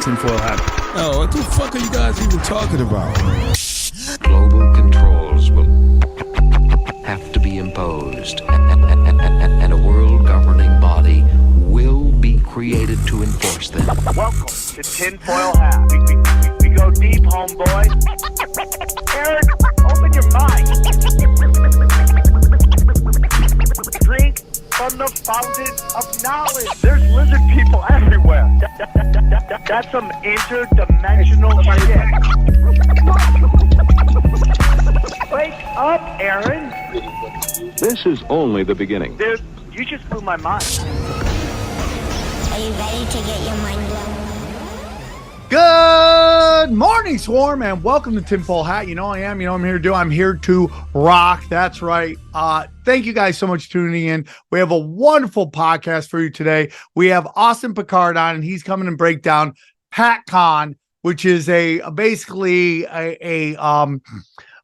tinfoil hat. Oh, what the fuck are you guys even talking about? Global controls will have to be imposed, and a world governing body will be created to enforce them. Welcome to Tinfoil Hat. We go deep, homeboy. Aaron, open your mind. Drink from the fountain of knowledge. There's lizard people everywhere. That's some interdimensional shit. Wake up, Aaron. This is only the beginning. Dude, you just blew my mind. Are you ready to get your mind blown? Good morning, Swarm, and welcome to Tinfoil Hat. You know I am. You know I'm here to do. I'm here to rock. That's right. Thank you guys so much for tuning in. We have a wonderful podcast for you today. We have Austin Picard on, and he's coming and break down PATCON, which is basically a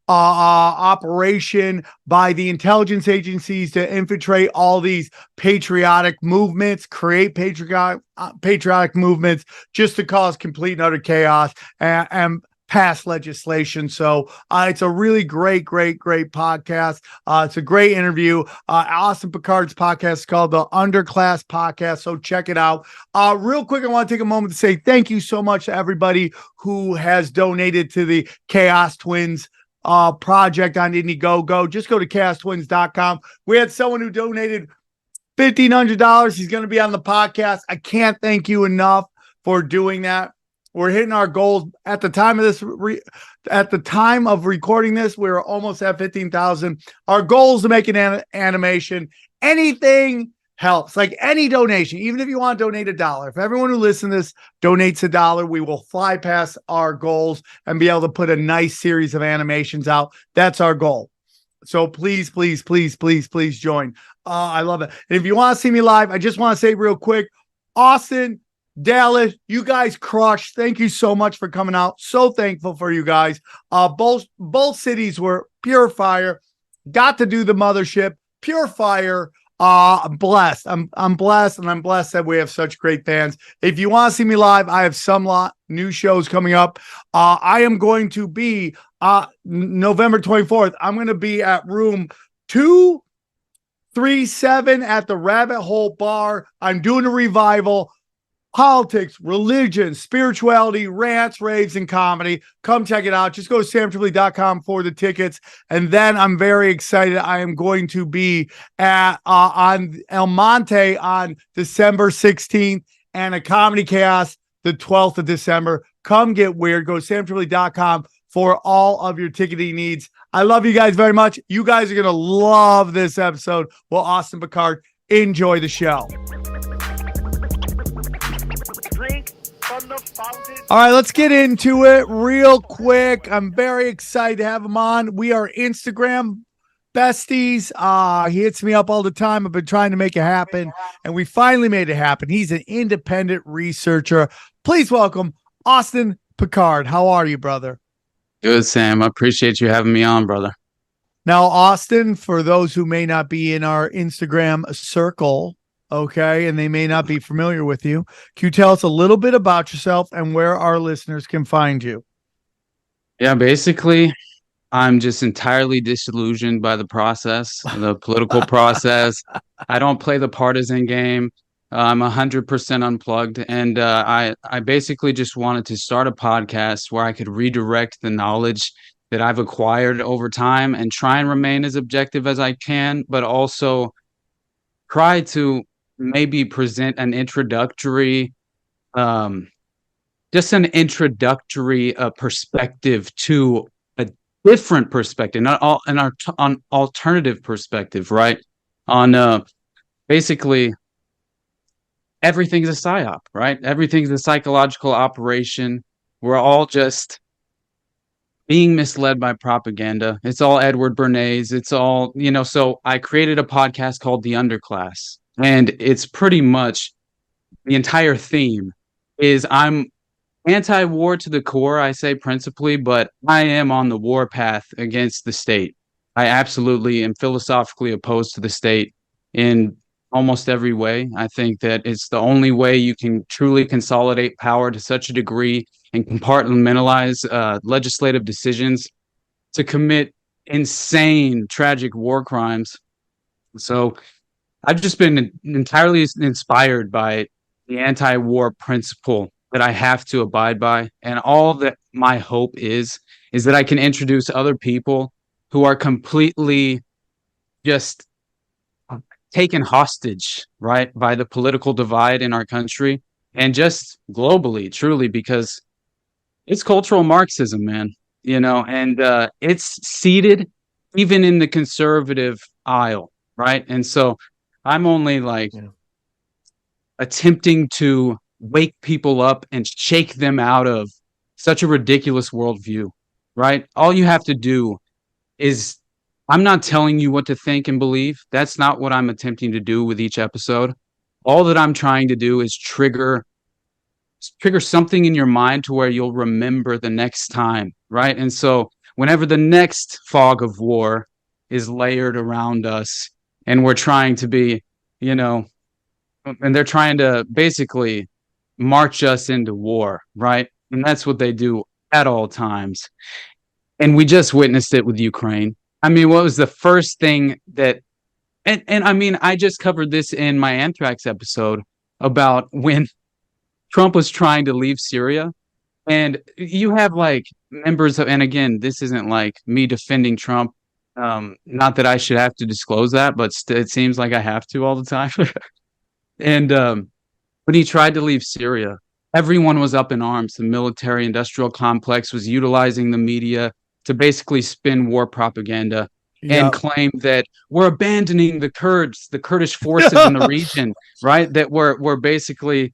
operation by the intelligence agencies to infiltrate all these patriotic movements, create patriotic movements just to cause complete and utter chaos and pass legislation. So it's a really great podcast. It's a great interview. Austin Picard's podcast is called the Underclass Podcast. So check it out. Real quick, I want to take a moment to say thank you so much to everybody who has donated to the Chaos Twins project on Indiegogo. Just go to chaostwins.com. We had someone who donated $1,500. He's going to be on the podcast. I can't thank you enough for doing that. We're hitting our goals at the time of this. At the time of recording this, we're almost at 15,000. Our goal is to make an animation. Anything helps, like any donation, even if you want to donate $1. If everyone who listens to this donates $1, we will fly past our goals and be able to put a nice series of animations out. That's our goal. So please join. I love it. And if you want to see me live, I just want to say real quick, Austin, Dallas, you guys crushed. Thank you so much for coming out. So thankful for you guys. Both cities were pure fire. Got to do the mothership, pure fire. I'm blessed. I'm blessed, and I'm blessed that we have such great fans. If you want to see me live, I have some new shows coming up. I am going to be November 24th. I'm going to be at room 237 at the Rabbit Hole Bar. I'm doing a revival. Politics, religion, spirituality, rants, raves, and comedy. Come check it out. Just go to samtripoli.com for the tickets. And then I'm very excited. I am going to be at on El Monte on December 16th and a Comedy Chaos the 12th of December. Come get weird. Go to samtripoli.com for all of your ticketing needs. I love you guys very much. You guys are going to love this episode. Well, Austin Picard, enjoy the show. All right, let's get into it real quick. I'm very excited to have him on. We are Instagram besties. He hits me up all the time. I've been trying to make it happen, and we finally made it happen. He's an independent researcher. Please welcome Austin Picard. How are you, brother? Good, Sam. I appreciate you having me on, brother. Now, Austin, for those who may not be in our Instagram circle, okay, and they may not be familiar with you, can you tell us a little bit about yourself and where our listeners can find you? Yeah, basically, I'm just entirely disillusioned by the process, the political process. I don't play the partisan game. I'm 100% unplugged, and I basically just wanted to start a podcast where I could redirect the knowledge that I've acquired over time and try and remain as objective as I can, but also try to maybe present an introductory, perspective to a different perspective, an alternative perspective, right? On basically everything's a psyop, right? Everything's a psychological operation. We're all just being misled by propaganda. It's all Edward Bernays. It's all, so I created a podcast called The Underclass. And it's pretty much the entire theme is I'm anti-war to the core, I say principally, but I am on the war path against the state. I absolutely am philosophically opposed to the state in almost every way. I think that it's the only way you can truly consolidate power to such a degree and compartmentalize legislative decisions to commit insane, tragic war crimes. So I've just been entirely inspired by the anti-war principle that I have to abide by. And all that my hope is that I can introduce other people who are completely just taken hostage, right, by the political divide in our country and just globally, truly, because it's cultural Marxism, man, and it's seated even in the conservative aisle, right? And so I'm only attempting to wake people up and shake them out of such a ridiculous worldview, right? All you have to do is, I'm not telling you what to think and believe. That's not what I'm attempting to do with each episode. All that I'm trying to do is trigger something in your mind to where you'll remember the next time, right? And so whenever the next fog of war is layered around us and we're trying to be, and they're trying to basically march us into war, right? And that's what they do at all times. And we just witnessed it with Ukraine. I mean, what was the first thing that, and I mean, I just covered this in my anthrax episode about when Trump was trying to leave Syria, and you have members of, and again, this isn't me defending Trump. Not that I should have to disclose that, but it seems like I have to all the time. And when he tried to leave Syria, everyone was up in arms. The military industrial complex was utilizing the media to basically spin war propaganda and claim that we're abandoning the Kurds, the Kurdish forces in the region, right? That we're basically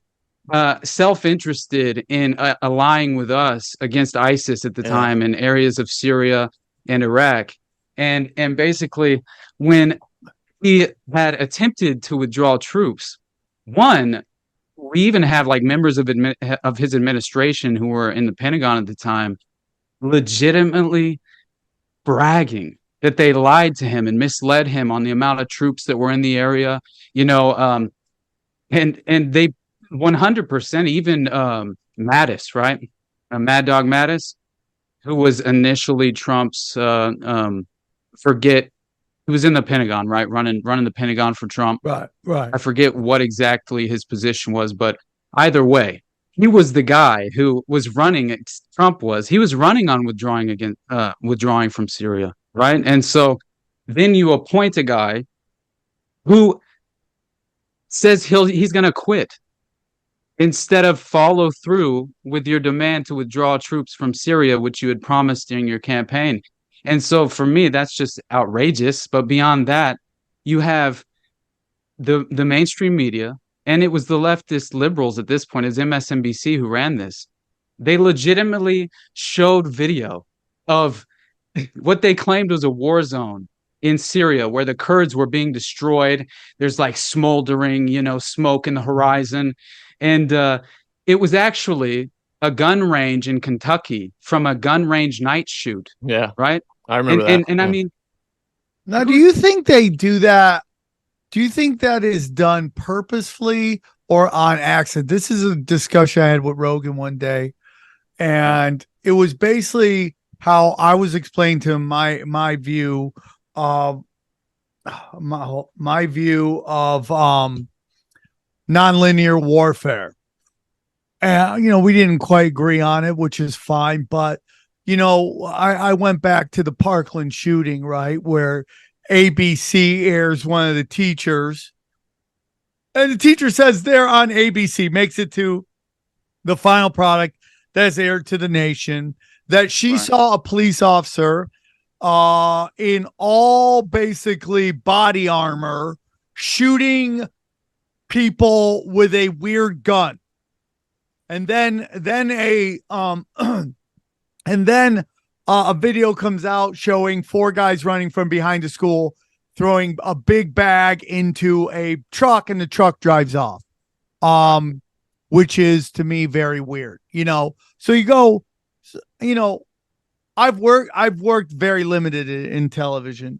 self-interested in allying with us against ISIS at the time in areas of Syria and Iraq. And basically, when he had attempted to withdraw troops, we even have members of his administration who were in the Pentagon at the time legitimately bragging that they lied to him and misled him on the amount of troops that were in the area, and they 100%, even Mattis, right? Mad Dog Mattis, who was initially Trump's he was in the Pentagon, right? Running the Pentagon for Trump. Right. I forget what exactly his position was, but either way, he was the guy who was running. He was running on withdrawing from Syria, right? And so then you appoint a guy who says he's going to quit instead of follow through with your demand to withdraw troops from Syria, which you had promised during your campaign. And so for me, that's just outrageous. But beyond that, you have the mainstream media, and it was the leftist liberals at this point, is MSNBC who ran this. They legitimately showed video of what they claimed was a war zone in Syria where the Kurds were being destroyed. There's smoldering, smoke in the horizon. And it was actually a gun range in Kentucky from a gun range night shoot. Yeah. Right? I remember that. And I mean, now, do you think they do that? Do you think that is done purposefully or on accident? This is a discussion I had with Rogan one day, and it was basically how I was explaining to him my view of nonlinear warfare. And we didn't quite agree on it, which is fine, but I went back to the Parkland shooting, right, where ABC airs one of the teachers, and the teacher says they're on ABC, makes it to the final product that's aired to the nation, that she saw a police officer in all basically body armor shooting people with a weird gun. And then a video comes out showing 4 guys running from behind a school, throwing a big bag into a truck, and the truck drives off. Which is to me very weird, So you go, I've worked very limited in television,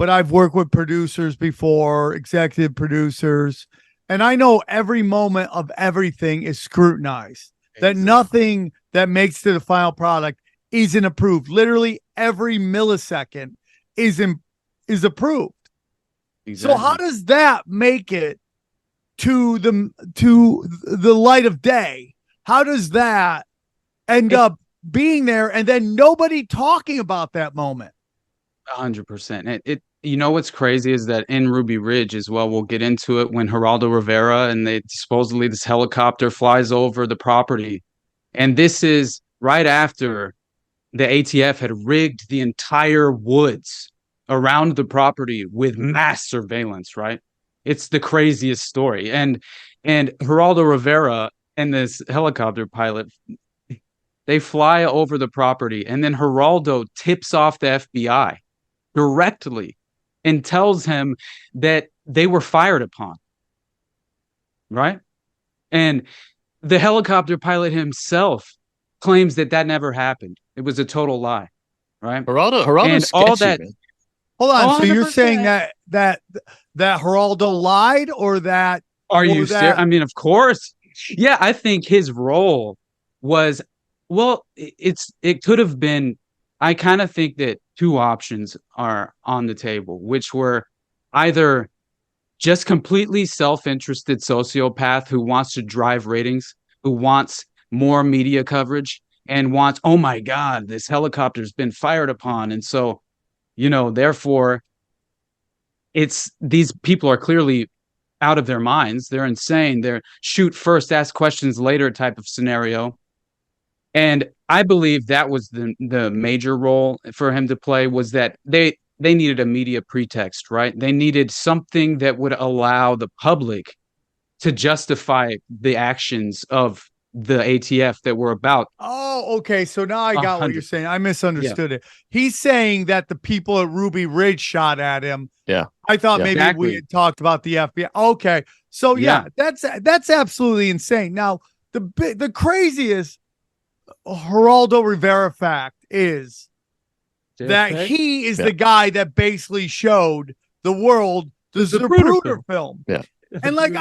but I've worked with producers before, executive producers, and I know every moment of everything is scrutinized. That nothing that makes to the final product isn't approved. Literally every millisecond is approved. Exactly. So how does that make it to the light of day? How does that end up being there and then nobody talking about that moment? 100%. It you know what's crazy is that in Ruby Ridge as well, we'll get into it when Geraldo Rivera and they supposedly this helicopter flies over the property. And this is right after the ATF had rigged the entire woods around the property with mass surveillance, right? It's the craziest story. And Geraldo Rivera and this helicopter pilot, they fly over the property, and then Geraldo tips off the FBI directly and tells him that they were fired upon, right? And the helicopter pilot himself claims that never happened. It was a total lie, right? Geraldo's sketchy, all that. man. Hold on. So you're 100%. saying that Geraldo lied, or that? Are you serious? I mean, of course. Yeah, I think his role was, well, it could have been. I kind of think that two options are on the table, which were either just completely self-interested sociopath who wants to drive ratings, who wants more media coverage, and wants, oh my God, this helicopter's been fired upon. And so, therefore, these people are clearly out of their minds. They're insane. They're shoot first, ask questions later type of scenario. And I believe that was the major role for him to play, was that they needed a media pretext, right? They needed something that would allow the public to justify the actions of the ATF that were about. Oh, okay. So now I got what you're saying. I misunderstood it. He's saying that the people at Ruby Ridge shot at him. Yeah. I thought maybe we had talked about the FBI. Okay. So yeah, that's absolutely insane. Now, the craziest Geraldo Rivera fact is that he is the guy that basically showed the world the Zapruder film. Yeah. And like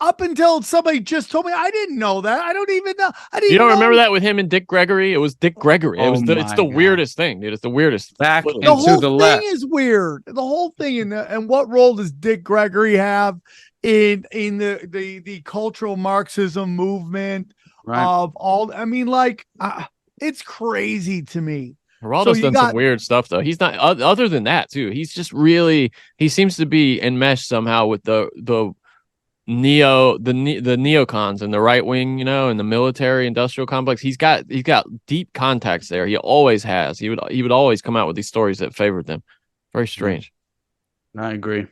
up until somebody just told me, I didn't know that. I don't even know. You don't remember that with him and Dick Gregory? It was Dick Gregory. It's the weirdest thing, dude. It's the weirdest. Back the whole thing is weird. The whole thing, and what role does Dick Gregory have in the cultural Marxism movement of all? I mean, like, it's crazy to me. Geraldo's done some weird stuff, though. He's not other than that too. He's just really, he seems to be enmeshed somehow with the neocons and the right wing, and the military industrial complex. He's got deep contacts there. He always has. He would always come out with these stories that favored them. Very strange. I agree.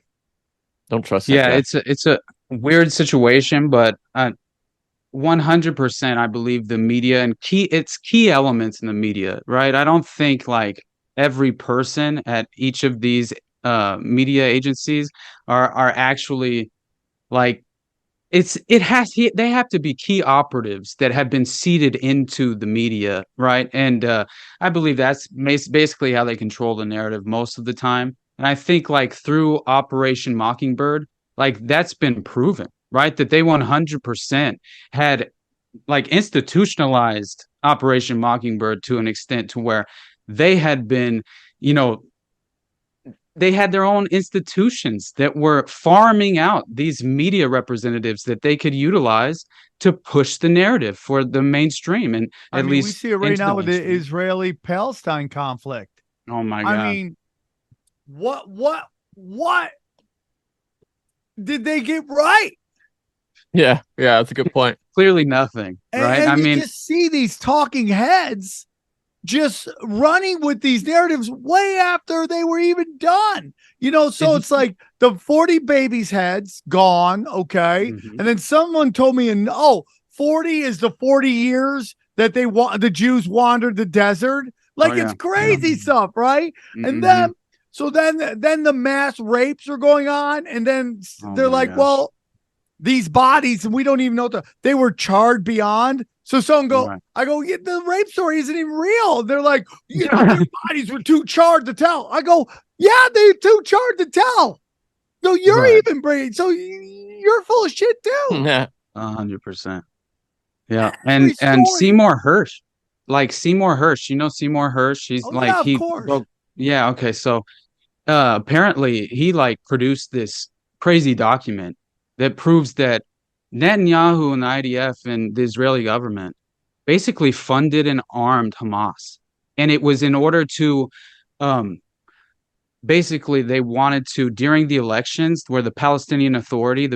Don't trust. Yeah, it's a weird situation, but 100%, I believe the media and key elements in the media, right? I don't think like every person at each of these media agencies are actually like they have to be key operatives that have been seeded into the media, right? And I believe that's basically how they control the narrative most of the time. And I think like through Operation Mockingbird, like that's been proven, right? That they 100% had like institutionalized Operation Mockingbird to an extent to where they had been, they had their own institutions that were farming out these media representatives that they could utilize to push the narrative for the mainstream. And at least we see it right now with the Israeli-Palestine conflict. Oh my God. I mean, what did they get right? Yeah, that's a good point. Clearly nothing, right? And you just see these talking heads just running with these narratives way after they were even done. So it's like the 40 babies' heads gone, okay? Mm-hmm. And then someone told me, 40 is the 40 years that the Jews wandered the desert. Like, it's crazy stuff, right? Mm-hmm. And then then the mass rapes are going on, and then they're like, well, these bodies, and we don't even know they were charred beyond. So I go, the rape story isn't even real. They're like, their bodies were too charred to tell. I go, Yeah, they too charged to tell. So you're Right. even bringing. So you're full of shit too. Yeah. 100%. Yeah, Every and story. Seymour Hersh, like Seymour Hersh, you know Seymour Hersh. He's Oh, like yeah, of he course. broke. Yeah, okay. So apparently he like produced this crazy document that proves that Netanyahu and the IDF and the Israeli government basically funded and armed Hamas, and it was in order to um basically they wanted to during the elections where the Palestinian Authority,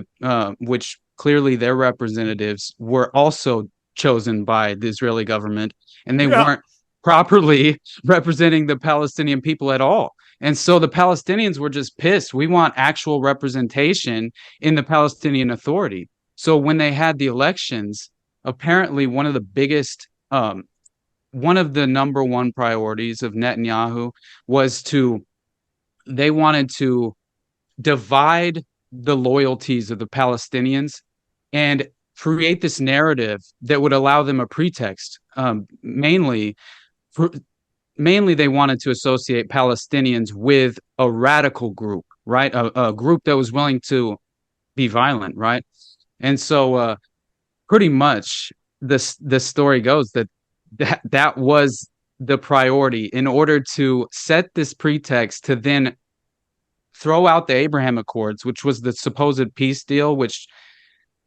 which clearly their representatives were also chosen by the Israeli government, and they weren't properly representing the Palestinian people at all. And so the Palestinians were just pissed. We want actual representation in the Palestinian Authority. So when they had the elections, apparently one of the number one priorities of Netanyahu was they wanted to divide the loyalties of the Palestinians and create this narrative that would allow them a pretext. Mainly, they wanted to associate Palestinians with a radical group, right? A group that was willing to be violent, right? And so, pretty much, the story goes that was the priority in order to set this pretext to then throw out the Abraham Accords, which was the supposed peace deal, which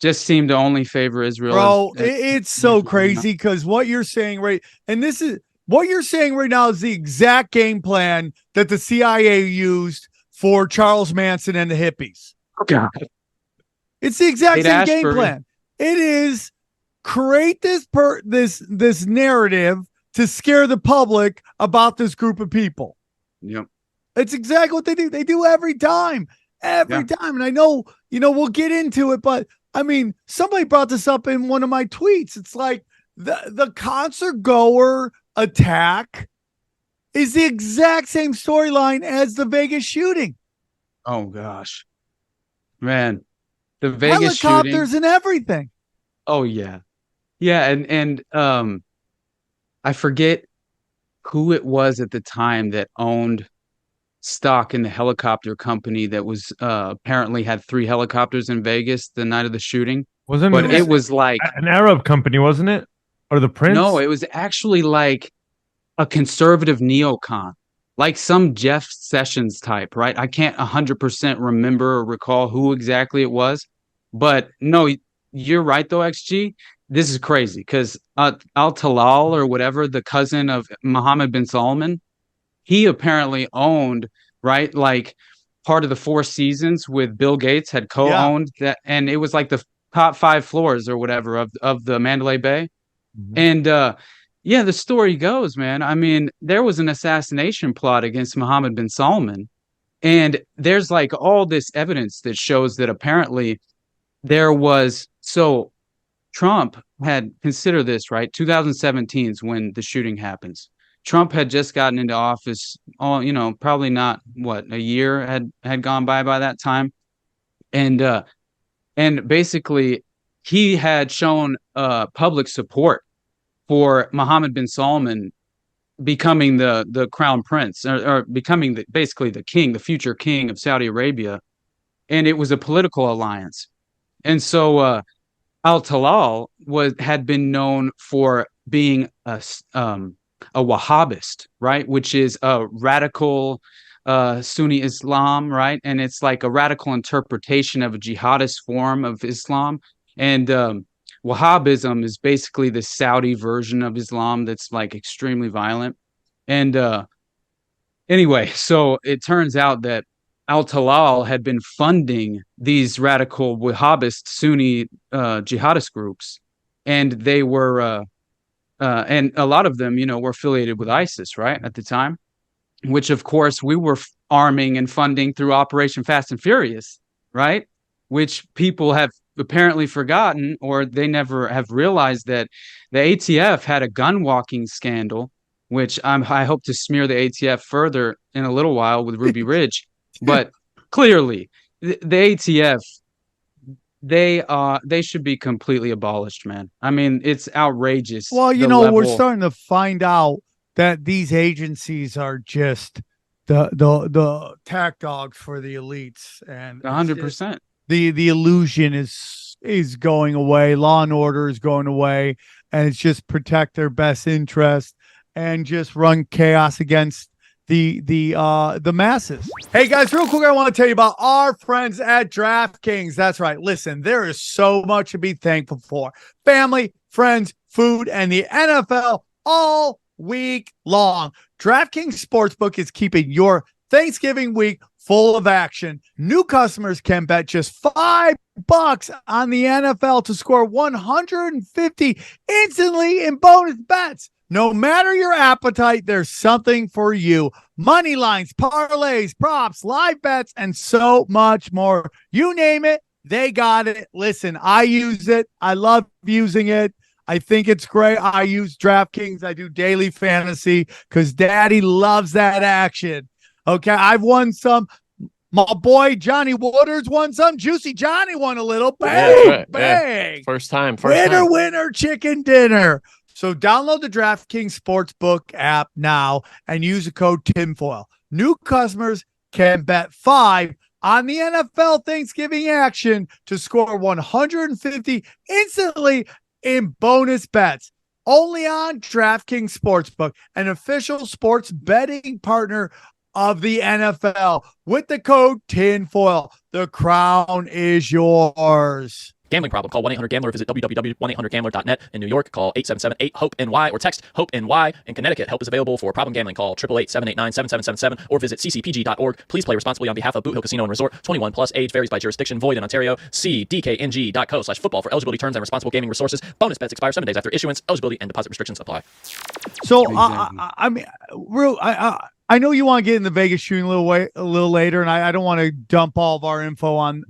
just seemed to only favor Israel. Bro, it's so crazy because what you're saying right now is the exact game plan that the CIA used for Charles Manson and the hippies. Oh, God. It's the exact same game Ashbury. plan. It is create this narrative to scare the public about this group of people. Yep. It's exactly what they do. They do every time. Every time. And I know, we'll get into it, but I mean, somebody brought this up in one of my tweets. It's like the concert goer attack is the exact same storyline as the Vegas shooting. Oh gosh, man, the Vegas helicopters shooting. and everything. Oh yeah, and I forget who it was at the time that owned stock in the helicopter company that was apparently had 3 helicopters in Vegas the night of the shooting. It was like an Arab company, wasn't it? Or the Prince? No, it was actually like a conservative neocon, like some Jeff Sessions type, right? I can't 100% remember or recall who exactly it was, but no, you're right though, XG. This is crazy because Al-Talal or whatever, the cousin of Mohammed bin Salman, he apparently owned, right, like part of the Four Seasons with Bill Gates had co-owned that, and it was like the top 5 floors or whatever of the Mandalay Bay. And the story goes, man, I mean, there was an assassination plot against Mohammed bin Salman, and there's like all this evidence that shows that apparently there was, so Trump had, consider this, right? 2017 is when the shooting happens. Trump had just gotten into office, probably not a year had gone by that time. And basically he had shown public support for Mohammed bin Salman becoming the crown prince or becoming basically the king, the future king of Saudi Arabia. And it was a political alliance. And so Al-Talal had been known for being a Wahhabist, right? Which is a radical Sunni Islam, right? And it's like a radical interpretation of a jihadist form of Islam. And Wahhabism is basically the Saudi version of Islam that's like extremely violent. And anyway, so it turns out that Al-Talal had been funding these radical Wahhabist Sunni jihadist groups, and they were and a lot of them, were affiliated with ISIS, right, at the time, which of course we were arming and funding through Operation Fast and Furious, right, which people have apparently forgotten, or they never have realized that the ATF had a gun walking scandal, which I hope to smear the ATF further in a little while with Ruby Ridge. But clearly the ATF, they should be completely abolished, man. I mean, it's outrageous. Well, we're starting to find out that these agencies are just the tack dogs for the elites, and 100%. the illusion is going away. Law and order is going away, and it's just protect their best interest and just run chaos against the masses. Hey guys, real quick, I want to tell you about our friends at DraftKings. That's right. Listen, there is so much to be thankful for. Family, friends, food, and the NFL all week long. DraftKings Sportsbook is keeping your Thanksgiving week full of action. New customers can bet just $5 on the NFL to score 150 instantly in bonus bets. No matter your appetite, there's something for you. Money lines, parlays, props, live bets, and so much more. You name it, they got it. Listen, I use it. I love using it. I think it's great. I use DraftKings. I do daily fantasy because Daddy loves that action. Okay, I've won some. My boy Johnny Woodard's won some. Juicy Johnny won a little. Bang, Yeah, right. bang. Yeah. First time. Winner, chicken dinner. So download the DraftKings Sportsbook app now and use the code TINFOIL. New customers can bet $5 on the NFL Thanksgiving action to score 150 instantly in bonus bets. Only on DraftKings Sportsbook, an official sports betting partner of the NFL. With the code TINFOIL, the crown is yours. Gambling problem? Call 1-800-GAMBLER. Visit www.1800gambler.net. In New York, call 877-8-HOPE-NY or text HOPE-NY. In Connecticut, help is available for problem gambling. Call 888-789-7777 or visit ccpg.org. Please play responsibly on behalf of Boot Hill Casino and Resort. 21 plus. Age varies by jurisdiction. Void in Ontario. See dkng.co/football for eligibility terms and responsible gaming resources. Bonus bets expire 7 days after issuance. Eligibility and deposit restrictions apply. So I mean, I know you want to get in the Vegas shooting a little later, and I don't want to dump all of our info on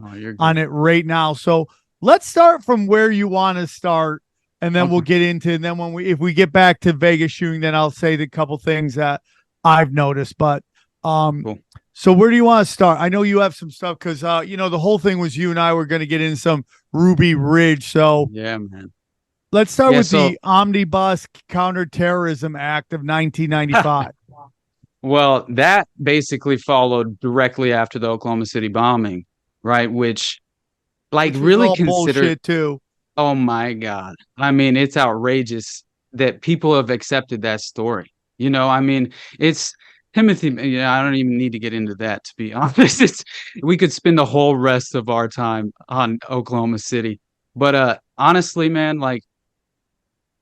it right now. So let's start from where you want to start, and then we'll get into. And then if we get back to Vegas shooting, then I'll say the couple things that I've noticed. But Cool. So where do you want to start? I know you have some stuff because the whole thing was you and I were going to get into some Ruby Ridge. So Yeah, man. let's start with the Omnibus Counterterrorism Act of 1995. Well, that basically followed directly after the Oklahoma City bombing, right? Which really considered bullshit too. Oh my God. I mean, it's outrageous that people have accepted that story. I mean, it's Timothy. I don't even need to get into that, to be honest. We could spend the whole rest of our time on Oklahoma City. But honestly, man,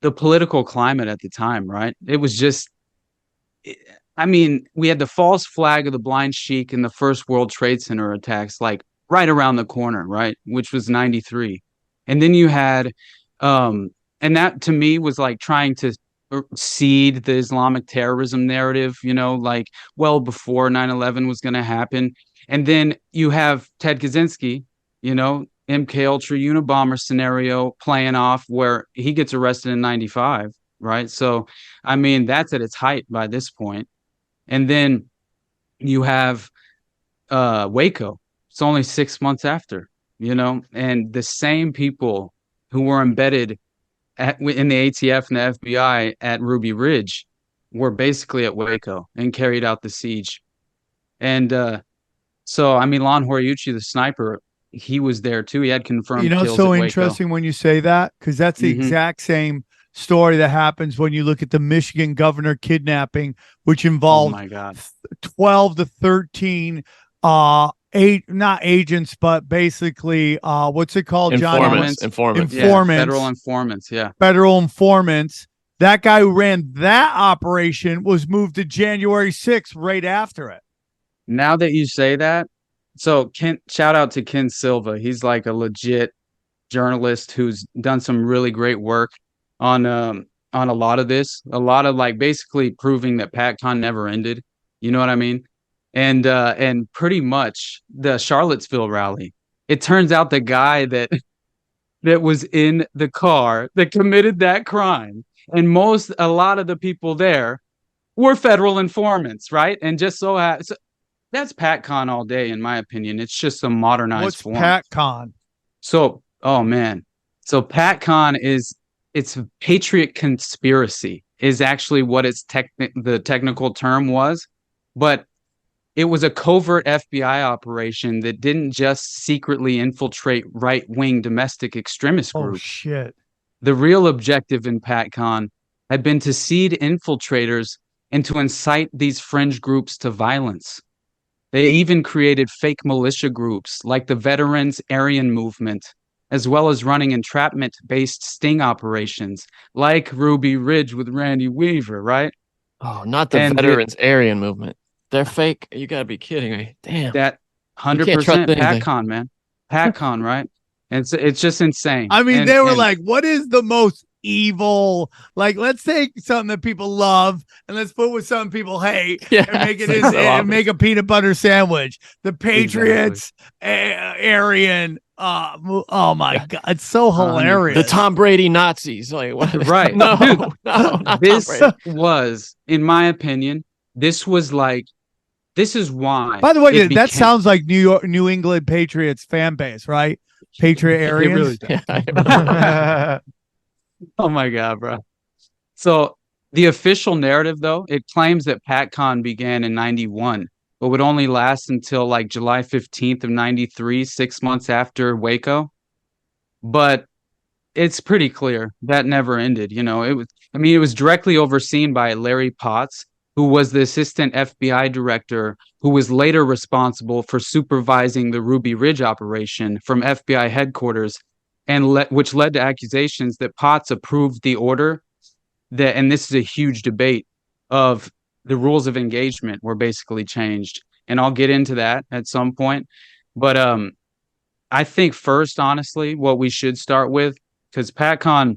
the political climate at the time, right? It was just, we had the false flag of the blind sheik in the first World Trade Center attacks, right around the corner, right? Which was 93. And then you had, and that to me was trying to seed the Islamic terrorism narrative, well before 9/11 was going to happen. And then you have Ted Kaczynski, MK Ultra Unabomber scenario playing off where he gets arrested in 95, right? So, that's at its height by this point. And then you have Waco. It's only 6 months after, and the same people who were embedded in the ATF and the FBI at Ruby Ridge were basically at Waco and carried out the siege. And Lon Horiuchi, the sniper, he was there too. He had confirmed kills so at interesting when you say that, because that's the exact same story that happens when you look at the Michigan governor kidnapping, which involved 12 to 13 not agents, but basically what's it called, Informants. Informants. Yeah, federal informants. Yeah. Federal informants. That guy who ran that operation was moved to January 6th right after it. Now that you say that, so shout out to Ken Silva. He's a legit journalist who's done some really great work on a lot of this, a lot of basically proving that PATCON never ended. You know what I mean? And pretty much the Charlottesville rally. It turns out the guy that was in the car that committed that crime, and a lot of the people there were federal informants, right? And just so that's PATCON all day, in my opinion. It's just a modernized form. What's PATCON? So, so PATCON it's Patriot conspiracy is actually what the technical term was, but it was a covert FBI operation that didn't just secretly infiltrate right-wing domestic extremist Oh groups. shit. The real objective in PATCON had been to seed infiltrators and to incite these fringe groups to violence. They even created fake militia groups like the Veterans Aryan Movement, as well as running entrapment-based sting operations like Ruby Ridge with Randy Weaver, right? Oh, not the And Veterans Aryan Movement. They're fake. You gotta be kidding me. Damn. That You can't trust 100% anything. PATCON, man. PATCON, right? And it's just insane. I mean, And- they were and- like, what is the most evil? Like, let's take something that people love and let's put with something people hate Yeah, and make it it's so and obvious. make a peanut butter sandwich. The Patriots, Aryan. Oh my God. It's so hilarious. The Tom Brady Nazis. Like what? Right. No, Dude, no, not Tom this Brady. was, in my opinion, this is why. By the way, it that became- sounds like New England Patriots fan base, right? Patriot It Aryans. really does. Yeah. Oh my God, bro. So the official narrative, though, it claims that PATCON began in 91, but would only last until like July 15th of 93, 6 months after Waco. But it's pretty clear that never ended. You know, it was directly overseen by Larry Potts, who was the assistant FBI director, who was later responsible for supervising the Ruby Ridge operation from FBI headquarters, and which led to accusations that Potts approved the order that, and this is a huge debate, of the rules of engagement were basically changed. And I'll get into that at some point. But I think first, honestly, what we should start with, because PATCON,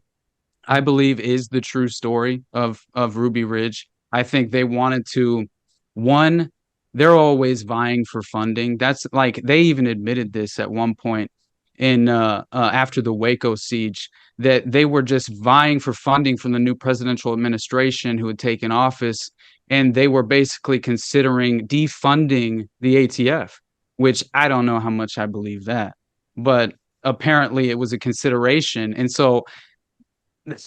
I believe, is the true story of Ruby Ridge. I think they wanted to, one, they're always vying for funding. That's like, they even admitted this at one point in after the Waco siege, that they were just vying for funding from the new presidential administration who had taken office, and they were basically considering defunding the ATF, which I don't know how much I believe that, but apparently it was a consideration. And so,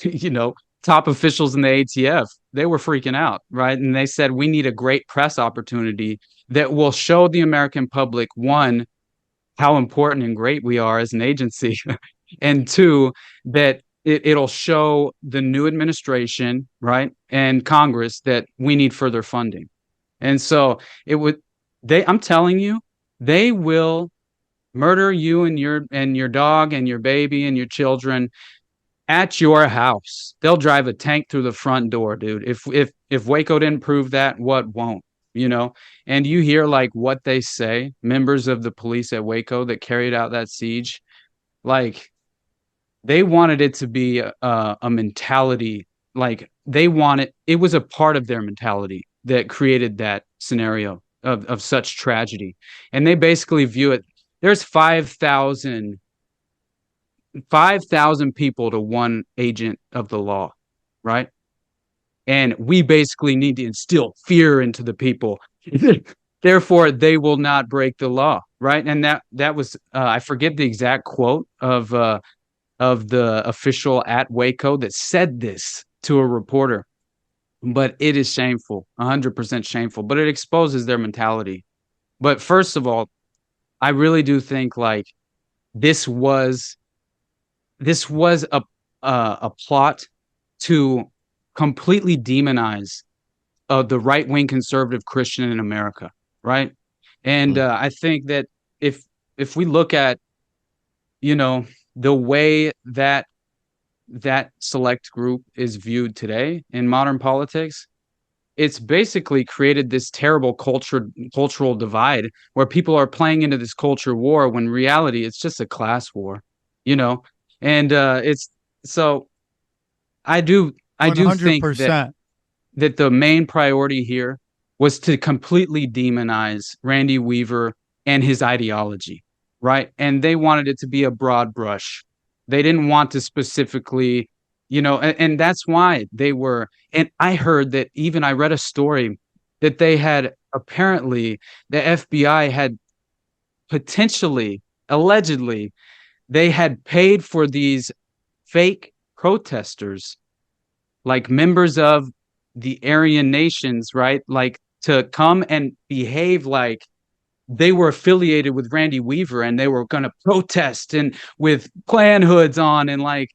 you know, top officials in the ATF, they were freaking out, right? And they said, we need a great press opportunity that will show the American public, one, how important and great we are as an agency, and two, that it'll show the new administration, right, and Congress that we need further funding. And so I'm telling you, they will murder you and your dog and your baby and your children at your house. They'll drive a tank through the front door, dude. If Waco didn't prove that, what won't? You know, and you hear like what they say, members of the police at Waco that carried out that siege, like they wanted it to be a mentality, like it was a part of their mentality that created that scenario of such tragedy. And they basically view it, there's 5,000 people to one agent of the law, right? And we basically need to instill fear into the people. Therefore, they will not break the law, right? And that was I forget the exact quote of the official at Waco that said this to a reporter, but it is shameful, 100% shameful. But it exposes their mentality. But first of all, I really do think like this was a plot to completely demonize the right-wing conservative Christian in America, right? And I think that if we look at, you know, the way that select group is viewed today in modern politics, it's basically created this terrible cultural divide where people are playing into this culture war when in reality it's just a class war, you know? And it's so I do think 100%. that the main priority here was to completely demonize Randy Weaver and his ideology, right? And they wanted it to be a broad brush. They didn't want to specifically, you know, and that's why they were. And I heard that I read a story that they had apparently, the FBI had potentially, allegedly, they had paid for these fake protesters, like members of the Aryan nations, right? Like to come and behave like they were affiliated with Randy Weaver and they were going to protest and with Klan hoods on and like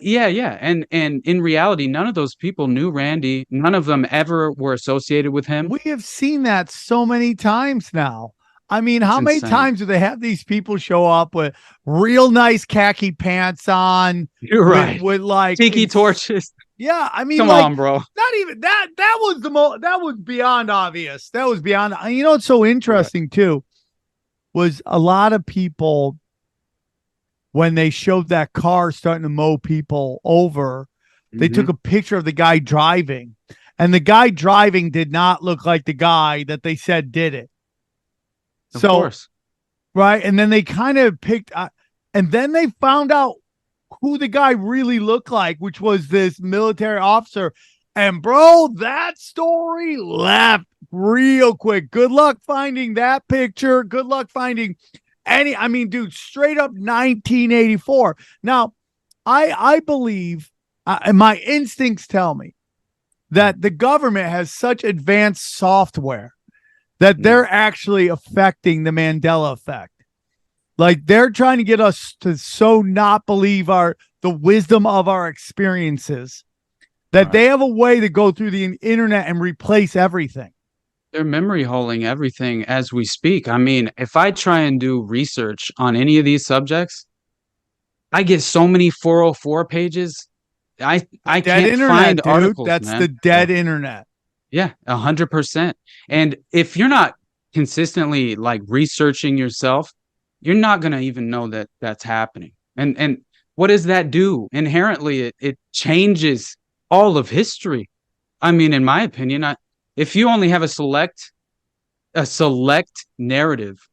yeah. And in reality, none of those people knew Randy. None of them ever were associated with him. We have seen that so many times now. I mean, how many times do they have these people show up with real nice khaki pants on? You're right. With like tiki torches. Yeah, I mean, come on, bro. Not even that. That was that was beyond obvious. That was beyond. You know what's so interesting too was a lot of people when they showed that car starting to mow people over, they took a picture of the guy driving, and the guy driving did not look like the guy that they said did it. Of course. Right. And then they kind of picked, and then they found out who the guy really looked like, which was this military officer. And bro, that story left real quick. Good luck finding that picture. Good luck finding I mean, dude, straight up 1984. Now, I believe, and my instincts tell me that the government has such advanced software that they're actually affecting the Mandela effect. Like they're trying to get us to so not believe the wisdom of our experiences that they have a way to go through the internet and replace everything. They're memory holding everything as we speak. I mean, if I try and do research on any of these subjects, I get so many 404 pages. I can't find articles. That's the dead internet. Yeah, 100%. And if you're not consistently like researching yourself, you're not going to even know that that's happening. And what does that do? Inherently, it changes all of history. I mean, in my opinion, if you only have a select narrative,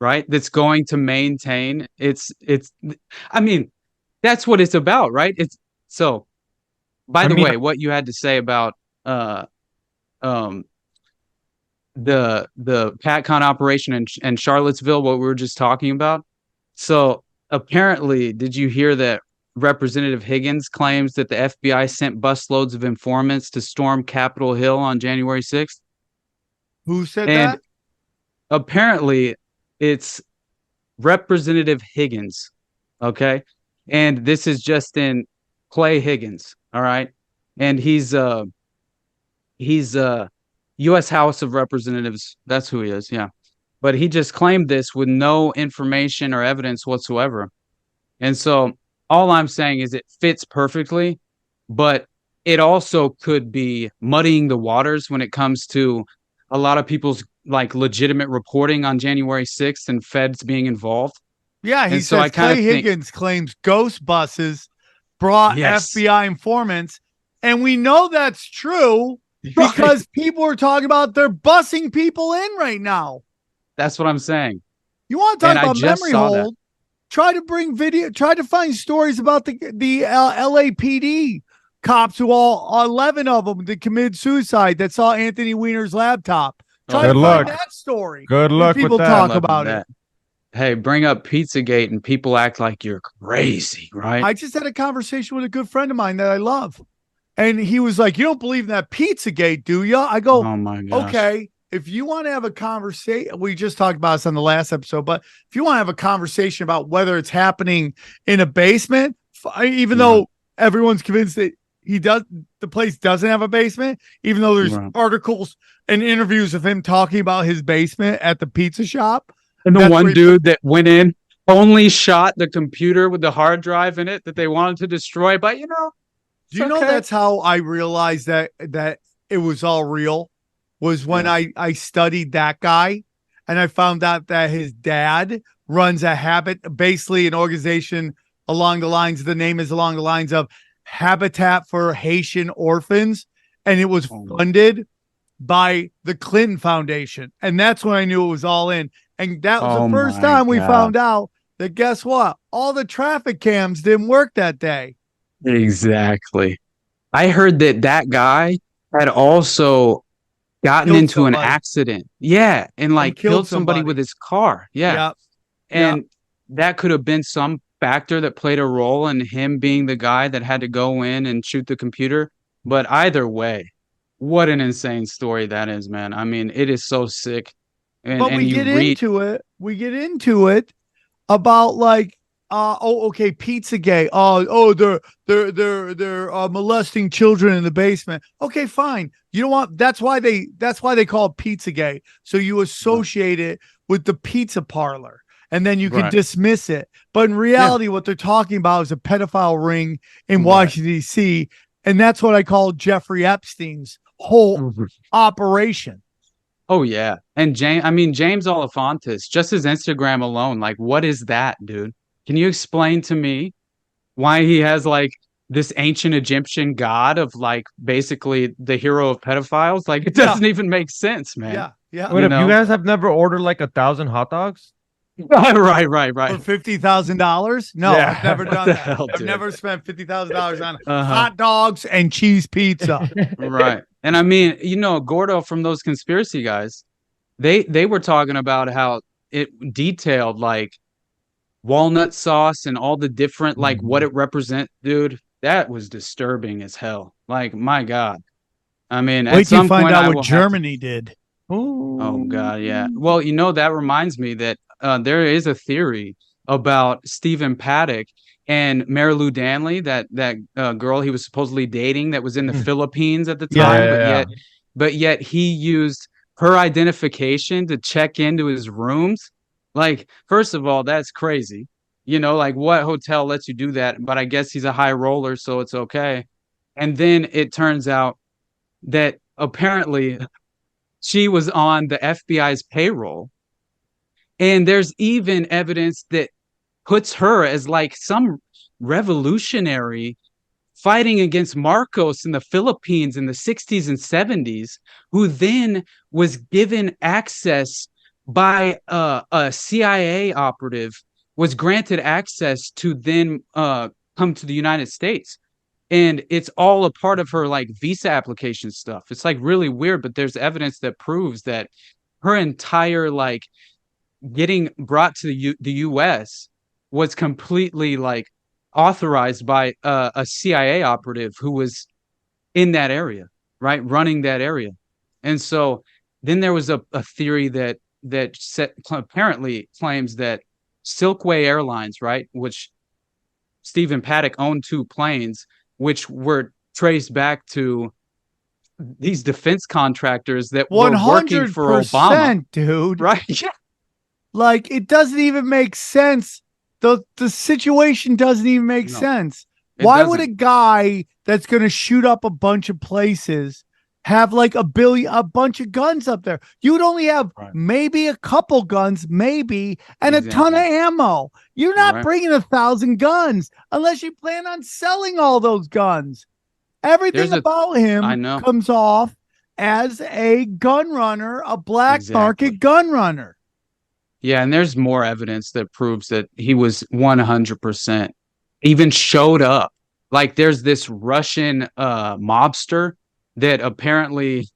right, that's going to maintain I mean, that's what it's about, right? By the way, what you had to say about the PATCON operation in Charlottesville, what we were just talking about. So apparently, did you hear that Representative Higgins claims that the FBI sent busloads of informants to storm Capitol Hill on January 6th? Who said that? Apparently, it's Representative Higgins. Okay. And this is Justin Clay Higgins. All right. And he's U.S. House of Representatives. That's who he is. Yeah. But he just claimed this with no information or evidence whatsoever. And so all I'm saying is it fits perfectly, but it also could be muddying the waters when it comes to a lot of people's like legitimate reporting on January 6th and feds being involved. Yeah. He says Clay Higgins claims ghost buses brought FBI informants. And we know that's true because people are talking about they're busing people in right now. That's what I'm saying. You want to talk about memory hold? Try to bring video. Try to find stories about the LAPD cops who all 11 of them that committed suicide that saw Anthony Weiner's laptop. Try to find that story. Good luck people with that. Talk about it. Hey, bring up Pizzagate and people act like you're crazy, right? I just had a conversation with a good friend of mine that I love. And he was like, "You don't believe in that Pizzagate, do you?" I go, "Oh my gosh. Okay. If you want to have a conversation, we just talked about this on the last episode, but if you want to have a conversation about whether it's happening in a basement, even though everyone's convinced that the place doesn't have a basement, even though there's articles and interviews of him talking about his basement at the pizza shop. And the one dude that went in only shot the computer with the hard drive in it that they wanted to destroy. But do you know that's how I realized that it was all real? Was when I studied that guy and I found out that his dad runs basically an organization along the lines of Habitat for Haitian Orphans. And it was funded by the Clinton Foundation. And that's when I knew it was all in. And that was the first time we found out that guess what? All the traffic cams didn't work that day. Exactly. I heard that guy had also gotten into an accident. Yeah. And like killed somebody with his car. Yeah. Yep. And that could have been some factor that played a role in him being the guy that had to go in and shoot the computer. But either way, what an insane story that is, man. I mean, it is so sick. But And we you get read, into it. We get into it about like okay, Pizzagate. They're molesting children in the basement. Okay, fine. You know what? That's why they call it Pizzagate. So you associate it with the pizza parlor, and then you can Right. dismiss it. But in reality, what they're talking about is a pedophile ring in Washington D.C., and that's what I call Jeffrey Epstein's whole operation. Oh yeah. And James Olifantis, just his Instagram alone, like what is that, dude? Can you explain to me why he has like this ancient Egyptian god of like basically the hero of pedophiles? Like it doesn't even make sense, man. Yeah, yeah. Wait, if you guys have never ordered like 1,000 hot dogs? Right. For $50,000? No, Yeah. I've never done that. hell, I've dude? never spent $50,000 on Uh-huh. hot dogs and cheese pizza. Right. And I mean, Gordo from those conspiracy guys, they were talking about how it detailed like walnut sauce and all the different like what it represent, dude. That was disturbing as hell. Like, my God. I mean, Wait at till you some find point, I out will what have to- Germany did. Oh God, yeah. Well, that reminds me that there is a theory about Stephen Paddock and Mary Lou Danley, that girl he was supposedly dating that was in the Philippines at the time, but yet he used her identification to check into his rooms. Like, first of all, that's crazy. Like what hotel lets you do that? But I guess he's a high roller, so it's okay. And then it turns out that apparently she was on the FBI's payroll. And there's even evidence that puts her as like some revolutionary fighting against Marcos in the Philippines in the 60s and 70s, who then was given access by a CIA operative, was granted access to then come to the United States. And it's all a part of her like visa application stuff. It's like really weird, but there's evidence that proves that her entire like getting brought to the US was completely like authorized by a CIA operative who was in that area, right, running that area. And so then there was a theory that apparently claims that Silkway Airlines, right, which Stephen Paddock owned 2 planes, which were traced back to these defense contractors that were working for Obama, dude. right? Yeah. Like, it doesn't even make sense. The situation doesn't even make sense. Why would a guy that's going to shoot up a bunch of places have like a bunch of guns up there? You would only have maybe a couple guns, maybe, and a ton of ammo. You're not bringing 1,000 guns unless you plan on selling all those guns. Everything about him comes off as a gun runner, a black market gun runner. Yeah, and there's more evidence that proves that he was 100% even showed up. Like there's this Russian mobster that apparently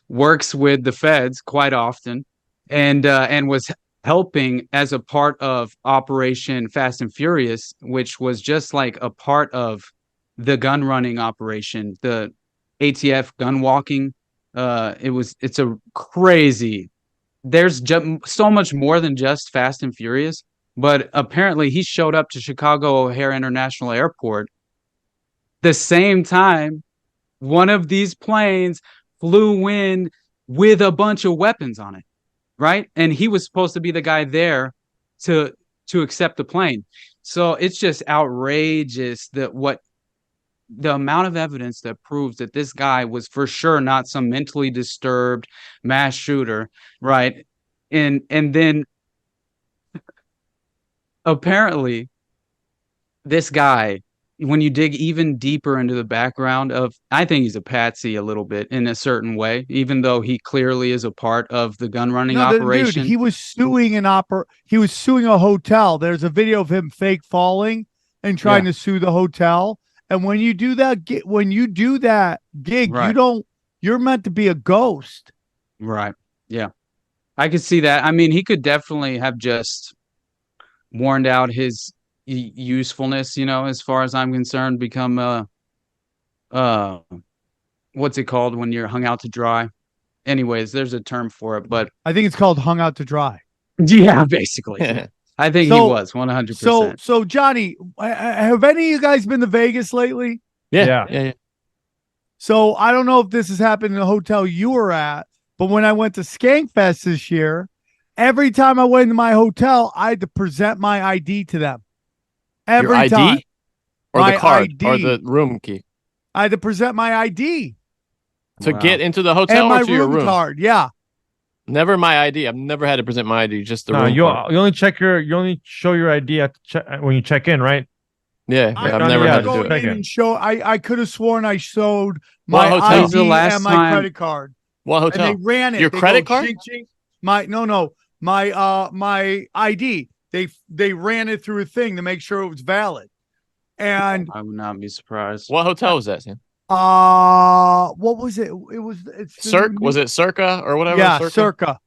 works with the feds quite often and was helping as a part of Operation Fast and Furious, which was just like a part of the gun running operation, the ATF gun walking. It's a crazy. There's so much more than just Fast and Furious, but apparently he showed up to Chicago O'Hare International Airport the same time one of these planes flew in with a bunch of weapons on it, right? And he was supposed to be the guy there to accept the plane. So it's just outrageous that the amount of evidence that proves that this guy was for sure not some mentally disturbed mass shooter, right? And then apparently this guy, when you dig even deeper into the background of, I think he's a patsy a little bit in a certain way, even though he clearly is a part of the gun running operation. Dude, he was suing a hotel. There's a video of him fake falling and trying to sue the hotel. And when you do that gig, you're meant to be a ghost. Right. Yeah. I could see that. I mean, he could definitely have just worn out his usefulness, as far as I'm concerned, become what's it called when you're hung out to dry? Anyways, there's a term for it, but I think it's called hung out to dry. yeah, basically. I think he was 100%. So Johnny, have any of you guys been to Vegas lately? Yeah. So I don't know if this has happened in the hotel you were at, but when I went to Skankfest this year, every time I went to my hotel, I had to present my ID to them. Every Your ID? time. Or My the card ID. or the room key I had to present my ID to get into the hotel and my or to your room. card. Yeah. Never my ID. I've never had to present my ID. Just the No, room you card. you only show your ID at when you check in, right? Yeah, I I've never had to go do it. in and show. I could have sworn I showed What my hotel? ID The last and my time- credit card. What hotel? And they ran it. Your They credit go, card? ching, ching. My ID. They ran it through a thing to make sure it was valid. And I would not be surprised. What hotel was that, Sam? what was it? It's Was it Circa or whatever? Yeah, Circa? Circa.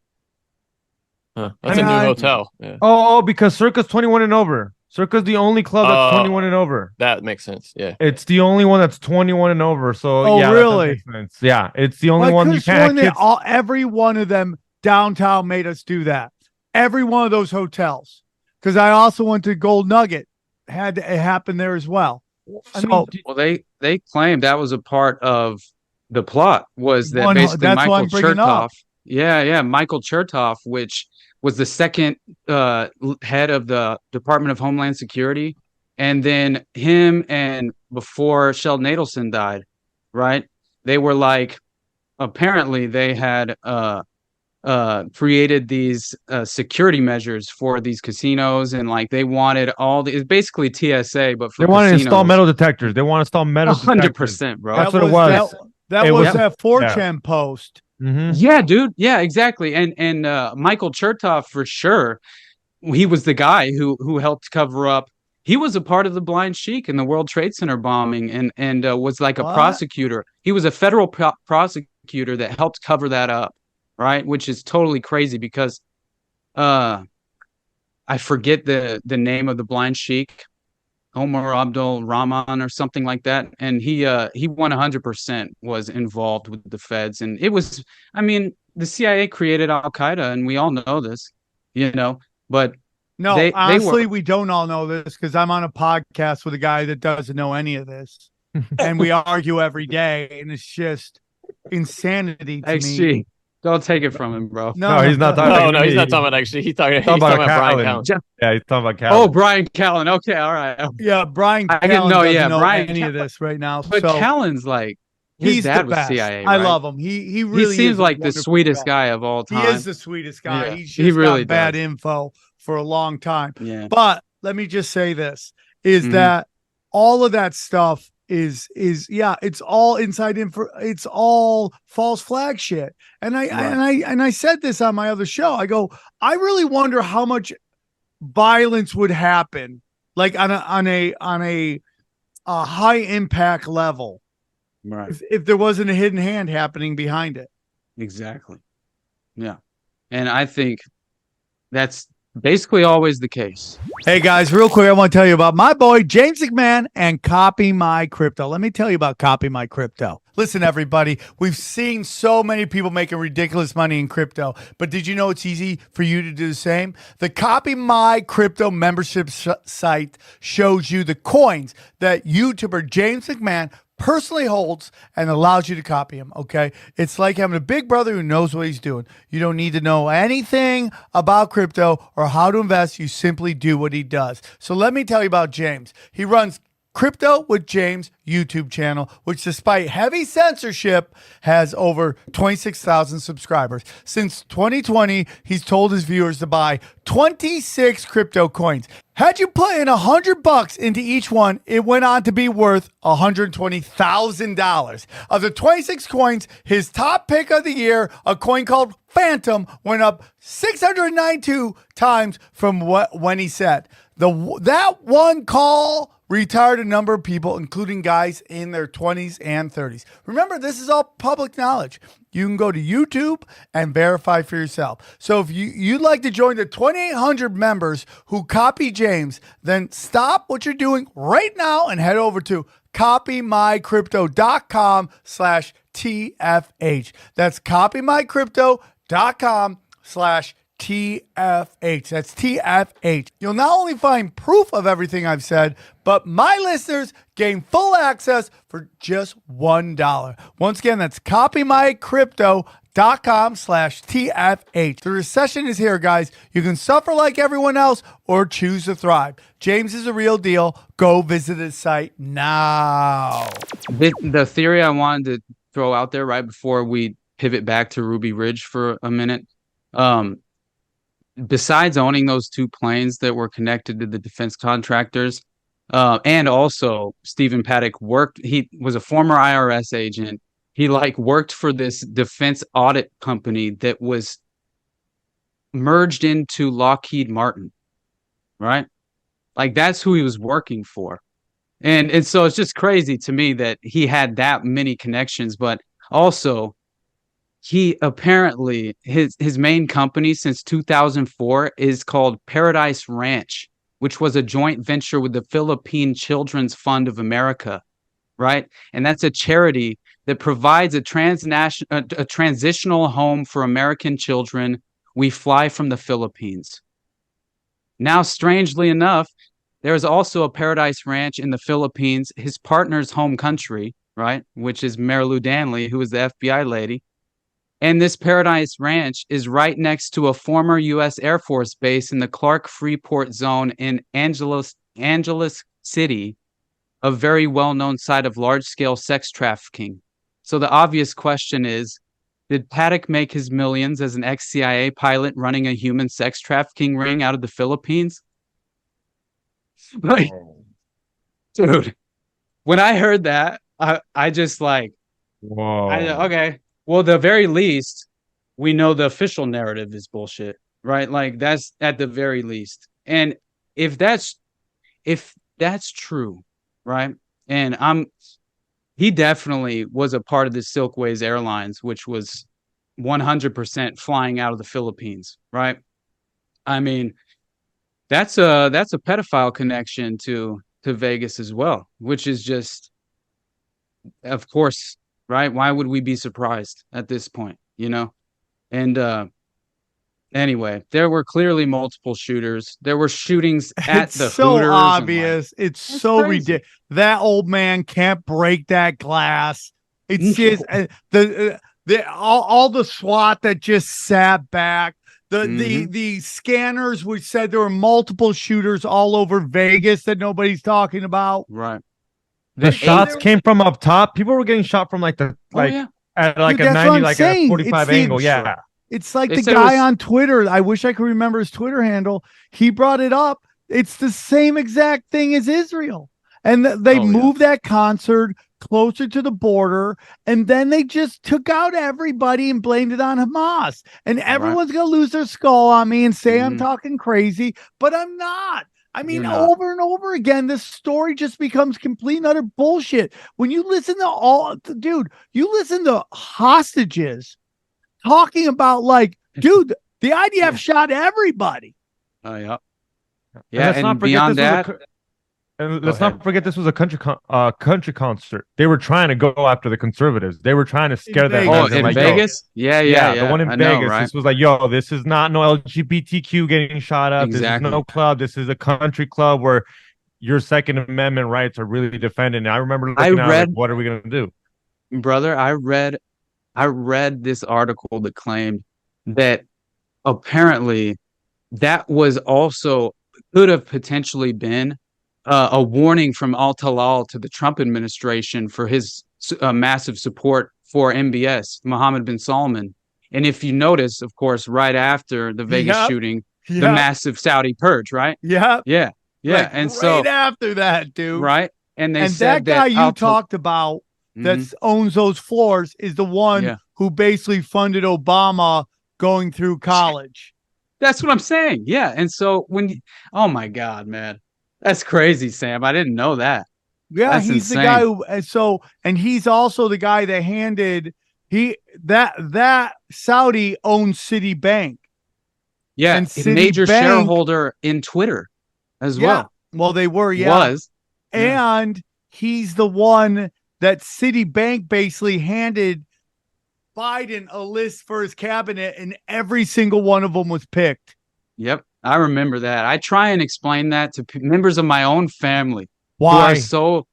Huh, that's a new And- hotel. Yeah, Oh, because Circa's 21 and over. Circa's the only club that's 21 and over. that makes sense. Yeah. It's the only one that's 21 and over. So Oh, yeah, that really? makes sense. Yeah, it's the only Well, I one could you have can't sworn have that kids. every one of them downtown made us do that. Every one of those hotels. Because I also went to Gold Nugget. It happened there as well. I So- mean, Well, they claimed that was a part of the plot, was that basically that's why Michael I'm bringing it up. Chertoff. Yeah, Michael Chertoff, which was the second head of the Department of Homeland Security, and then him and before Sheldon Adelson died, right? They were like, apparently they had created these security measures for these casinos, and like they wanted it's basically TSA, but for they want to casinos. install metal detectors. They want to install metal detectors. 100%, bro. That's what it was. That It was was- that 4chan post. Mhm. Yeah, dude. Yeah, exactly. And Michael Chertoff, for sure, he was the guy who helped cover up. He was a part of the Blind Sheik in the World Trade Center bombing, and was like a What? prosecutor. He was a federal prosecutor that helped cover that up, right? Which is totally crazy because I forget the name of the Blind Sheik, Omar Abdul Rahman or something like that, and he 100% was involved with the feds, and it was, I mean, the CIA created Al Qaeda, and we all know this, but No, they honestly, were- we don't all know this because I'm on a podcast with a guy that doesn't know any of this. And we argue every day, and it's just insanity to me. XG, don't take it from him, bro. No, he's not talking. No, about he's me. not talking about actually. He's talking talking about about Brian Callen. Callen. Yeah, he's talking about Callen. Oh, Brian Callen. Okay, all right. Yeah, Brian I didn't Callen know, doesn't yeah, know Brian any of Callen. this right now. But so Callen's like, his he's dad the was best. CIA, I right? love him. He really He seems is a like the wonderful sweetest guy. guy of all time. He is the sweetest guy. Yeah, He's just he really got bad does. info for a long time. Yeah. But let me just say this is Mhm. that all of that stuff is it's all inside info. It's all false flag shit. And I said this on my other show. I go, I really wonder how much violence would happen like on a high impact level Right. if there wasn't a hidden hand happening behind it. Exactly. Yeah. And I think that's basically always the case. Hey guys, real quick, I want to tell you about my boy James McMahon and Copy My Crypto. Let me tell you about Copy My Crypto. Listen, everybody, we've seen so many people making ridiculous money in crypto, but did you know it's easy for you to do the same? The Copy My Crypto membership site shows you the coins that YouTuber James McMahon personally holds and allows you to copy him. Okay. It's like having a big brother who knows what he's doing. You don't need to know anything about crypto or how to invest. You simply do what he does. So let me tell you about James. He runs Crypto with James YouTube channel, which despite heavy censorship has over 26,000 subscribers. Since 2020, he's told his viewers to buy 26 crypto coins. Had you put in $100 into each one, it went on to be worth $120,000. Of the 26 coins, his top pick of the year, a coin called Phantom, went up 692 times from when he said. That one call retired a number of people, including guys in their 20s and 30s. Remember, this is all public knowledge. You can go to YouTube and verify for yourself. So if you'd like to join the 2,800 members who copy James, then stop what you're doing right now and head over to copymycrypto.com/TFH TFH. That's copymycrypto.com/TFH. That's TFH. You'll not only find proof of everything I've said, but my listeners gain full access for just $1. Once again, that's copymycrypto.com/TFH. The recession is here, guys. You can suffer like everyone else or choose to thrive. James is a real deal. Go visit his site now. The theory I wanted to throw out there right before we pivot back to Ruby Ridge for a minute. Besides owning those two planes that were connected to the defense contractors, and also Stephen Paddock he was a former IRS agent. He worked for this defense audit company that was merged into Lockheed Martin, right? That's who he was working for. And so it's just crazy to me that he had that many connections, but also he apparently his main company since 2004 is called Paradise Ranch, which was a joint venture with the Philippine Children's Fund of America, right? And that's a charity that provides a transitional home for American children. We fly from the Philippines. Now, strangely enough, there's also a Paradise Ranch in the Philippines, his partner's home country, right? Which is Marilu Danley, who is the FBI lady. And this Paradise Ranch is right next to a former U.S. Air Force base in the Clark Freeport Zone in Angeles City, a very well-known site of large-scale sex trafficking. So the obvious question is, did Paddock make his millions as an ex-CIA pilot running a human sex trafficking ring out of the Philippines? Dude, when I heard that, I just whoa. Okay. Well, the very least, we know the official narrative is bullshit, right? That's at the very least. And if that's true, right? And he definitely was a part of the Silkways Airlines, which was 100% flying out of the Philippines, right? I mean, that's a pedophile connection to Vegas as well, which is just, of course, right? Why would we be surprised at this point, And anyway, there were clearly multiple shooters. There were shootings at the so Hooters. Obvious. It's so ridiculous. That old man can't break that glass. It's just all the SWAT that just sat back. The scanners which said there were multiple shooters all over Vegas that nobody's talking about. Right. The shots came from up top. People were getting shot from at Dude, a 90, a 45 angle. Yeah. It's like the guy on Twitter. I wish I could remember his Twitter handle. He brought it up. It's the same exact thing as Israel. And they moved that concert closer to the border, and then they just took out everybody and blamed it on Hamas. And everyone's going to lose their skull on me and say I'm talking crazy, but I'm not. I mean, over and over again, this story just becomes complete and utter bullshit. When you listen to you listen to hostages talking about the IDF shot everybody. Oh, yeah. Yeah, and beyond that, and let's not forget this was a country concert. They were trying to go after the conservatives. They were trying to scare them. Oh, in Vegas? Yeah. The one in Vegas. Right? This was this is not no LGBTQ getting shot up. Exactly. This is no club. This is a country club where your Second Amendment rights are really defended. And I remember looking at what are we going to do? Brother, I read this article that claimed that apparently that was also could have potentially been a warning from Al-Talal to the Trump administration for his massive support for MBS, Mohammed bin Salman. And if you notice, of course, right after the Vegas shooting, the massive Saudi purge, right? Yeah. And so right after that, dude. Right. And they said that guy you talked about that owns those floors is the one who basically funded Obama going through college. That's what I'm saying. Yeah. And so oh my God, man. That's crazy, Sam. I didn't know that. Yeah, That's he's insane. the guy who, and he's also the guy that handed that Saudi owns Citibank. Yeah, and a major shareholder in Twitter as well. Well, they were, Was. And he's the one that Citibank basically handed Biden a list for his cabinet, and every single one of them was picked. Yep, I remember that. I try and explain that to members of my own family Why? who are so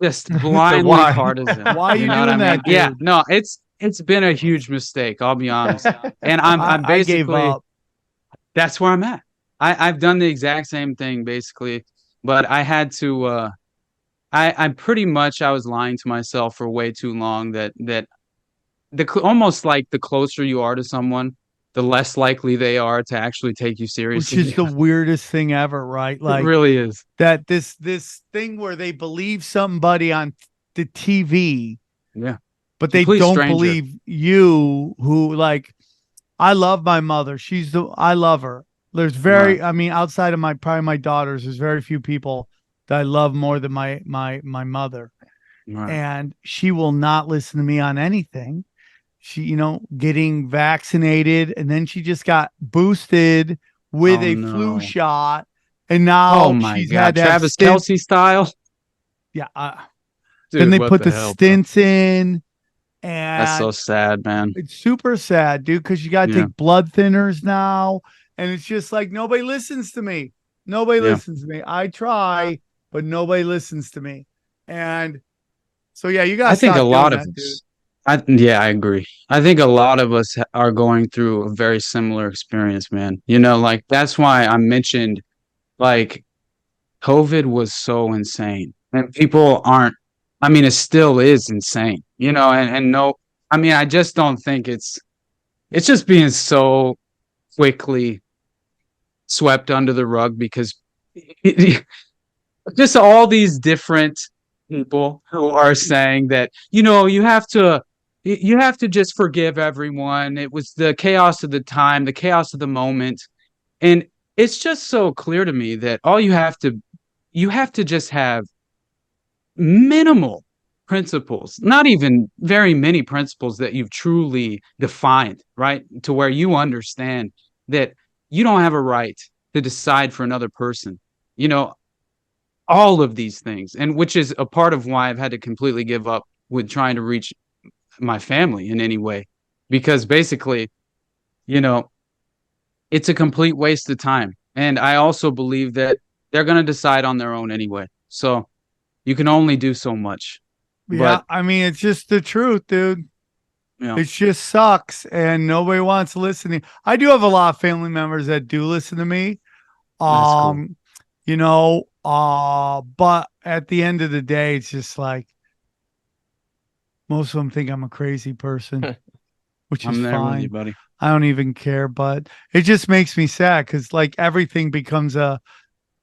just blindly partisan. Why are you doing that, dude? Yeah, no, it's been a huge mistake. I'll be honest, and I'm basically that's where I'm at. I've done the exact same thing basically, but I had to. I'm pretty much I was lying to myself for way too long. That almost like the closer you are to someone, the less likely they are to actually take you seriously. Which is the weirdest thing ever, right? Like, it really is. That this thing where they believe somebody on the TV, yeah, but they don't believe you. Who, like, I love my mother. I love her. There's I mean, outside of probably my daughters, there's very few people that I love more than my mother, and she will not listen to me on anything. She, getting vaccinated, and then she just got boosted with a flu shot, and now she's had to Travis Kelce style. Yeah, dude, then they put the stints in, and that's so sad, man. It's super sad, dude, because you got to take blood thinners now, and it's just like nobody listens to me. Nobody listens to me. I try, but nobody listens to me, and so you got. I think a lot of us. I agree. I think a lot of us are going through a very similar experience, man. Like that's why I mentioned, like, COVID was so insane, and people aren't. I mean, it still is insane, and no. I mean, I just don't think it's just being so quickly swept under the rug because just all these different people who are saying that you have to just forgive everyone. It was the chaos of the time, the chaos of the moment. And it's just so clear to me that all you have to just have minimal principles, not even very many principles that you've truly defined, right? To where you understand that you don't have a right to decide for another person, all of these things. And which is a part of why I've had to completely give up with trying to reach my family in any way, because basically, it's a complete waste of time. And I also believe that they're going to decide on their own anyway. So you can only do so much. Yeah. I mean, it's just the truth, dude. Yeah. It just sucks. And nobody wants to listen to me. I do have a lot of family members that do listen to me. Cool. But at the end of the day, it's just like, most of them think I'm a crazy person, which is fine. With you, buddy. I don't even care, but it just makes me sad because like everything becomes is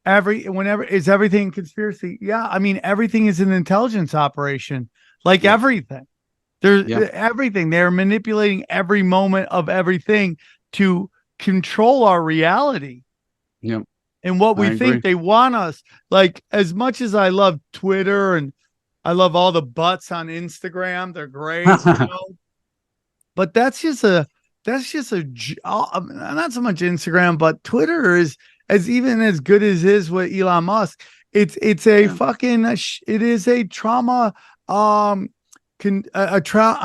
everything conspiracy? Yeah, I mean everything is an intelligence operation. Like everything, there's everything. They're manipulating every moment of everything to control our reality. Yep. And what we think they want us. Like as much as I love Twitter and I love all the butts on Instagram. They're great, but that's just a not so much Instagram, but Twitter is even as good as is with Elon Musk. It is a trauma, a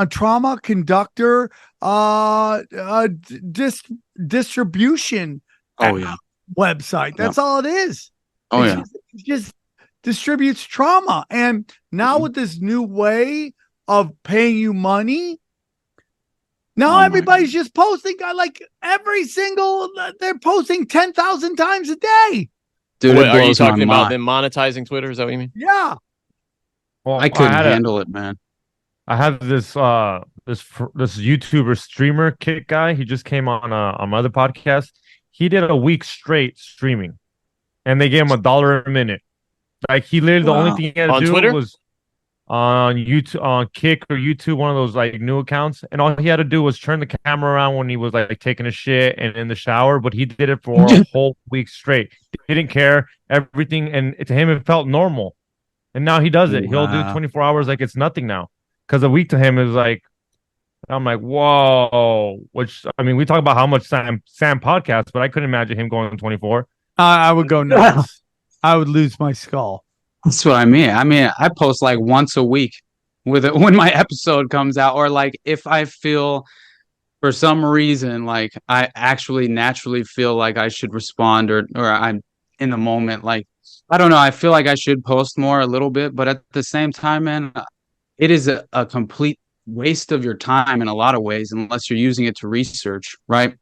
trauma conductor, distribution. Website. That's all it is. It just distributes trauma. And now with this new way of paying you money, now everybody's just posting they're posting 10,000 times a day. Dude, are you talking about them monetizing Twitter? Is that what you mean? Yeah. Well, I couldn't handle it, man. I have this YouTuber streamer Kit guy. He just came on my other podcast. He did a week straight streaming, and they gave him $1 a minute. Like he literally, the only thing he had to do Twitter? was on YouTube, on Kick or YouTube, one of those like new accounts, and all he had to do was turn the camera around when he was like taking a shit and in the shower. But he did it for a whole week straight. He didn't care everything, and to him it felt normal. And now he does it. He'll do 24 hours like it's nothing now, because a week to him is like. I'm like, whoa. Which I mean, we talk about how much Sam podcasts, but I couldn't imagine him going 24. I would go nuts. I would lose my skull. That's what I mean. I post like once a week. with it when my episode comes out, or like if I feel for some reason like I actually naturally feel like I should respond, or I'm in the moment, like I don't know, I feel like I should post more a little bit, but at the same time, man, it is a complete waste of your time in a lot of ways unless you're using it to research, right?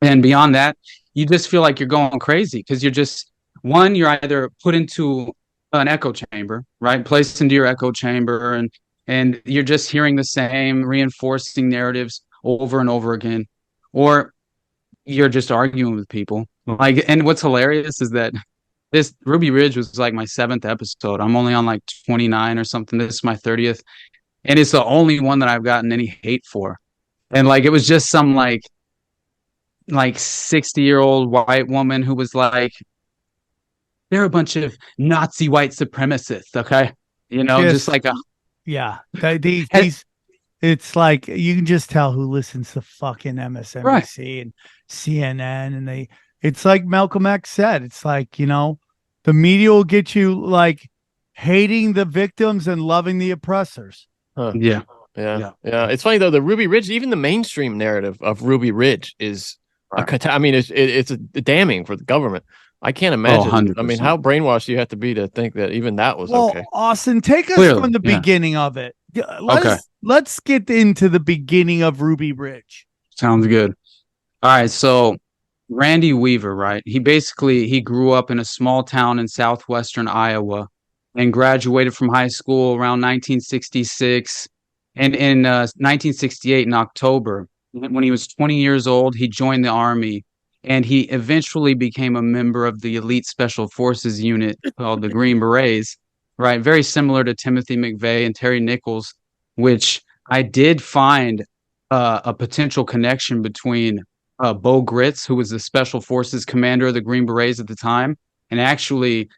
And beyond that, you just feel like you're going crazy because you're either put into an echo chamber, right? Placed into your echo chamber, and you're just hearing the same reinforcing narratives over and over again, or you're just arguing with people. Like, and what's hilarious is that this Ruby Ridge was like my 7th episode. I'm only on like 29 or something. This is my 30th, and it's the only one that I've gotten any hate for. And like, it was just some like 60-year-old white woman who was like, they're a bunch of Nazi white supremacists, okay? Just like a these it's like you can just tell who listens to fucking MSNBC and CNN, and it's like Malcolm X said, it's like, the media will get you like hating the victims and loving the oppressors. Huh. Yeah. It's funny though, the Ruby Ridge, even the mainstream narrative of Ruby Ridge is it's damning for the government. I can't imagine. I mean, how brainwashed do you have to be to think that even that was okay? Austin, take us from the beginning of it. Let's get into the beginning of Ruby Ridge. Sounds good. All right, so Randy Weaver, right? He grew up in a small town in southwestern Iowa and graduated from high school around 1966. And in 1968, in October, when he was 20 years old, he joined the Army, and he eventually became a member of the elite special forces unit called the Green Berets, right? Very similar to Timothy McVeigh and Terry Nichols, which I did find a potential connection between Bo Gritz, who was the special forces commander of the Green Berets at the time, and actually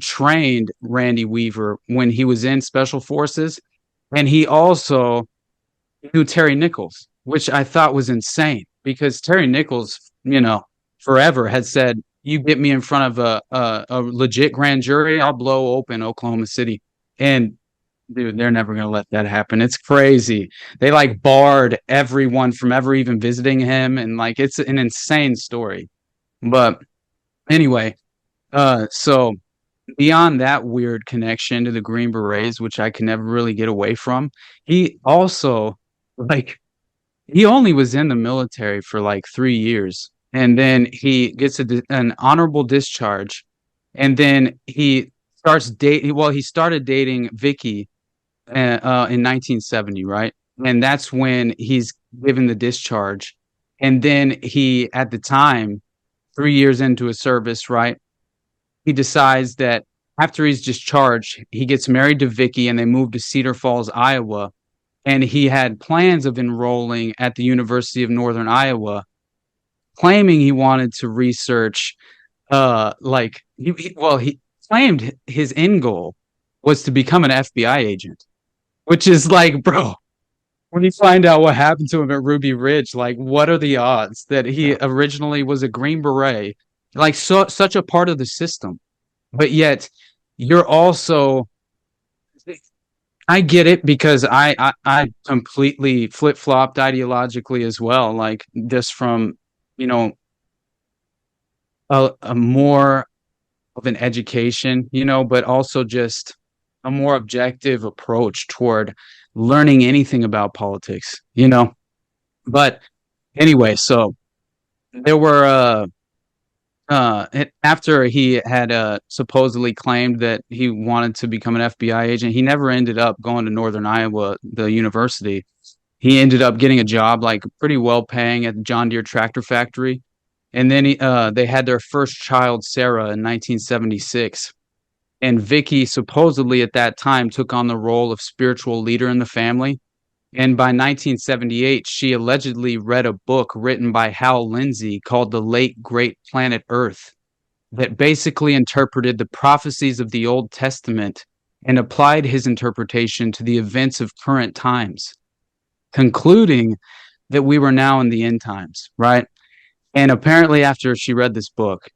trained Randy Weaver when he was in special forces. And he also knew Terry Nichols, which I thought was insane because Terry Nichols, forever had said, you get me in front of a legit grand jury, I'll blow open Oklahoma City. And dude, they're never going to let that happen. It's crazy. They like barred everyone from ever even visiting him. And like, it's an insane story. But anyway, so beyond that weird connection to the Green Berets, which I can never really get away from, he also he only was in the military for like 3 years. And then he gets an honorable discharge. And then he started dating Vicky in 1970, right? And that's when he's given the discharge. And then he, at the time, 3 years into his service, right, he decides that after he's discharged, he gets married to Vicky and they move to Cedar Falls, Iowa. And he had plans of enrolling at the University of Northern Iowa, claiming he wanted to research, he claimed his end goal was to become an FBI agent, which is like, bro, when you find out what happened to him at Ruby Ridge, like, what are the odds that he originally was a Green Beret, like such a part of the system, but yet you're also, I get it because I completely flip-flopped ideologically as well, like just from, a more of an education, but also just a more objective approach toward learning anything about politics, But anyway, so there were after he had supposedly claimed that he wanted to become an FBI agent, he never ended up going to Northern Iowa, the university. He ended up getting a job, like pretty well paying, at the John Deere tractor factory. And then they had their first child, Sarah, in 1976. And Vicky supposedly at that time took on the role of spiritual leader in the family. And by 1978, she allegedly read a book written by Hal Lindsey called The Late Great Planet Earth that basically interpreted the prophecies of the Old Testament and applied his interpretation to the events of current times, concluding that we were now in the end times, right? And apparently after she read this book,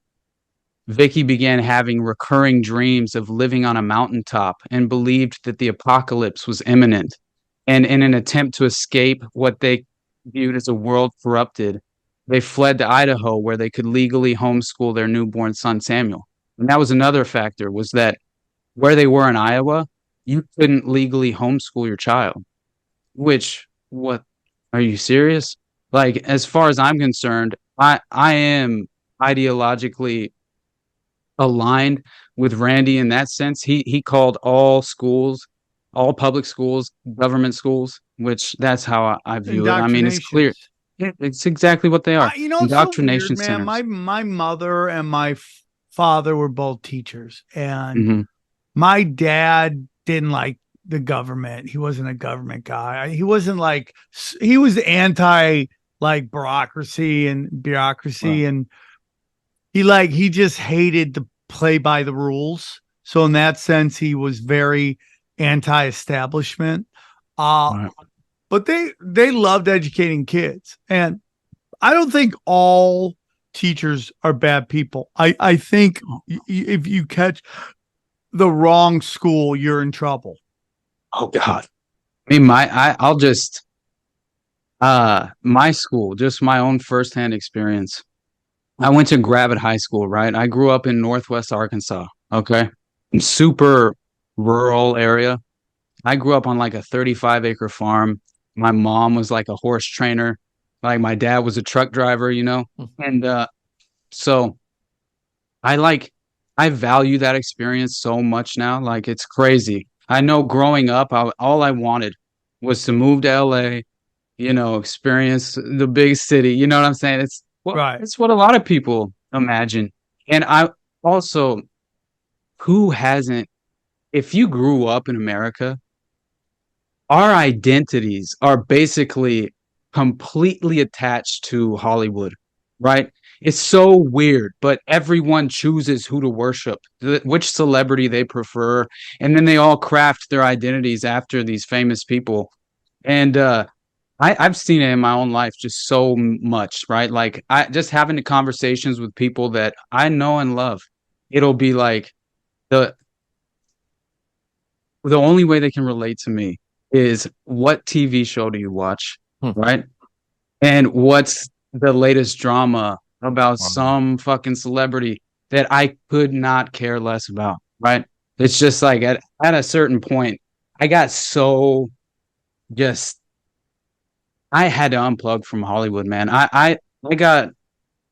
Vicky began having recurring dreams of living on a mountaintop and believed that the apocalypse was imminent. And in an attempt to escape what they viewed as a world corrupted, they fled to Idaho, where they could legally homeschool their newborn son, Samuel. And that was another factor, was that where they were in Iowa, you couldn't legally homeschool your child. Which, what, are you serious? Like, as far as I'm concerned, I am ideologically aligned with Randy in that sense. He called all schools, all public schools, government schools, which that's how I view it. I mean, it's clear. It's exactly what they are. You know, indoctrination so weird, man. My mother and my father were both teachers, and my dad didn't like the government. He wasn't a government guy. He wasn't like, he was anti like bureaucracy, and he just hated to play by the rules. So in that sense, he was very anti-establishment. But they loved educating kids. And I don't think all teachers are bad people. I think if you catch the wrong school, you're in trouble. Oh God. I mean, my school, just my own firsthand experience. I went to Gravette High School, right? I grew up in Northwest Arkansas. Okay. Super rural area. I grew up on like a 35-acre farm. My mom was like a horse trainer. Like my dad was a truck driver, you know? And so I value that experience so much now. Like, it's crazy. I know growing up, all I wanted was to move to LA, you know, experience the big city. You know what I'm saying? It's what a lot of people imagine. And I also, who hasn't, if you grew up in America, our identities are basically completely attached to Hollywood, right? It's so weird, but everyone chooses who to worship, which celebrity they prefer, and then they all craft their identities after these famous people. And I've seen it in my own life just so much, right? Like, I just having the conversations with people that I know and love, it'll be like the only way they can relate to me is, what TV show do you watch, right? And what's the latest drama about some fucking celebrity that I could not care less about, right? It's just like at a certain point, I got so I had to unplug from Hollywood, man. I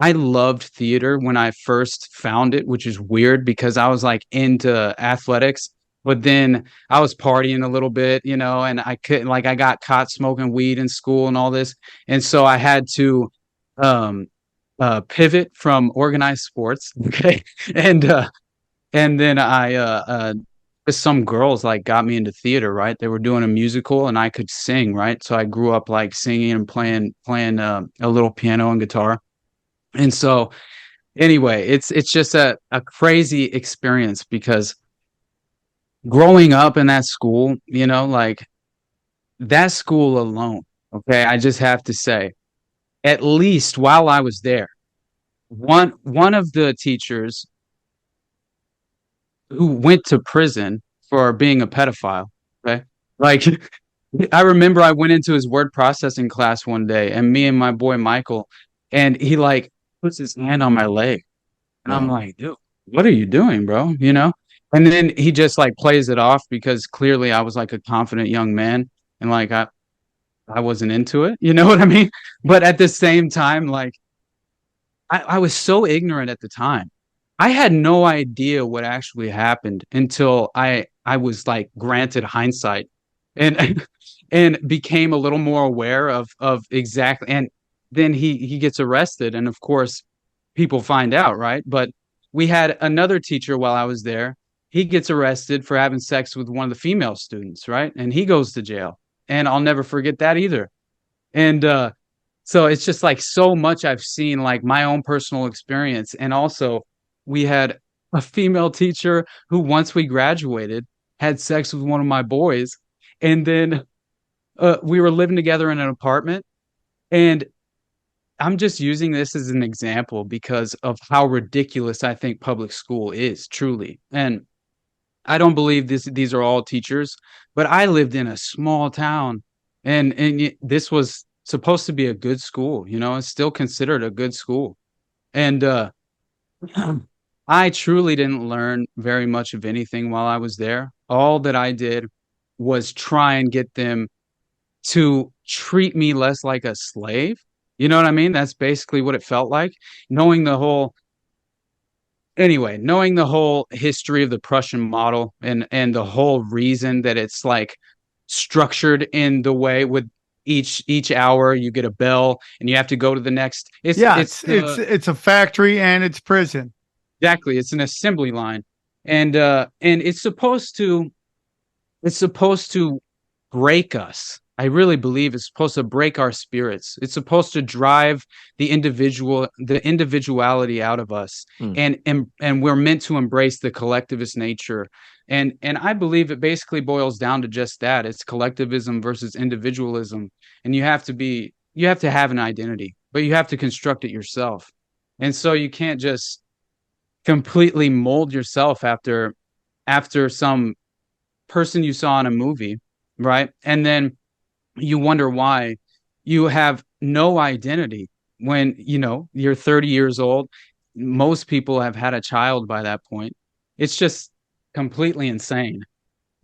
loved theater when I first found it, which is weird because I was like into athletics. But then I was partying a little bit, you know, and I couldn't, like, I got caught smoking weed in school and all this. And so I had to pivot from organized sports. Okay. And then some girls like got me into theater, right? They were doing a musical and I could sing, right? So I grew up like singing and playing a little piano and guitar. And so anyway, it's just a crazy experience because growing up in that school, you know, like that school alone, okay, I just have to say, at least while I was there, one of the teachers who went to prison for being a pedophile, okay, like I remember I went into his word processing class one day, and me and my boy Michael, and he like puts his hand on my leg, and I'm like, dude, what are you doing, bro? You know? And then he just like plays it off because clearly I was like a confident young man, and like I wasn't into it, you know what I mean? But at the same time, like I was so ignorant at the time. I had no idea what actually happened until I was like granted hindsight and became a little more aware of exactly. And then he gets arrested, and of course people find out, right? But we had another teacher while I was there. He gets arrested for having sex with one of the female students, right? And he goes to jail. And I'll never forget that either. And so it's just like so much I've seen, like my own personal experience. And also we had a female teacher who, once we graduated, had sex with one of my boys. And then we were living together in an apartment. And I'm just using this as an example because of how ridiculous I think public school is, truly. And I don't believe these are all teachers, but I lived in a small town, and this was supposed to be a good school. It's still considered a good school. And I truly didn't learn very much of anything while I was there. All that I did was try and get them to treat me less like a slave. You know what I mean? That's basically what it felt like. Knowing the whole history of the Prussian model and the whole reason that it's like structured in the way with each hour you get a bell and you have to go to the next. It's a factory and it's prison. Exactly. It's an assembly line. And it's supposed to break us. I really believe it's supposed to break our spirits. It's supposed to drive the individuality out of us. And we're meant to embrace the collectivist nature. And I believe it basically boils down to just that. It's collectivism versus individualism. And you have to have an identity, but you have to construct it yourself. And so you can't just completely mold yourself after some person you saw in a movie, right? And then you wonder why you have no identity when you're 30 years old. Most people have had a child by that point. It's just completely insane.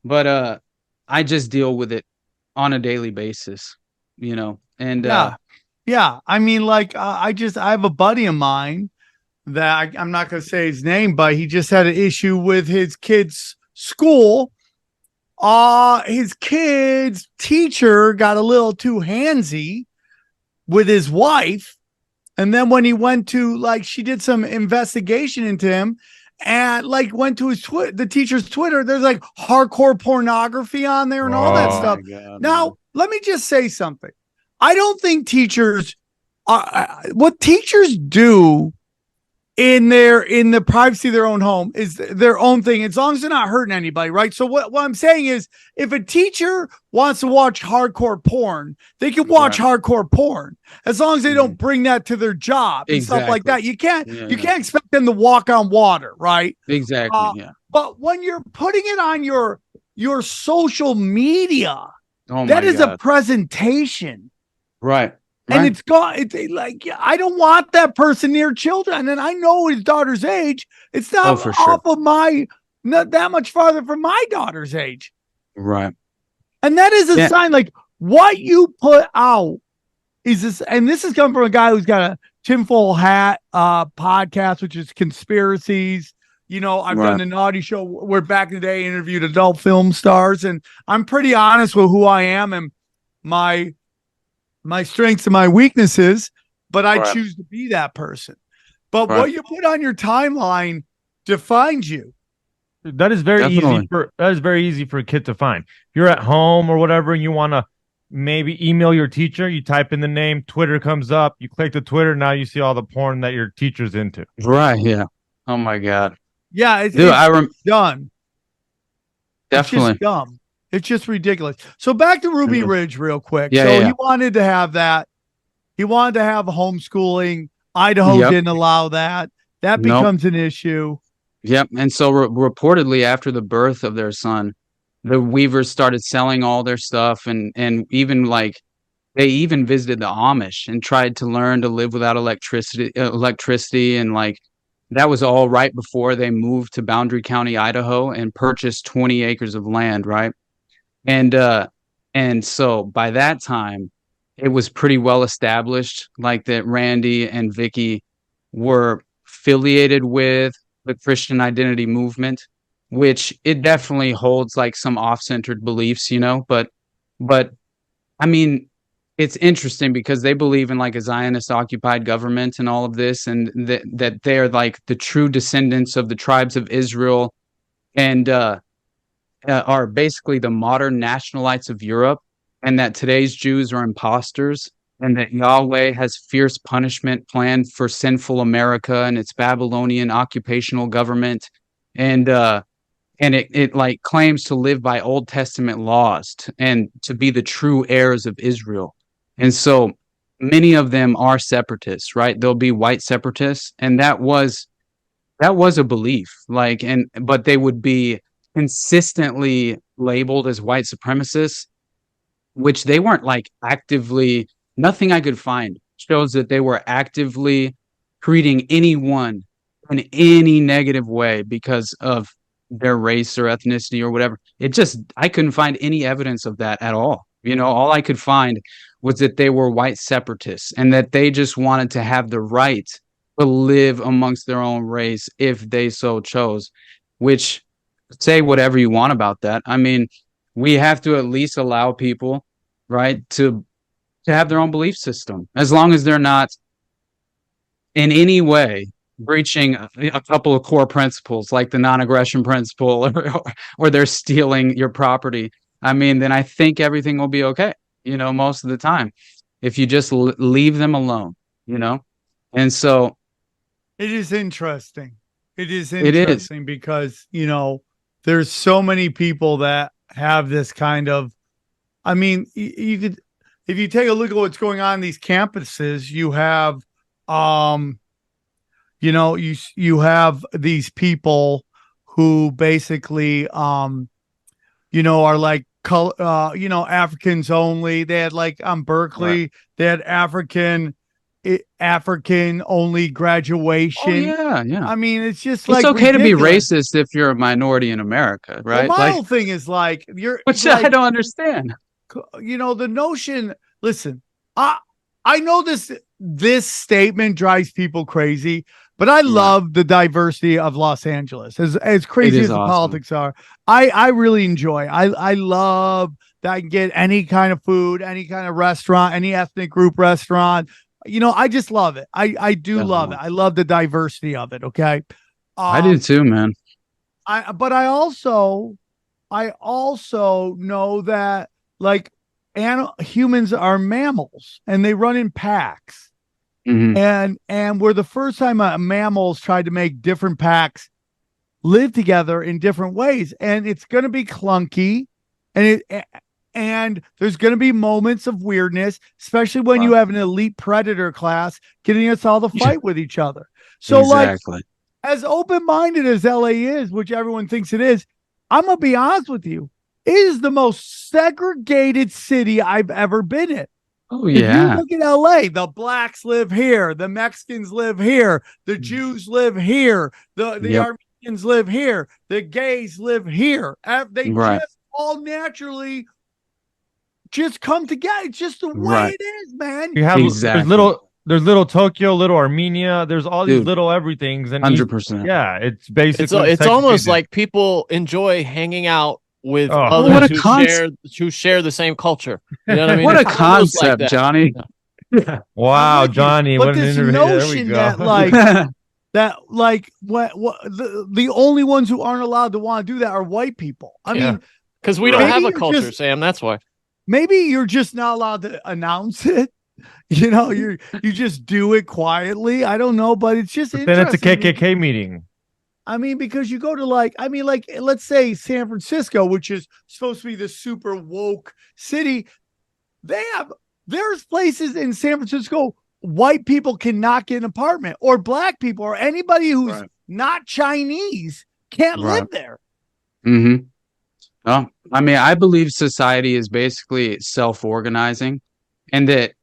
But I just deal with it on a daily basis, and yeah. I mean, like I have a buddy of mine that I'm not going to say his name, but he just had an issue with his kid's school. His kid's teacher got a little too handsy with his wife. And then when he went to, she did some investigation into him and went to the teacher's Twitter, there's hardcore pornography on there and all that stuff. Now, let me just say something. I don't think teachers what teachers do in the privacy of their own home is their own thing, as long as they're not hurting anybody, right? So what I'm saying is, if a teacher wants to watch hardcore porn, they can watch hardcore porn, as long as they don't bring that to their job and stuff like that. You can't expect them to walk on water, right? Exactly. But when you're putting it on your social media, that is a presentation, right? And it's gone. It's I don't want that person near children. And I know his daughter's age. It's not not that much farther from my daughter's age. Right. And that is a sign, what you put out is this. And this is coming from a guy who's got a tinfoil hat podcast, which is conspiracies. I've done the Naughty Show where back in the day interviewed adult film stars. And I'm pretty honest with who I am and my strengths and my weaknesses, but I choose to be that person. But what you put on your timeline defines you. That is very easy for a kid to find. If you're at home or whatever and you want to maybe email your teacher, you type in the name, Twitter comes up, you click the Twitter, now you see all the porn that your teacher's into. Right, yeah. Oh my God. Yeah, it's done. Definitely. It's just dumb. It's just ridiculous. So back to Ruby Ridge real quick. He wanted to have that. He wanted to have homeschooling. Idaho didn't allow that. That becomes an issue. Yep. And so reportedly after the birth of their son, the Weavers started selling all their stuff and even they even visited the Amish and tried to learn to live without electricity and that was all right before they moved to Boundary County, Idaho and purchased 20 acres of land, right? And so by that time, it was pretty well established, that Randy and Vicky were affiliated with the Christian identity movement, which it definitely holds some off-centered beliefs, but I mean, it's interesting because they believe in a Zionist occupied government and all of this, and that they're the true descendants of the tribes of Israel and, are basically the modern nationalites of Europe, and that today's Jews are imposters, and that Yahweh has fierce punishment planned for sinful America and its Babylonian occupational government, and it claims to live by Old Testament laws and to be the true heirs of Israel. And so many of them are separatists, right? They'll be white separatists, and that was a belief, like, but they would be consistently labeled as white supremacists, which they weren't like actively. Nothing I could find shows that they were actively treating anyone in any negative way because of their race or ethnicity or whatever. I couldn't find any evidence of that at all. All I could find was that they were white separatists and that they just wanted to have the right to live amongst their own race if they so chose, which, say whatever you want about that. I mean, we have to at least allow people, right, to have their own belief system, as long as they're not in any way breaching a couple of core principles like the non-aggression principle or they're stealing your property. I mean, then I think everything will be okay, most of the time, if you just leave them alone, And so it is interesting. It is interesting because, there's so many people that have this kind of, I mean, you could, if you take a look at what's going on in these campuses, you have, you have these people who basically, are like, Africans only. They had like on Berkeley, right. They had African only graduation. Oh, yeah. I mean, it's just it's okay ridiculous. To be racist if you're a minority in America, right? Well, my whole thing is like which I don't understand. The notion. Listen, I know this statement drives people crazy, but I love the diversity of Los Angeles. As crazy as the politics are, I really enjoy. I love that I can get any kind of food, any kind of restaurant, any ethnic group restaurant. I just love it. I do love it. I love the diversity of it. Okay. I do too, man. But I also know that like humans are mammals and they run in packs. Mm-hmm. And we're the first time mammals tried to make different packs live together in different ways, and it's going to be clunky, and there's going to be moments of weirdness, especially when you have an elite predator class getting us all to fight with each other. So exactly. Like, as open-minded as LA is, which everyone thinks it is, I'm going to be honest with you. It is the most segregated city I've ever been in. Oh, yeah. If you look at LA, the blacks live here, the Mexicans live here, the Jews live here, the Armenians live here, the gays live here. They just all naturally just come together. It's just the way it is, man. You have there's little Tokyo, little Armenia, there's all these little everythings, and 100%. Yeah, it's basically it's almost like people enjoy hanging out with others who share the same culture. You know what I mean? What a concept, like Johnny. Yeah. Wow, Johnny. But what this an notion that the only ones who aren't allowed to want to do that are white people. I mean, because we don't have a culture, Sam. That's why. Maybe you're just not allowed to announce it. You just do it quietly. I don't know, but it's just then it's a KKK meeting. I mean, because you go to let's say San Francisco, which is supposed to be the super woke city. There's places in San Francisco white people cannot get an apartment, or black people, or anybody who's not Chinese can't live there. Mm-hmm. Well, I mean, I believe society is basically self-organizing, and that,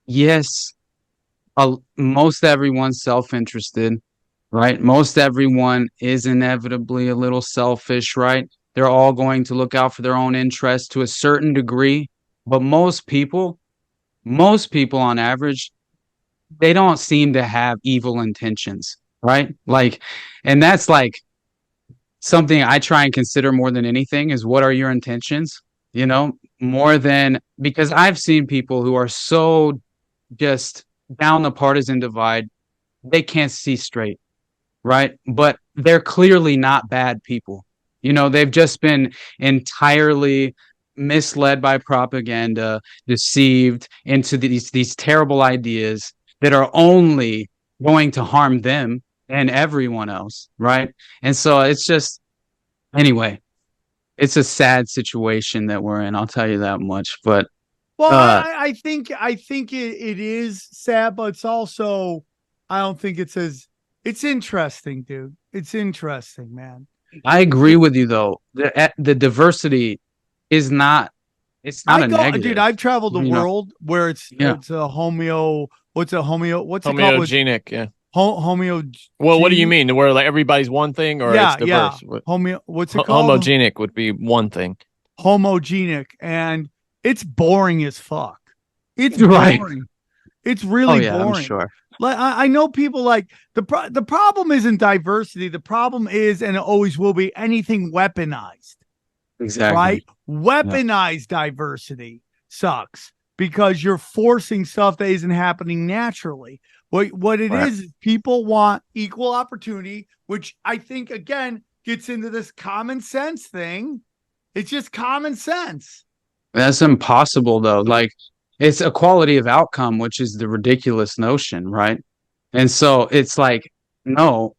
yes, most everyone's self-interested, right? Most everyone is inevitably a little selfish, right? They're all going to look out for their own interests to a certain degree, but most people on average, they don't seem to have evil intentions, right? And that's something I try and consider more than anything is, what are your intentions? More than, because I've seen people who are so just down the partisan divide, they can't see straight, right? But they're clearly not bad people. They've just been entirely misled by propaganda, deceived into these terrible ideas that are only going to harm them and everyone else, right? And so it's just, anyway, it's a sad situation that we're in, I'll tell you that much. But Well, I think it is sad, but it's also, I don't think it's interesting, dude. It's interesting, man. I agree with you though. The diversity is not. It's not a negative. Dude, I've traveled the world where it's a homogenic, yeah. Well, what do you mean? Where like everybody's one thing, or it's diverse? What's it called? Homogenic would be one thing. Homogenic, and it's boring as fuck. It's boring. It's really boring. I'm sure. Like I know people like the problem isn't diversity. The problem is, and it always will be, anything weaponized. Exactly. Right? Weaponized diversity sucks because you're forcing stuff that isn't happening naturally. What it is people want equal opportunity, which I think again gets into this common sense thing. It's just common sense. That's impossible though. Like, it's equality of outcome, which is the ridiculous notion, right? And so it's like, no,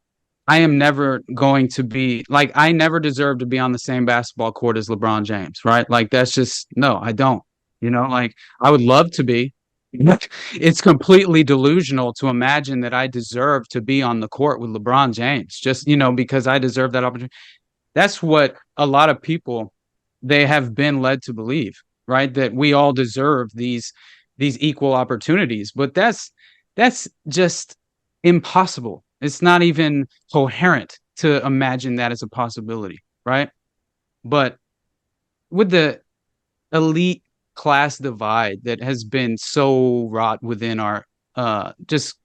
I am never going to be like, I never deserve to be on the same basketball court as LeBron James, right? Like, that's just, no, I don't, like I would love to be. It's completely delusional to imagine that I deserve to be on the court with LeBron James, just, because I deserve that opportunity. That's what a lot of people, they have been led to believe, right? That we all deserve these equal opportunities, but that's just impossible. It's not even coherent to imagine that as a possibility, right? But with the elite class divide that has been so wrought within our, just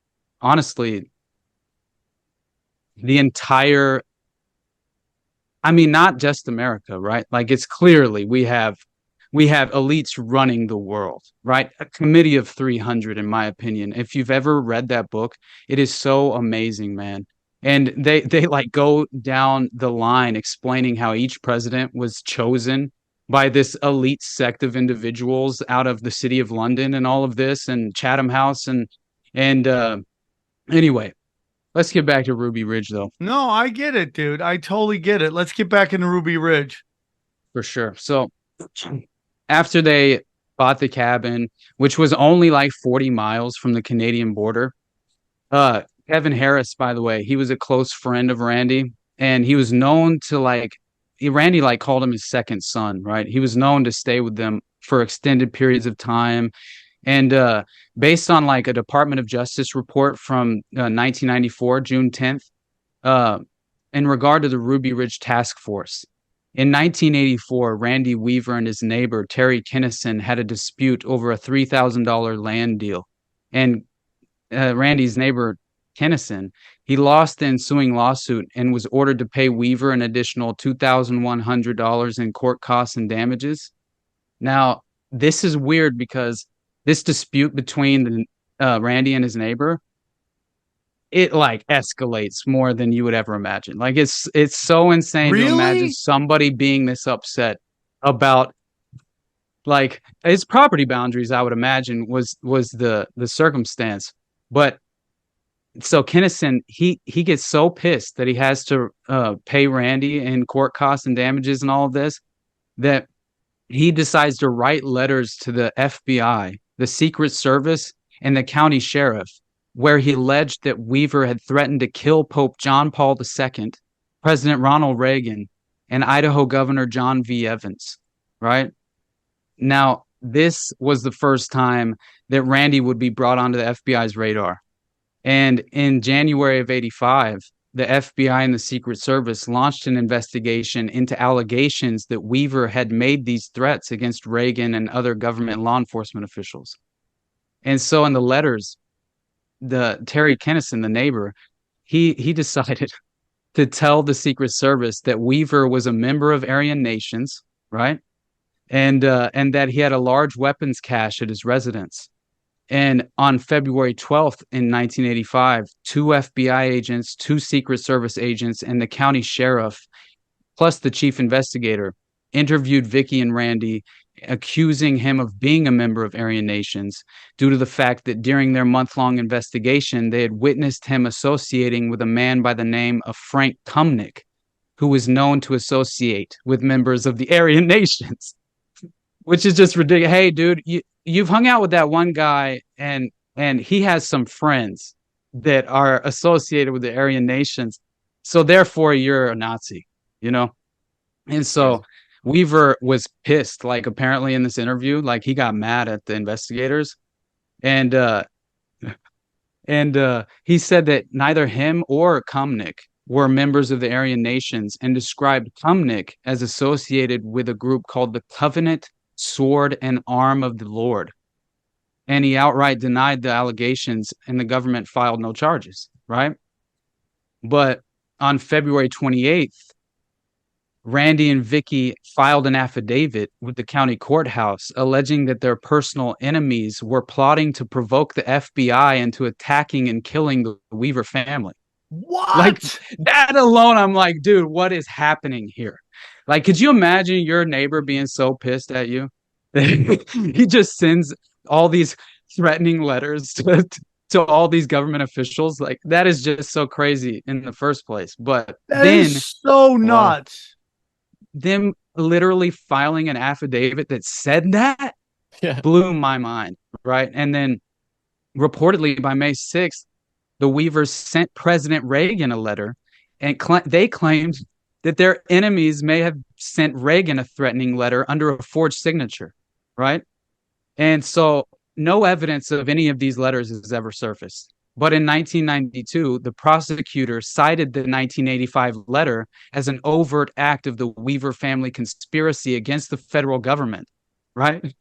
honestly, the entire, I mean, not just America, right? Like, it's clearly we have elites running the world, right? A committee of 300, in my opinion. If you've ever read that book, it is so amazing, man. And they like go down the line explaining how each president was chosen by this elite sect of individuals out of the city of London and all of this, and Chatham House and anyway, let's get back to Ruby Ridge though. No, I get it, dude. I totally get it. Let's get back into Ruby Ridge. For sure. So after they bought the cabin, which was only like 40 miles from the Canadian border, Kevin Harris, by the way, he was a close friend of Randy, and he was known to Randy called him his second son, right? He was known to stay with them for extended periods of time. And based on a Department of Justice report from 1994, June 10th, in regard to the Ruby Ridge Task Force, in 1984, Randy Weaver and his neighbor, Terry Kinnison, had a dispute over a $3,000 land deal. And Randy's neighbor, Kinnison, he lost the ensuing lawsuit and was ordered to pay Weaver an additional $2,100 in court costs and damages. Now, this is weird because this dispute between Randy and his neighbor, it escalates more than you would ever imagine. It's so insane to imagine somebody being this upset about his property boundaries. I would imagine was the circumstance. But so Kinnison, he gets so pissed that he has to pay Randy in court costs and damages and all of this, that he decides to write letters to the FBI, the Secret Service, and the county sheriff, where he alleged that Weaver had threatened to kill Pope John Paul II, President Ronald Reagan, and Idaho Governor John V. Evans, right? Now, this was the first time that Randy would be brought onto the FBI's radar. And in January of 85, the FBI and the Secret Service launched an investigation into allegations that Weaver had made these threats against Reagan and other government law enforcement officials. And so in the letters, the Terry Kinnison, the neighbor, he decided to tell the Secret Service that Weaver was a member of Aryan nations, right? And that he had a large weapons cache at his residence. And on February 12th in 1985, 2 FBI agents, 2 Secret Service agents, and the county sheriff, plus the chief investigator, interviewed Vicky and Randy, accusing him of being a member of Aryan nations due to the fact that during their month-long investigation, they had witnessed him associating with a man by the name of Frank Tumnick, who was known to associate with members of the Aryan nations, which is just ridiculous. Hey, dude, you've hung out with that one guy, and he has some friends that are associated with the Aryan nations, so therefore you're a Nazi, you know? And so Weaver was pissed, like apparently in this interview, like he got mad at the investigators, and he said that neither him or Kumnik were members of the Aryan nations, and described Kumnik as associated with a group called the Covenant, Sword, and Arm of the Lord. And he outright denied the allegations, and the government filed no charges, right? But on February 28th, Randy and Vicky filed an affidavit with the county courthouse alleging that their personal enemies were plotting to provoke the FBI into attacking and killing the Weaver family. What? Like, that alone, I'm like, dude, what is happening here? Like, could you imagine your neighbor being so pissed at you that he just sends all these threatening letters to all these government officials? Like, that is just so crazy in the first place. But that is so nuts. Them literally filing an affidavit that said that blew my mind, right? And then reportedly by May 6th, the Weavers sent President Reagan a letter, and they claimed that their enemies may have sent Reagan a threatening letter under a forged signature, right? And so no evidence of any of these letters has ever surfaced. But in 1992, the prosecutor cited the 1985 letter as an overt act of the Weaver family conspiracy against the federal government, right?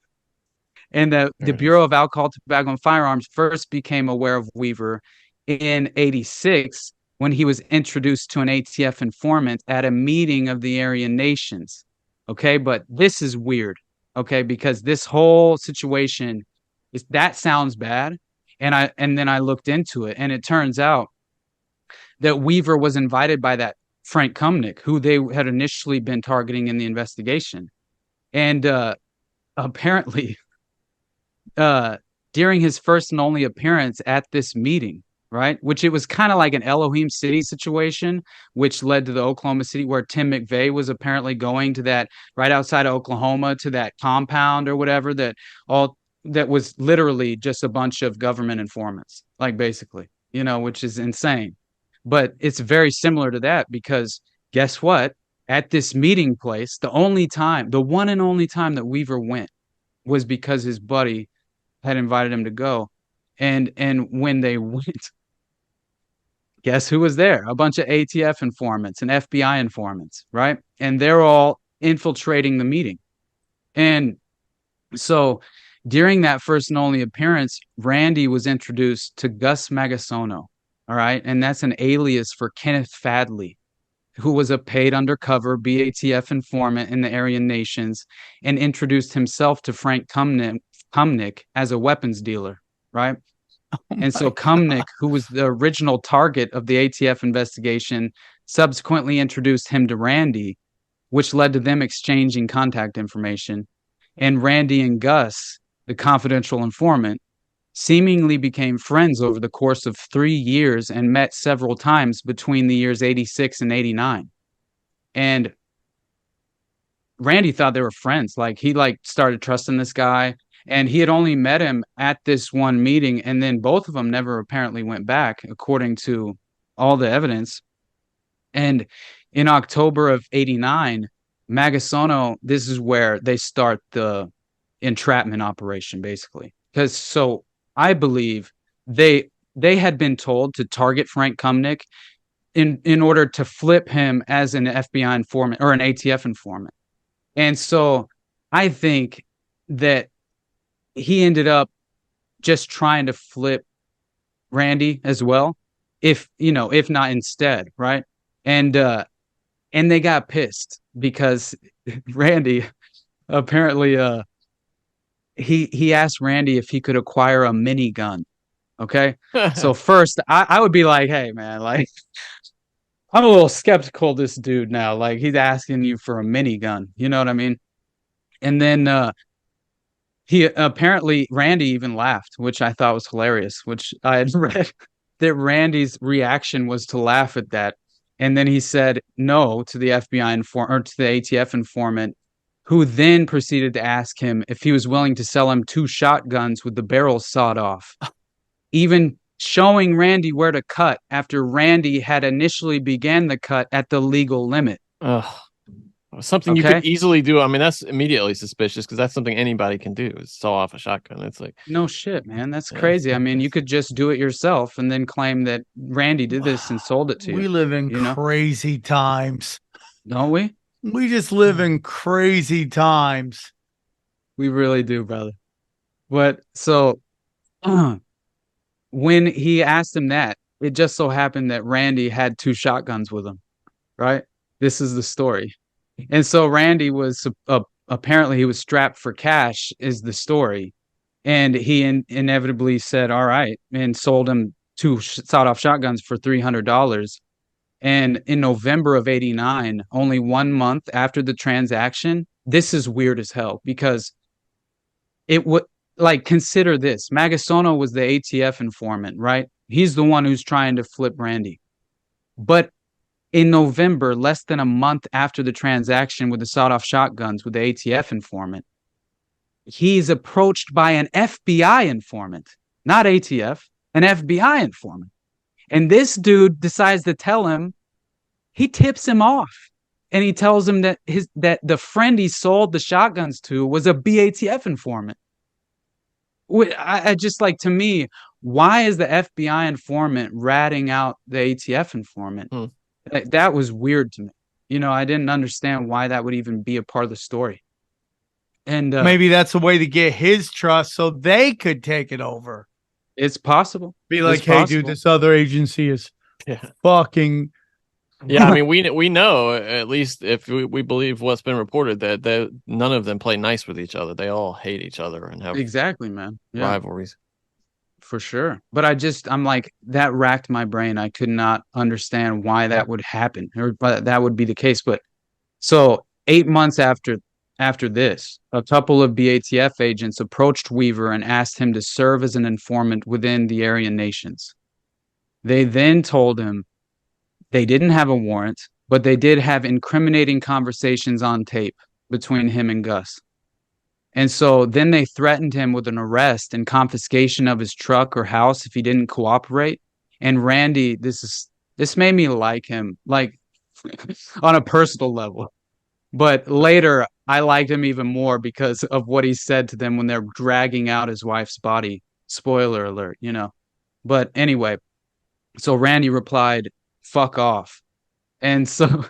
And the Bureau of Alcohol, Tobacco, and Firearms first became aware of Weaver in 86 when he was introduced to an ATF informant at a meeting of the Aryan nations. Okay, but this is weird, okay, because this whole situation that sounds bad. And then I looked into it, and it turns out that Weaver was invited by that Frank Kumnik, who they had initially been targeting in the investigation. And apparently, during his first and only appearance at this meeting, right, which it was kind of like an Elohim City situation, which led to the Oklahoma City, where Tim McVeigh was apparently going to that right outside of Oklahoma to that compound or whatever that was literally just a bunch of government informants, like basically, you know, which is insane. But it's very similar to that, because guess what? At this meeting place, the one and only time that Weaver went was because his buddy had invited him to go. And when they went, guess who was there? A bunch of ATF informants and FBI informants, right? And they're all infiltrating the meeting. And so during that first and only appearance, Randy was introduced to Gus Magasono, all right? And that's an alias for Kenneth Fadley, who was a paid undercover BATF informant in the Aryan nations, and introduced himself to Frank Kumnik as a weapons dealer, right? And so Kumnik, who was the original target of the ATF investigation, subsequently introduced him to Randy, which led to them exchanging contact information. And Randy and Gus, the confidential informant, seemingly became friends over the course of 3 years and met several times between the years 86 and 89. And Randy thought they were friends. Like, he started trusting this guy, and he had only met him at this one meeting. And then both of them never apparently went back, according to all the evidence. And in October of 89, Magasono, this is where they start the entrapment operation, basically. Because so I believe they had been told to target Frank Kumnik in order to flip him as an FBI informant or an ATF informant. And so I think that he ended up just trying to flip Randy as well, if not instead, right? And they got pissed because Randy apparently he asked Randy if he could acquire a minigun. Okay. So first I would be like, hey man, like, I'm a little skeptical of this dude now. Like, he's asking you for a minigun, you know what I mean? And then he apparently, Randy even laughed, which I thought was hilarious, which I had read that Randy's reaction was to laugh at that. And then he said no to the FBI or to the ATF informant, who then proceeded to ask him if he was willing to sell him 2 shotguns with the barrels sawed off, even showing Randy where to cut after Randy had initially began the cut at the legal limit. Something you could easily do. I mean, that's immediately suspicious because that's something anybody can do is saw off a shotgun. It's like, no shit, man. That's crazy. I mean, you could just do it yourself and then claim that Randy did this and sold it to you. We live in crazy times. Don't we? We just live in crazy times. We really do, brother. But so when he asked him that, it just so happened that Randy had 2 shotguns with him, right? This is the story. And so Randy was apparently he was strapped for cash is the story. And he inevitably said, all right, and sold him 2 sawed-off shotguns for $300. And in November of 89, only 1 month after the transaction, this is weird as hell because it would consider this. Magasono was the ATF informant, right? He's the one who's trying to flip Randy. But in November, less than a month after the transaction with the sawed-off shotguns with the ATF informant, he's approached by an FBI informant, not ATF, an FBI informant. And this dude decides to tell him, he tips him off. And he tells him that the friend he sold the shotguns to was a BATF informant. I just to me, why is the FBI informant ratting out the ATF informant? That was weird to me. I didn't understand why that would even be a part of the story. And maybe that's a way to get his trust so they could take it over. It's possible. Be like, hey, dude, this other agency is fucking. Yeah, I mean, we know, at least if we believe what's been reported, that none of them play nice with each other. They all hate each other and have exactly, man, rivalries. For sure. But I'm like, that racked my brain. I could not understand why that would happen or that would be the case. But so 8 months after this, a couple of BATF agents approached Weaver and asked him to serve as an informant within the Aryan nations. They then told him they didn't have a warrant, but they did have incriminating conversations on tape between him and Gus. And so then they threatened him with an arrest and confiscation of his truck or house if he didn't cooperate. And Randy, this made me like him, on a personal level. But later, I liked him even more because of what he said to them when they're dragging out his wife's body. Spoiler alert, But anyway, so Randy replied, "Fuck off." And so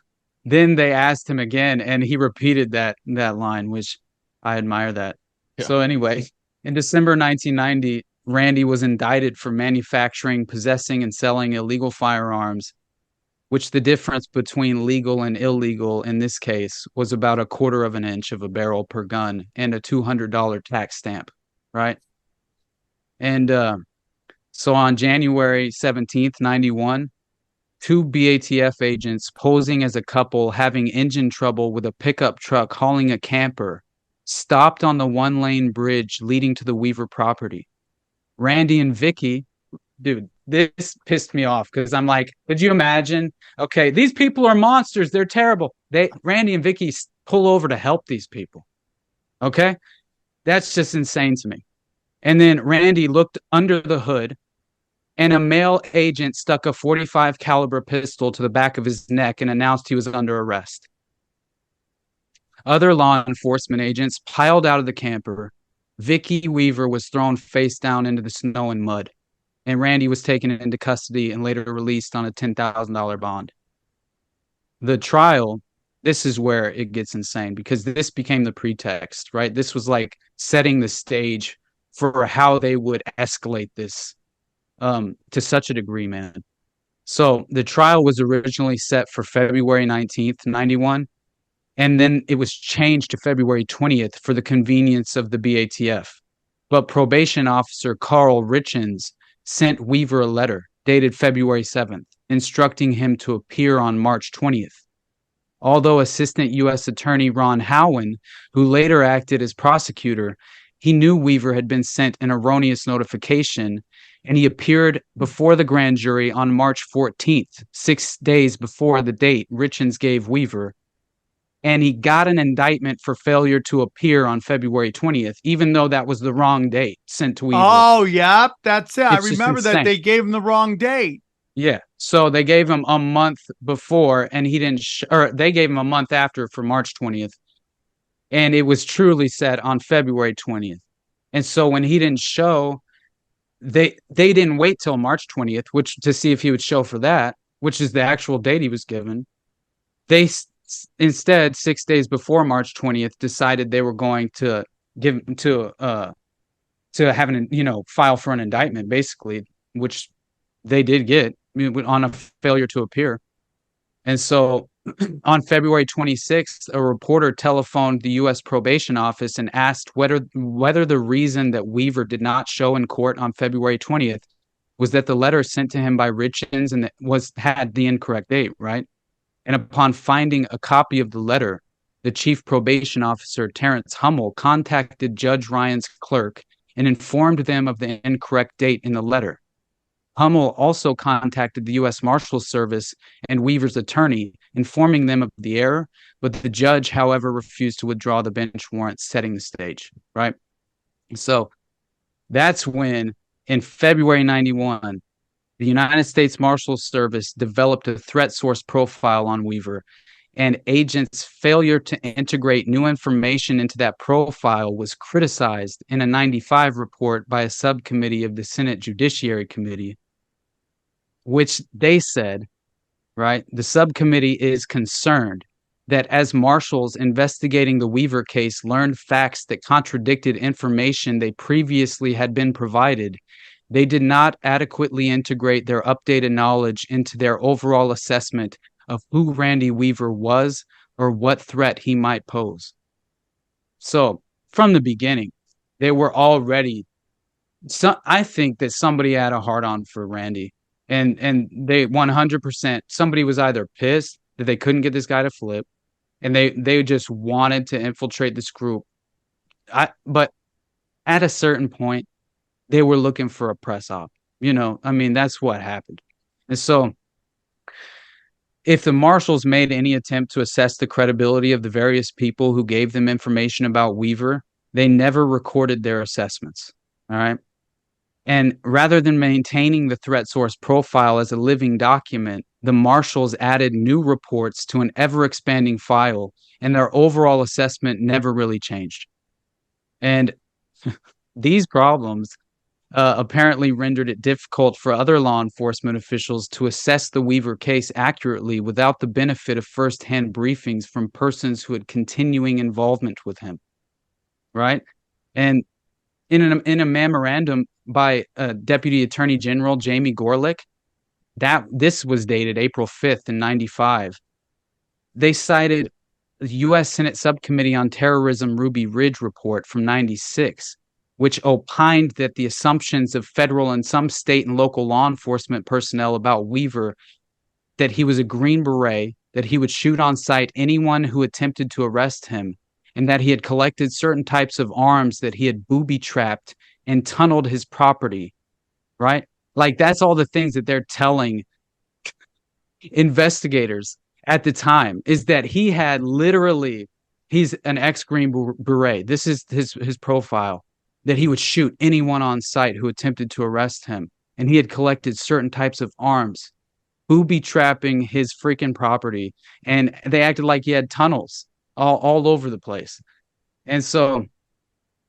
then they asked him again, and he repeated that line, which I admire that. Yeah. So anyway, in December 1990, Randy was indicted for manufacturing, possessing, and selling illegal firearms, which the difference between legal and illegal in this case was about 1/4 of an inch of a barrel per gun and a $200 tax stamp, right? And so on January 17th, 91, 2 BATF agents posing as a couple having engine trouble with a pickup truck hauling a camper stopped on the 1-lane bridge leading to the Weaver property. Randy and Vicky, dude, this pissed me off because I'm like, could you imagine? Okay, these people are monsters. They're terrible. Randy and Vicky pull over to help these people. Okay? That's just insane to me. And then Randy looked under the hood and a male agent stuck a .45 caliber pistol to the back of his neck and announced he was under arrest. Other law enforcement agents piled out of the camper. Vicky Weaver was thrown face down into the snow and mud, and Randy was taken into custody and later released on a $10,000 bond. The trial, this is where it gets insane because this became the pretext, right? This was like setting the stage for how they would escalate this to such a degree, man. So the trial was originally set for February 19th, 91. And then it was changed to February 20th for the convenience of the BATF. But probation officer Carl Richens sent Weaver a letter dated February 7th, instructing him to appear on March 20th. Although Assistant U.S. Attorney Ron Howen, who later acted as prosecutor, he knew Weaver had been sent an erroneous notification, and he appeared before the grand jury on March 14th, 6 days before the date Richens gave Weaver. and he got an indictment for failure to appear on February 20th, even though that was the wrong date sent to Weaver. Oh, yep, that's it. I It's just remember that insane. they gave him the wrong date. Yeah, so they gave him a month before, and he didn't, or they gave him a month after for March 20th, and it was truly set on February 20th. And so when he didn't show, they didn't wait till March 20th, which to see if he would show for that, which is the actual date he was given. They instead, 6 days before March 20th, decided they were going to give to have an, file for an indictment, basically, which they did get on a failure to appear. And so on February 26th, a reporter telephoned the U.S. Probation Office and asked whether the reason that Weaver did not show in court on February 20th was that the letter sent to him by Richens and had the incorrect date, right? And upon finding a copy of the letter, the chief probation officer, Terrence Hummel, contacted Judge Ryan's clerk and informed them of the incorrect date in the letter. Hummel also contacted the U.S. Marshals Service and Weaver's attorney, informing them of the error, but the judge, however, refused to withdraw the bench warrant, setting the stage, right? So that's when, in February 91, the United States Marshals Service developed a threat source profile on Weaver, and agents' failure to integrate new information into that profile was criticized in a 95 report by a subcommittee of the Senate Judiciary Committee, which they said, right, the subcommittee is concerned that as marshals investigating the Weaver case learned facts that contradicted information they previously had been provided, they did not adequately integrate their updated knowledge into their overall assessment of who Randy Weaver was or what threat he might pose. So from the beginning, they were already, I think that somebody had a hard-on for Randy. And they 100%, somebody was either pissed that they couldn't get this guy to flip, and they just wanted to infiltrate this group. But at a certain point, they were looking for a press op. That's what happened. And so if the marshals made any attempt to assess the credibility of the various people who gave them information about Weaver, they never recorded their assessments. All right. And rather than maintaining the threat source profile as a living document, the marshals added new reports to an ever-expanding file, and their overall assessment never really changed. And these problems apparently rendered it difficult for other law enforcement officials to assess the Weaver case accurately without the benefit of first-hand briefings from persons who had continuing involvement with him. Right? And in a memorandum by Deputy Attorney General Jamie Gorelick, this was dated April 5th in 95. They cited the U.S. Senate Subcommittee on Terrorism Ruby Ridge report from 96, which opined that the assumptions of federal and some state and local law enforcement personnel about Weaver, that he was a Green Beret, that he would shoot on sight anyone who attempted to arrest him, and that he had collected certain types of arms that he had booby-trapped and tunneled his property, right? Like, that's all the things that they're telling investigators at the time, is that he had literally, he's an ex-Green Beret. This is his profile, that he would shoot anyone on sight who attempted to arrest him. And he had collected certain types of arms, booby-trapping his freaking property. And they acted like he had tunnels all over the place. And so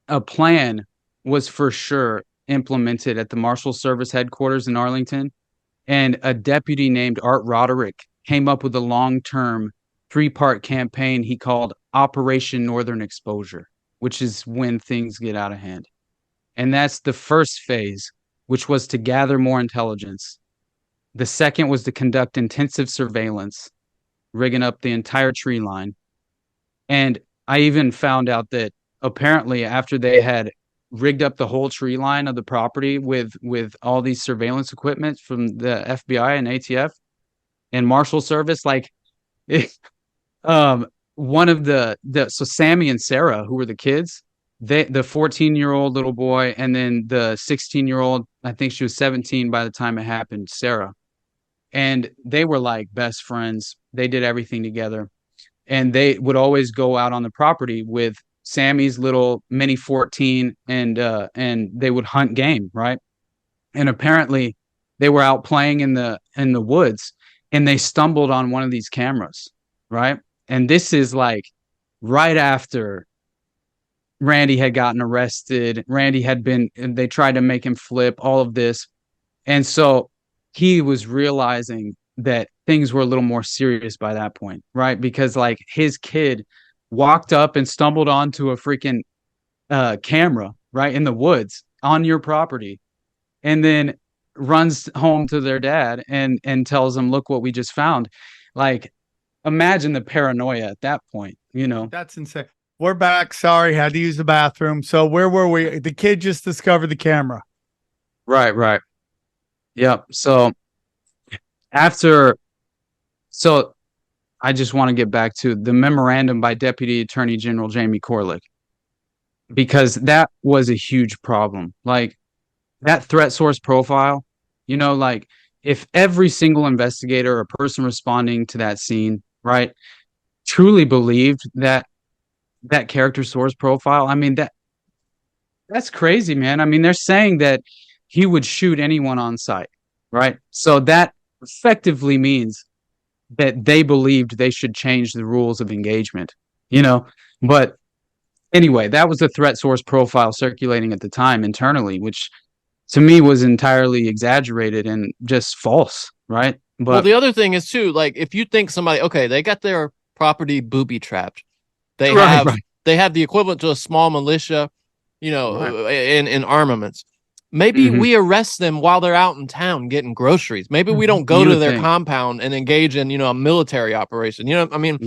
a plan was for sure implemented at the Marshal Service headquarters in Arlington. And a deputy named Art Roderick came up with a long-term 3-part campaign he called Operation Northern Exposure, which is when things get out of hand. And that's the first phase, which was to gather more intelligence. The second was to conduct intensive surveillance, rigging up the entire tree line. And I even found out that apparently after they had rigged up the whole tree line of the property with all these surveillance equipment from the FBI and ATF and Marshal Service, like one of so Sammy and Sarah, who were the kids, the 14-year-old little boy, and then the 16-year-old, I think she was 17 by the time it happened, Sarah. And they were like best friends. They did everything together. and they would always go out on the property with Sammy's little mini 14, and they would hunt game, right? And apparently they were out playing in the woods, and they stumbled on one of these cameras, right? And this is like right after Randy had gotten arrested. They tried to make him flip, all of this. And so he was realizing that things were a little more serious by that point, right? Because like his kid walked up and stumbled onto a freaking camera, right, in the woods on your property, and then runs home to their dad and tells them, look what we just found. Like, imagine the paranoia at that point, you know? That's insane. We're back. Sorry, had to use the bathroom. So where were we? The kid just discovered the camera. Right. Yep. So I just want to get back to the memorandum by Deputy Attorney General Jamie Corlick, because that was a huge problem. Like, that threat source profile, you know, like if every single investigator or person responding to that scene, right, truly believed that character source profile, I mean, that's crazy, man. I mean, they're saying that he would shoot anyone on sight, right? So that effectively means that they believed they should change the rules of engagement, you know? But anyway, that was the threat source profile circulating at the time internally, which to me was entirely exaggerated and just false, right? But well, the other thing is too, like, if you think somebody, okay, they got their property booby trapped, they have the equivalent to a small militia, you know, in armaments. Maybe we arrest them while they're out in town getting groceries. Maybe we don't go to their compound and engage in, you know, a military operation. You know, I mean,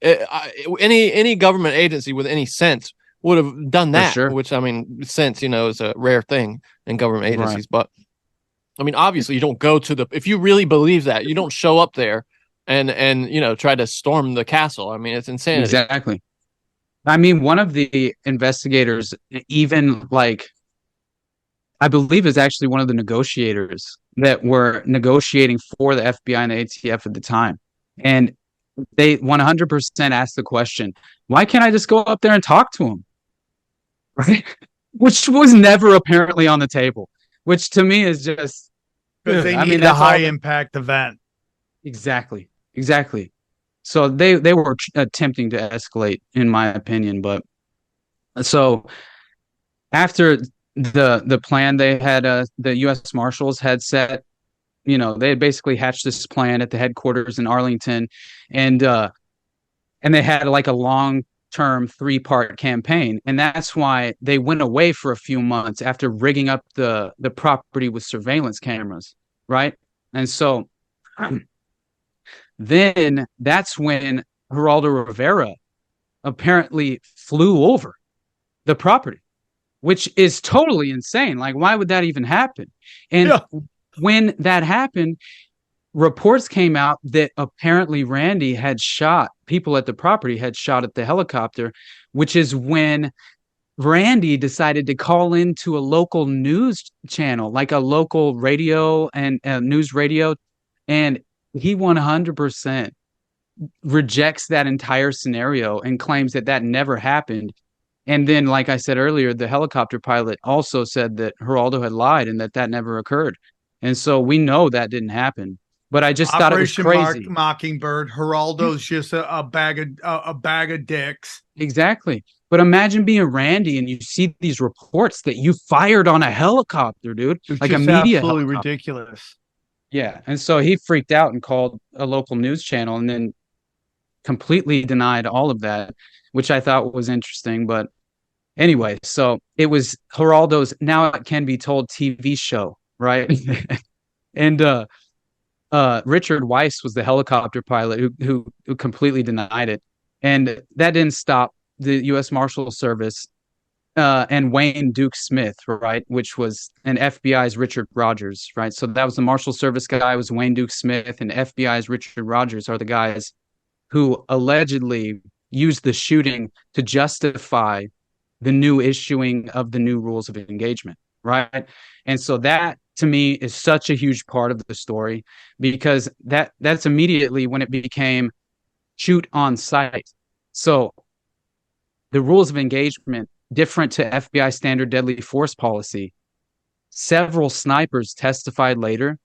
any government agency with any sense would have done that, which, I mean, sense, you know, is a rare thing in government agencies. But I mean, obviously you don't go to if you really believe that, you don't show up there and, you know, try to storm the castle. I mean, it's insanity. Exactly. I mean, one of the investigators, even like, I believe is actually one of the negotiators that were negotiating for the FBI and the ATF at the time. And they 100% asked the question, why can't I just go up there and talk to him? Right? Which was never apparently on the table, which to me is just, because they need a high impact event. Exactly. So they were attempting to escalate, in my opinion. But so after the plan they had, the U.S. Marshals had set, you know, they had basically hatched this plan at the headquarters in Arlington, and they had like a long-term 3-part campaign, and that's why they went away for a few months after rigging up the property with surveillance cameras, right? And so then that's when Geraldo Rivera apparently flew over the property, which is totally insane. Like, why would that even happen? And when that happened, reports came out that apparently Randy had shot people at the property, had shot at the helicopter, which is when Randy decided to call into a local news channel, like a local radio and news radio. And he 100% rejects that entire scenario and claims that never happened. And then, like I said earlier, the helicopter pilot also said that Geraldo had lied and that never occurred. And so we know that didn't happen. But I just thought it was crazy. Mockingbird, Geraldo's just a bag of dicks. Exactly. But imagine being Randy and you see these reports that you fired on a helicopter, dude. It's like just a media absolutely helicopter. Ridiculous. Yeah. And so he freaked out and called a local news channel and then completely denied all of that, which I thought was interesting. But anyway, so it was Geraldo's Now It Can Be Told TV show, right? And Richard Weiss was the helicopter pilot who completely denied it. And that didn't stop the U.S. Marshals Service and Wayne Duke Smith, right, which was an FBI's Richard Rogers, right? So that was the Marshal Service guy, was Wayne Duke Smith, and FBI's Richard Rogers are the guys who allegedly used the shooting to justify the new issuing of the new rules of engagement, right? And so that, to me, is such a huge part of the story, because that's immediately when it became shoot on sight. So the rules of engagement, different to FBI standard deadly force policy, several snipers testified later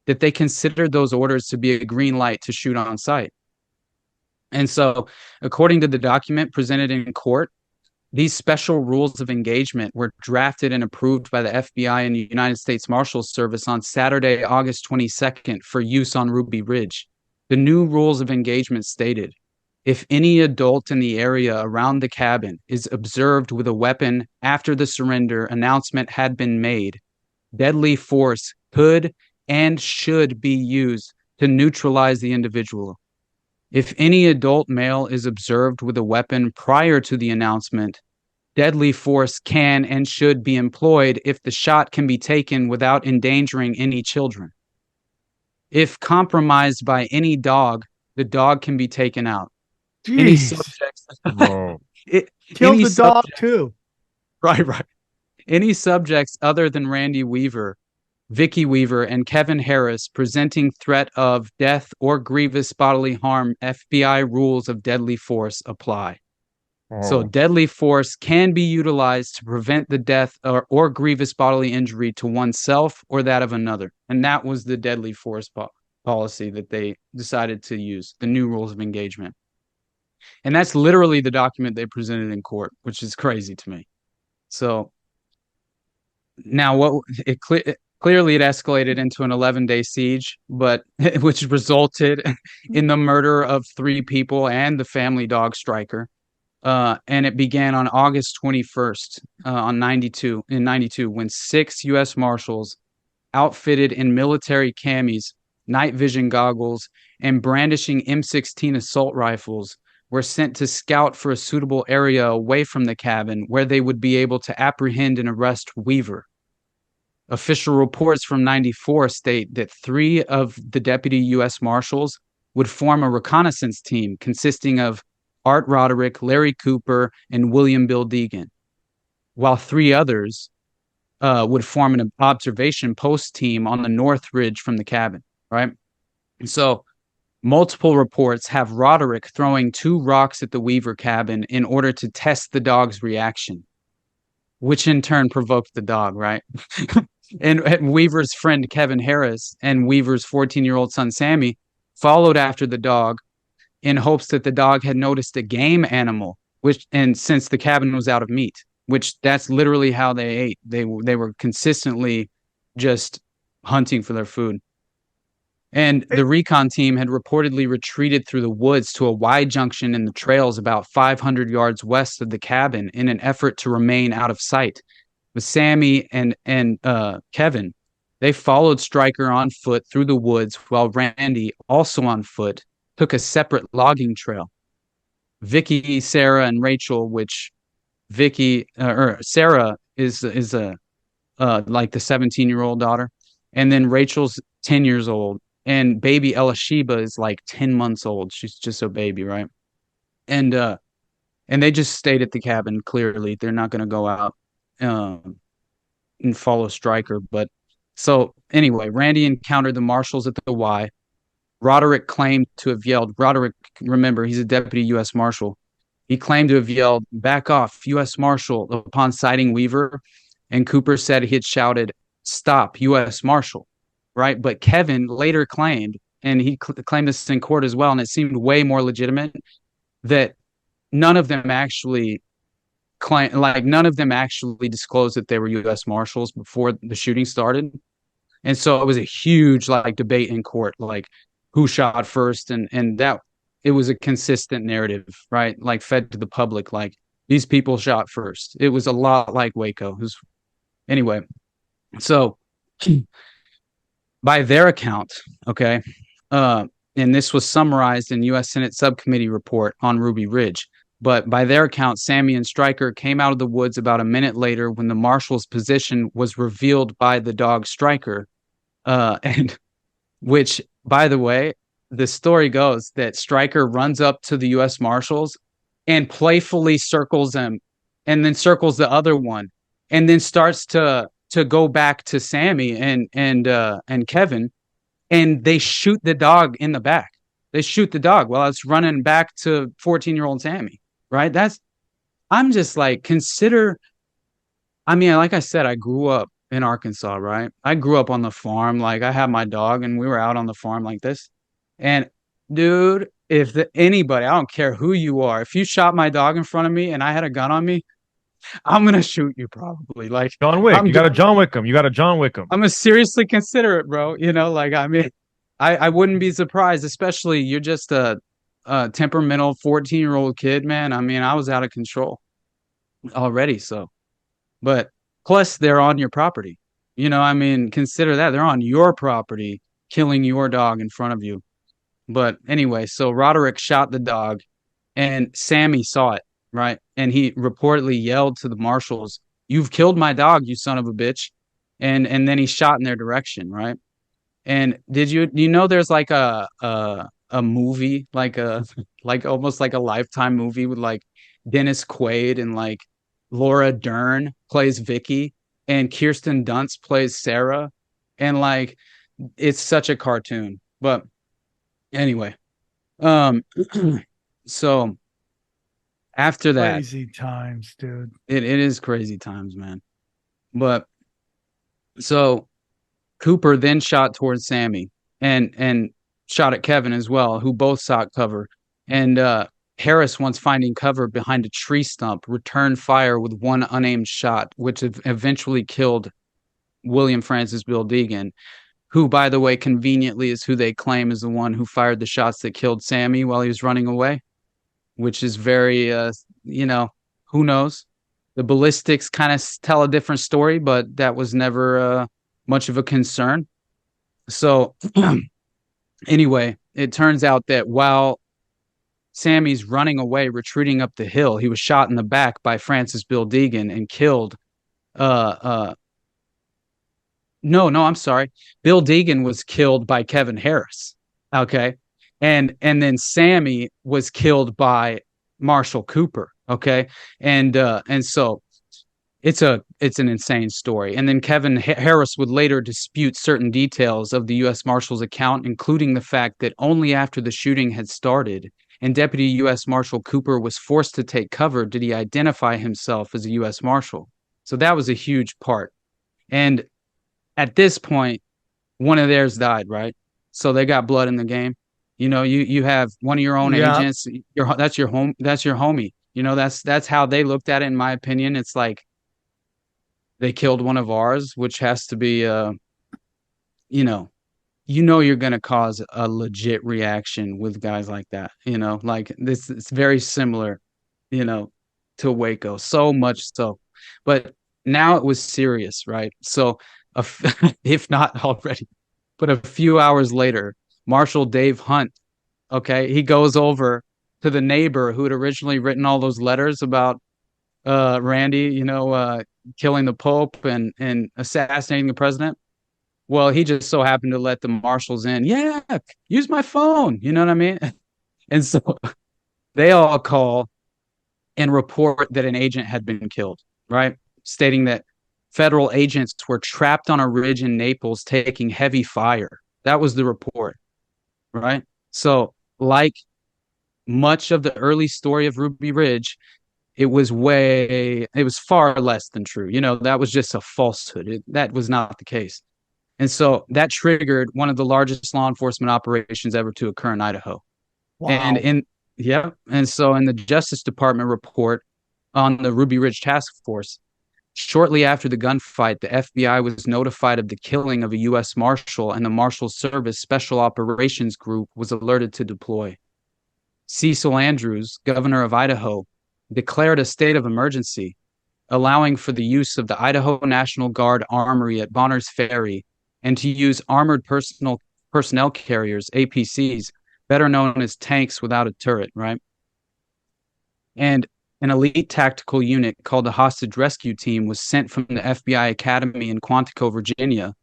that they considered those orders to be a green light to shoot on sight. And so, according to the document presented in court, these special rules of engagement were drafted and approved by the FBI and the United States Marshals Service on Saturday, August 22nd for use on Ruby Ridge. The new rules of engagement stated, if any adult in the area around the cabin is observed with a weapon after the surrender announcement had been made, deadly force could and should be used to neutralize the individual. If any adult male is observed with a weapon prior to the announcement, deadly force can and should be employed if the shot can be taken without endangering any children. If compromised by any dog, the dog can be taken out. Jeez. Any subjects, kill the dog too. Right. Any subjects other than Randy Weaver, Vicky Weaver, and Kevin Harris presenting threat of death or grievous bodily harm, FBI rules of deadly force apply. So deadly force can be utilized to prevent the death or grievous bodily injury to oneself or that of another. And that was the deadly force policy that they decided to use, the new rules of engagement. And that's literally the document they presented in court, which is crazy to me. So now clearly it escalated into an 11-day siege, but which resulted in the murder of 3 people and the family dog Stryker. And it began on August 21st, in 92, when 6 U.S. Marshals outfitted in military camis, night vision goggles, and brandishing M16 assault rifles were sent to scout for a suitable area away from the cabin where they would be able to apprehend and arrest Weaver. Official reports from 94 state that 3 of the deputy U.S. Marshals would form a reconnaissance team consisting of Art Roderick, Larry Cooper, and William Bill Deegan, while 3 others would form an observation post team on the North Ridge from the cabin, right? And so multiple reports have Roderick throwing 2 rocks at the Weaver cabin in order to test the dog's reaction, which in turn provoked the dog, right? and Weaver's friend Kevin Harris and Weaver's 14-year-old son Sammy followed after the dog in hopes that the dog had noticed a game animal, and since the cabin was out of meat, which that's literally how they ate. They were consistently just hunting for their food. And the recon team had reportedly retreated through the woods to a Y junction in the trails about 500 yards west of the cabin in an effort to remain out of sight. With Sammy and Kevin, they followed Stryker on foot through the woods while Randy, also on foot, took a separate logging trail. Vicky, Sarah, and Rachel, which Sarah is like the 17-year-old daughter, and then Rachel's 10 years old, and baby Elisheba is like 10 months old. She's just a baby, right? And they just stayed at the cabin. Clearly, they're not going to go out and follow Stryker. But so anyway, Randy encountered the marshals at the Y. Roderick claimed to have yelled. Roderick, remember, he's a deputy U.S. Marshal. He claimed to have yelled, "Back off, U.S. Marshal," upon sighting Weaver. And Cooper said he had shouted, "Stop, U.S. Marshal," right? But Kevin later claimed, and he claimed this in court as well, and it seemed way more legitimate, that none of them actually disclosed that they were U.S. Marshals before the shooting started. And so it was a huge debate in court, who shot first, and that it was a consistent narrative, right? Fed to the public, these people shot first. It was a lot like Waco. Anyway, so by their account, okay, and this was summarized in U.S. Senate Subcommittee report on Ruby Ridge, but by their account, Sammy and Stryker came out of the woods about a minute later when the marshal's position was revealed by the dog Stryker, and which, by the way, the story goes that Stryker runs up to the U.S. Marshals and playfully circles them, and then circles the other one, and then starts to go back to Sammy and Kevin, and they shoot the dog in the back. They shoot the dog while it's running back to 14-year-old Sammy, right? I'm just like, consider, I mean, like I said, I grew up in Arkansas, right? I grew up on the farm. Like, I had my dog and we were out on the farm like this. And dude, if anybody, I don't care who you are, if you shot my dog in front of me and I had a gun on me, I'm going to shoot you probably. Like, John Wick, you got to John Wick him. You got to John Wick him. I'm going to seriously consider it, bro. You know, like, I mean, I wouldn't be surprised, especially you're just a temperamental 14-year-old kid, man. I mean, I was out of control already. So, but plus they're on your property. You know, I mean, consider that they're on your property, killing your dog in front of you. But anyway, so Roderick shot the dog and Sammy saw it, right? And he reportedly yelled to the marshals, "You've killed my dog, you son of a bitch." And then he shot in their direction, right? And you know there's like a movie, like almost like a Lifetime movie with like Dennis Quaid and like Laura Dern plays Vicky and Kirsten Dunst plays Sarah, and like it's such a cartoon. But anyway, so after that, crazy times, dude. It is crazy times, man. But so Cooper then shot towards Sammy and shot at Kevin as well, who both sought cover. And Harris, once finding cover behind a tree stump, returned fire with one unaimed shot, which eventually killed William Francis Bill Deegan, who, by the way, conveniently is who they claim is the one who fired the shots that killed Sammy while he was running away, which is very, you know, who knows? The ballistics kind of tell a different story, but that was never much of a concern. So anyway, it turns out that while Sammy's running away, retreating up the hill, he was shot in the back by Francis Bill Deegan and killed. No, I'm sorry. Bill Deegan was killed by Kevin Harris. Okay. And then Sammy was killed by Marshall Cooper. Okay. And so it's an insane story. And then Kevin Harris would later dispute certain details of the U.S. Marshal's account, including the fact that only after the shooting had started and Deputy U.S. Marshal Cooper was forced to take cover did he identify himself as a U.S. Marshal. So that was a huge part. And at this point, one of theirs died, right? So they got blood in the game. You know, you have one of your own agents. That's your homie. You know, that's how they looked at it, in my opinion. It's like they killed one of ours, which has to be, you know, you're going to cause a legit reaction with guys like that. You know, like this, it's very similar, you know, to Waco, so much so. But now it was serious, right? So, if not already, but a few hours later, Marshal Dave Hunt, okay, he goes over to the neighbor who had originally written all those letters about Randy, you know, killing the Pope and assassinating the president. Well, he just so happened to let the marshals in. Yeah, use my phone. You know what I mean? And so they all call and report that an agent had been killed, right? Stating that federal agents were trapped on a ridge in Naples taking heavy fire. That was the report, right? So, like much of the early story of Ruby Ridge, it was far less than true. You know, that was just a falsehood. That was not the case. And so that triggered one of the largest law enforcement operations ever to occur in Idaho. Wow. And so in the Justice Department report on the Ruby Ridge Task Force, shortly after the gunfight, the FBI was notified of the killing of a U.S. Marshal, and the Marshals Service Special Operations Group was alerted to deploy. Cecil Andrews, governor of Idaho, declared a state of emergency, allowing for the use of the Idaho National Guard Armory at Bonners Ferry and to use armored personnel carriers, APCs, better known as tanks without a turret, right? And an elite tactical unit called the Hostage Rescue Team was sent from the FBI Academy in Quantico, Virginia,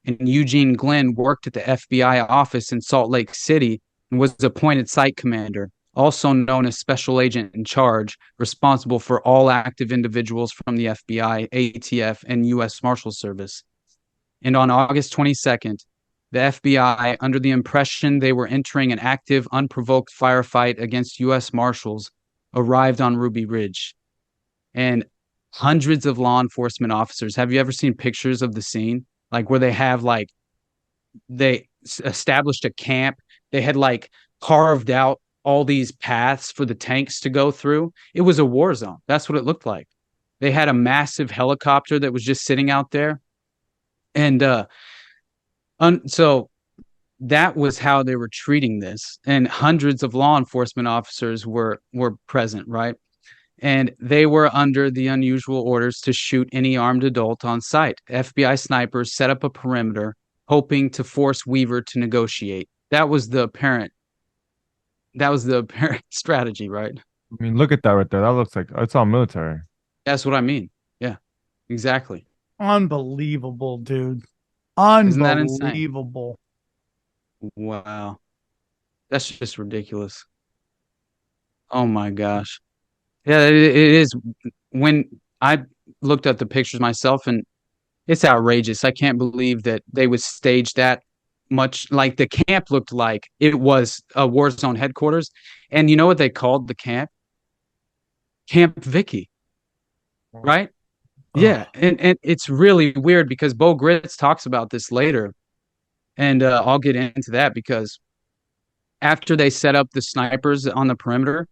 and Eugene Glenn worked at the FBI office in Salt Lake City and was appointed site commander, also known as Special Agent in Charge, responsible for all active individuals from the FBI, ATF, and U.S. Marshals Service. And on August 22nd, the FBI, under the impression they were entering an active, unprovoked firefight against U.S. Marshals, arrived on Ruby Ridge. And hundreds of law enforcement officers. Have you ever seen pictures of the scene? Like where they have like, they established a camp. They had like carved out all these paths for the tanks to go through. It was a war zone. That's what it looked like. They had a massive helicopter that was just sitting out there. And so that was how they were treating this. And hundreds of law enforcement officers were present, right? And they were under the unusual orders to shoot any armed adult on sight. FBI snipers set up a perimeter, hoping to force Weaver to negotiate. That was the apparent strategy, right? I mean, look at that right there. That looks like it's all military. That's what I mean. Yeah, exactly. Unbelievable, dude. Unbelievable. Wow. That's just ridiculous. Oh my gosh. Yeah, it is. When I looked at the pictures myself, and it's outrageous. I can't believe that they would stage that much. Like the camp looked like it was a war zone headquarters. And you know what they called the camp? Camp Vicky. Right? Yeah. And it's really weird because Bo Gritz talks about this later. And I'll get into that because after they set up the snipers on the perimeter,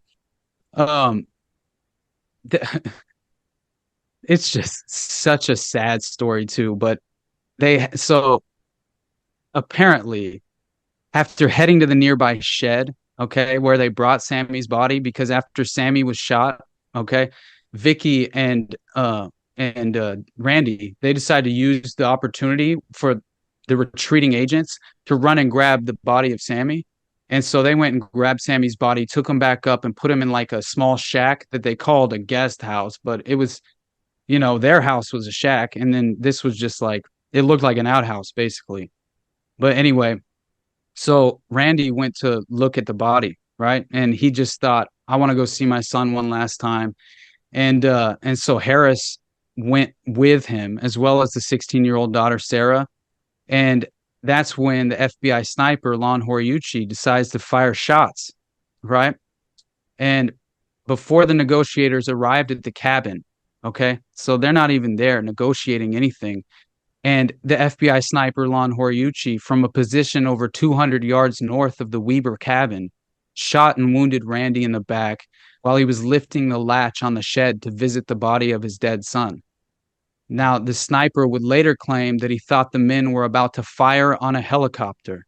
it's just such a sad story too, but so apparently after heading to the nearby shed, okay, where they brought Sammy's body, because after Sammy was shot, okay, Vicky and Randy, they decided to use the opportunity for the retreating agents to run and grab the body of Sammy. And so they went and grabbed Sammy's body, took him back up and put him in like a small shack that they called a guest house. But it was, their house was a shack. And then this was just like, it looked like an outhouse basically. But anyway, so Randy went to look at the body, right? And he just thought, I want to go see my son one last time. And so Harris went with him, as well as the 16-year-old daughter, Sarah. And that's when the FBI sniper, Lon Horiuchi, decides to fire shots, right? And before the negotiators arrived at the cabin, okay? So they're not even there negotiating anything. And the FBI sniper, Lon Horiuchi, from a position over 200 yards north of the Weber cabin, shot and wounded Randy in the back while he was lifting the latch on the shed to visit the body of his dead son. Now, the sniper would later claim that he thought the men were about to fire on a helicopter,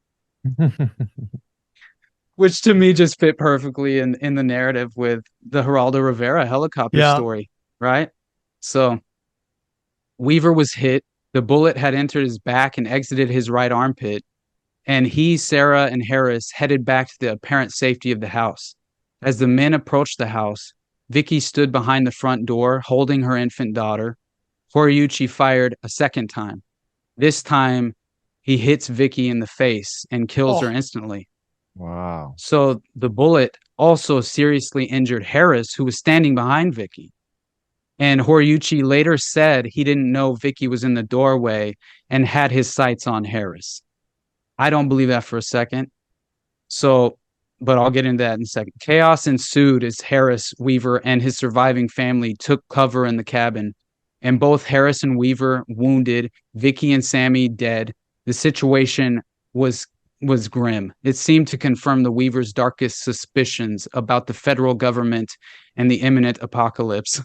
which to me just fit perfectly in the narrative with the Geraldo Rivera helicopter story, right? So Weaver was hit. The bullet had entered his back and exited his right armpit, and he, Sarah, and Harris headed back to the apparent safety of the house. As the men approached the house, Vicky stood behind the front door holding her infant daughter. Horiuchi fired a second time. This time, he hits Vicky in the face and kills her instantly. Wow. So the bullet also seriously injured Harris, who was standing behind Vicky. And Horiuchi later said he didn't know Vicky was in the doorway and had his sights on Harris. I don't believe that for a second. But I'll get into that in a second. Chaos ensued as Harris, Weaver, and his surviving family took cover in the cabin. And both Harris and Weaver wounded, Vicky and Sammy dead. The situation was grim. It seemed to confirm the Weavers' darkest suspicions about the federal government and the imminent apocalypse.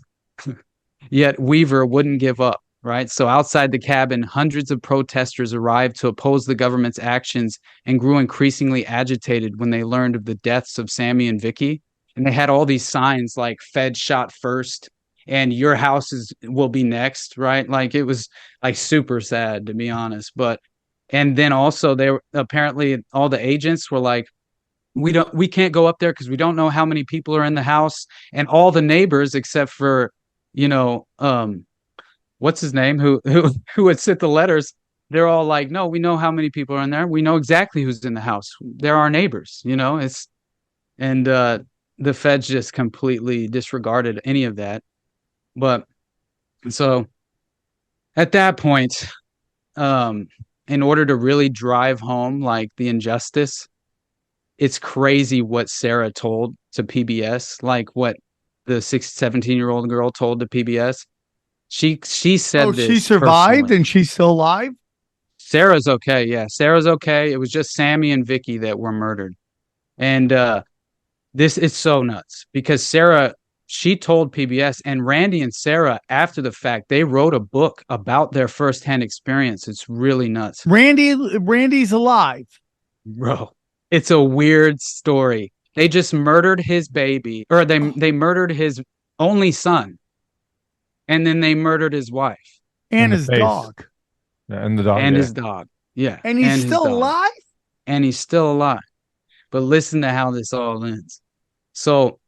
Yet Weaver wouldn't give up, right? So outside the cabin, hundreds of protesters arrived to oppose the government's actions and grew increasingly agitated when they learned of the deaths of Sammy and Vicky. And they had all these signs like "Fed shot first," and "Your house will be next," right? Like it was like super sad, to be honest. And then also they were apparently all the agents were like, we can't go up there because we don't know how many people are in the house. And all the neighbors, except for, what's his name, who would sit the letters, they're all like, no, we know how many people are in there. We know exactly who's in the house. They're our neighbors, the feds just completely disregarded any of that. But so at that point, in order to really drive home like the injustice, it's crazy what Sarah told to PBS, like what the 17-year-old girl told to PBS. She said this. She survived personally. And she's still alive? Sarah's okay. Yeah, Sarah's okay. It was just Sammy and Vicky that were murdered. And this is so nuts because Sarah, she told PBS, and Randy and Sarah, after the fact, they wrote a book about their firsthand experience. It's really nuts. Randy's alive. Bro, it's a weird story. They just murdered his baby, or they murdered his only son. And then they murdered his wife. And his dog. And the dog. And his dog. Yeah. And he's still alive? And he's still alive. But listen to how this all ends. So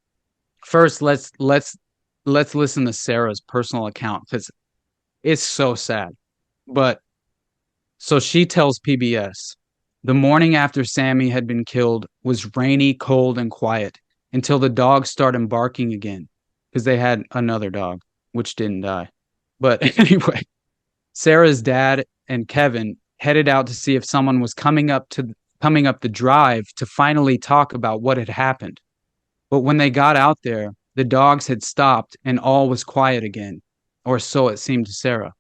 first let's listen to Sarah's personal account because it's so sad. But so she tells PBS, the morning after Sammy had been killed was rainy, cold, and quiet until the dog started barking again because they had another dog, which didn't die. But anyway, Sarah's dad and Kevin headed out to see if someone was coming up the drive to finally talk about what had happened. But when they got out there, the dogs had stopped and all was quiet again, or so it seemed to Sarah.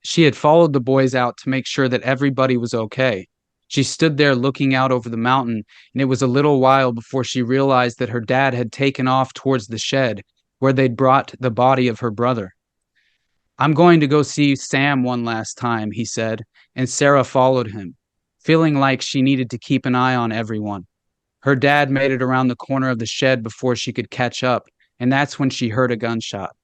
She had followed the boys out to make sure that everybody was okay. She stood there looking out over the mountain, and it was a little while before she realized that her dad had taken off towards the shed where they'd brought the body of her brother. I'm going to go see Sam one last time, he said, and Sarah followed him, feeling like she needed to keep an eye on everyone. Her dad made it around the corner of the shed before she could catch up, and that's when she heard a gunshot.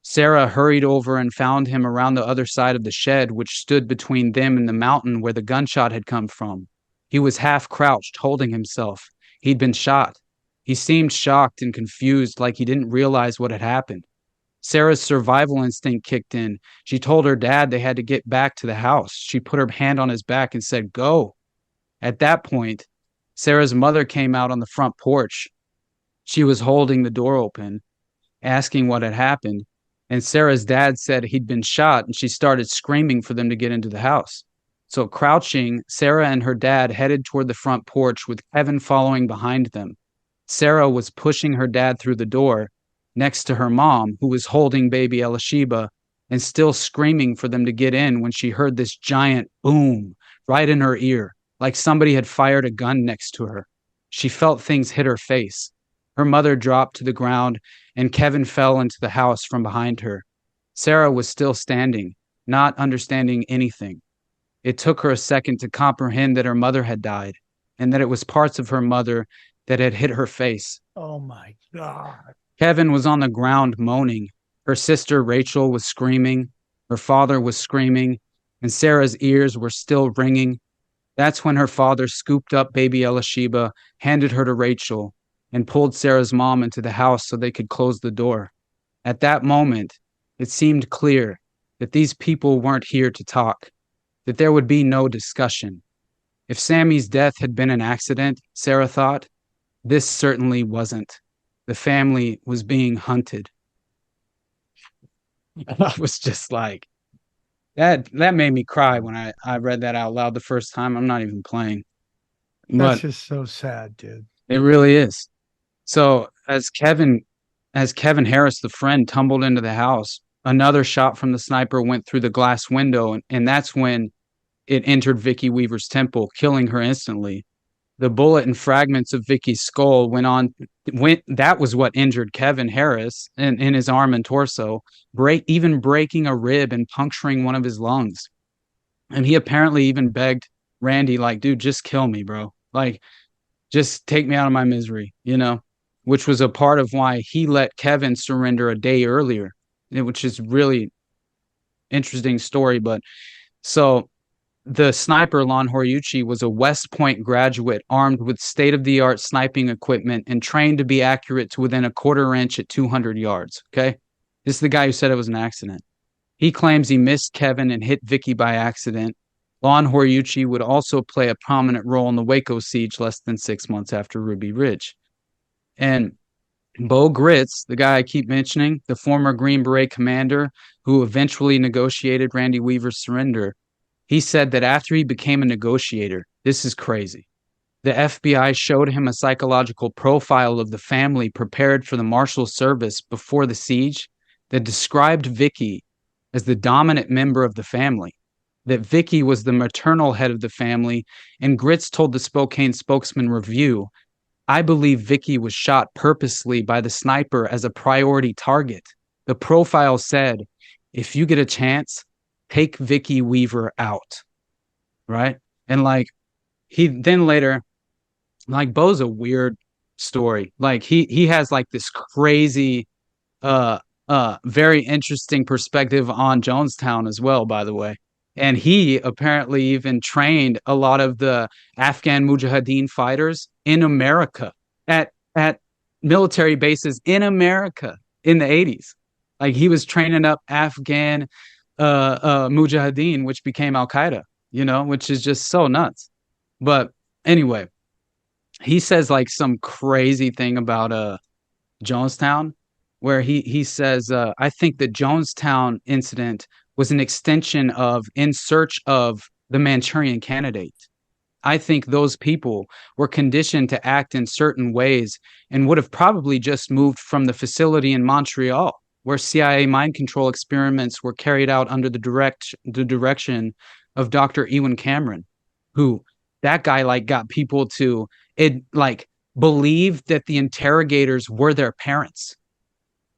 Sarah hurried over and found him around the other side of the shed, which stood between them and the mountain where the gunshot had come from. He was half crouched, holding himself. He'd been shot. He seemed shocked and confused, like he didn't realize what had happened. Sarah's survival instinct kicked in. She told her dad they had to get back to the house. She put her hand on his back and said, "Go." At that point, Sarah's mother came out on the front porch. She was holding the door open, asking what had happened, and Sarah's dad said he'd been shot, and she started screaming for them to get into the house. So crouching, Sarah and her dad headed toward the front porch with Kevin following behind them. Sarah was pushing her dad through the door next to her mom, who was holding baby Elisheba and still screaming for them to get in when she heard this giant boom right in her ear, like somebody had fired a gun next to her. She felt things hit her face. Her mother dropped to the ground, and Kevin fell into the house from behind her. Sarah was still standing, not understanding anything. It took her a second to comprehend that her mother had died, and that it was parts of her mother that had hit her face. Oh my God. Kevin was on the ground moaning. Her sister Rachel was screaming. Her father was screaming, and Sarah's ears were still ringing. That's when her father scooped up baby Elisheba, handed her to Rachel, and pulled Sarah's mom into the house so they could close the door. At that moment, it seemed clear that these people weren't here to talk, that there would be no discussion. If Sammy's death had been an accident, Sarah thought, this certainly wasn't. The family was being hunted. I was just like, that made me cry when I read that out loud the first time. I'm not even playing. That's just so sad, dude. It really is. So as Kevin Harris, the friend, tumbled into the house, another shot from the sniper went through the glass window, and that's when it entered Vicky Weaver's temple, killing her instantly. The bullet and fragments of Vicky's skull that was what injured Kevin Harris in his arm and torso, even breaking a rib and puncturing one of his lungs. And he apparently even begged Randy, like, dude, just kill me, bro. Like, just take me out of my misery, which was a part of why he let Kevin surrender a day earlier, which is really interesting story. But so the sniper, Lon Horiuchi, was a West Point graduate armed with state-of-the-art sniping equipment and trained to be accurate to within a quarter inch at 200 yards, okay? This is the guy who said it was an accident. He claims he missed Kevin and hit Vicky by accident. Lon Horiuchi would also play a prominent role in the Waco siege less than 6 months after Ruby Ridge. And Bo Gritz, the guy I keep mentioning, the former Green Beret commander who eventually negotiated Randy Weaver's surrender, He said that after he became a negotiator, this is crazy. The FBI showed him a psychological profile of the family prepared for the Marshals Service before the siege that described Vicky as the dominant member of the family, that Vicky was the maternal head of the family, and Grits told the Spokane Spokesman Review, "I believe Vicky was shot purposely by the sniper as a priority target. The profile said, if you get a chance, take Vicky Weaver out." Right? And like, he then later, like, Bo's a weird story. Like he has like this crazy, very interesting perspective on Jonestown as well, by the way. And he apparently even trained a lot of the Afghan Mujahideen fighters in America at military bases in America in the 80s. Like, he was training up Afghan Mujahideen, which became Al-Qaeda, you know, which is just so nuts. But anyway, he says like some crazy thing about Jonestown, where he says, I think the Jonestown incident was an extension of In Search of the Manchurian Candidate. I think those people were conditioned to act in certain ways and would have probably just moved from the facility in Montreal, where CIA mind control experiments were carried out under the direction of Dr. Ewan Cameron, who, that guy like got people to believe that the interrogators were their parents,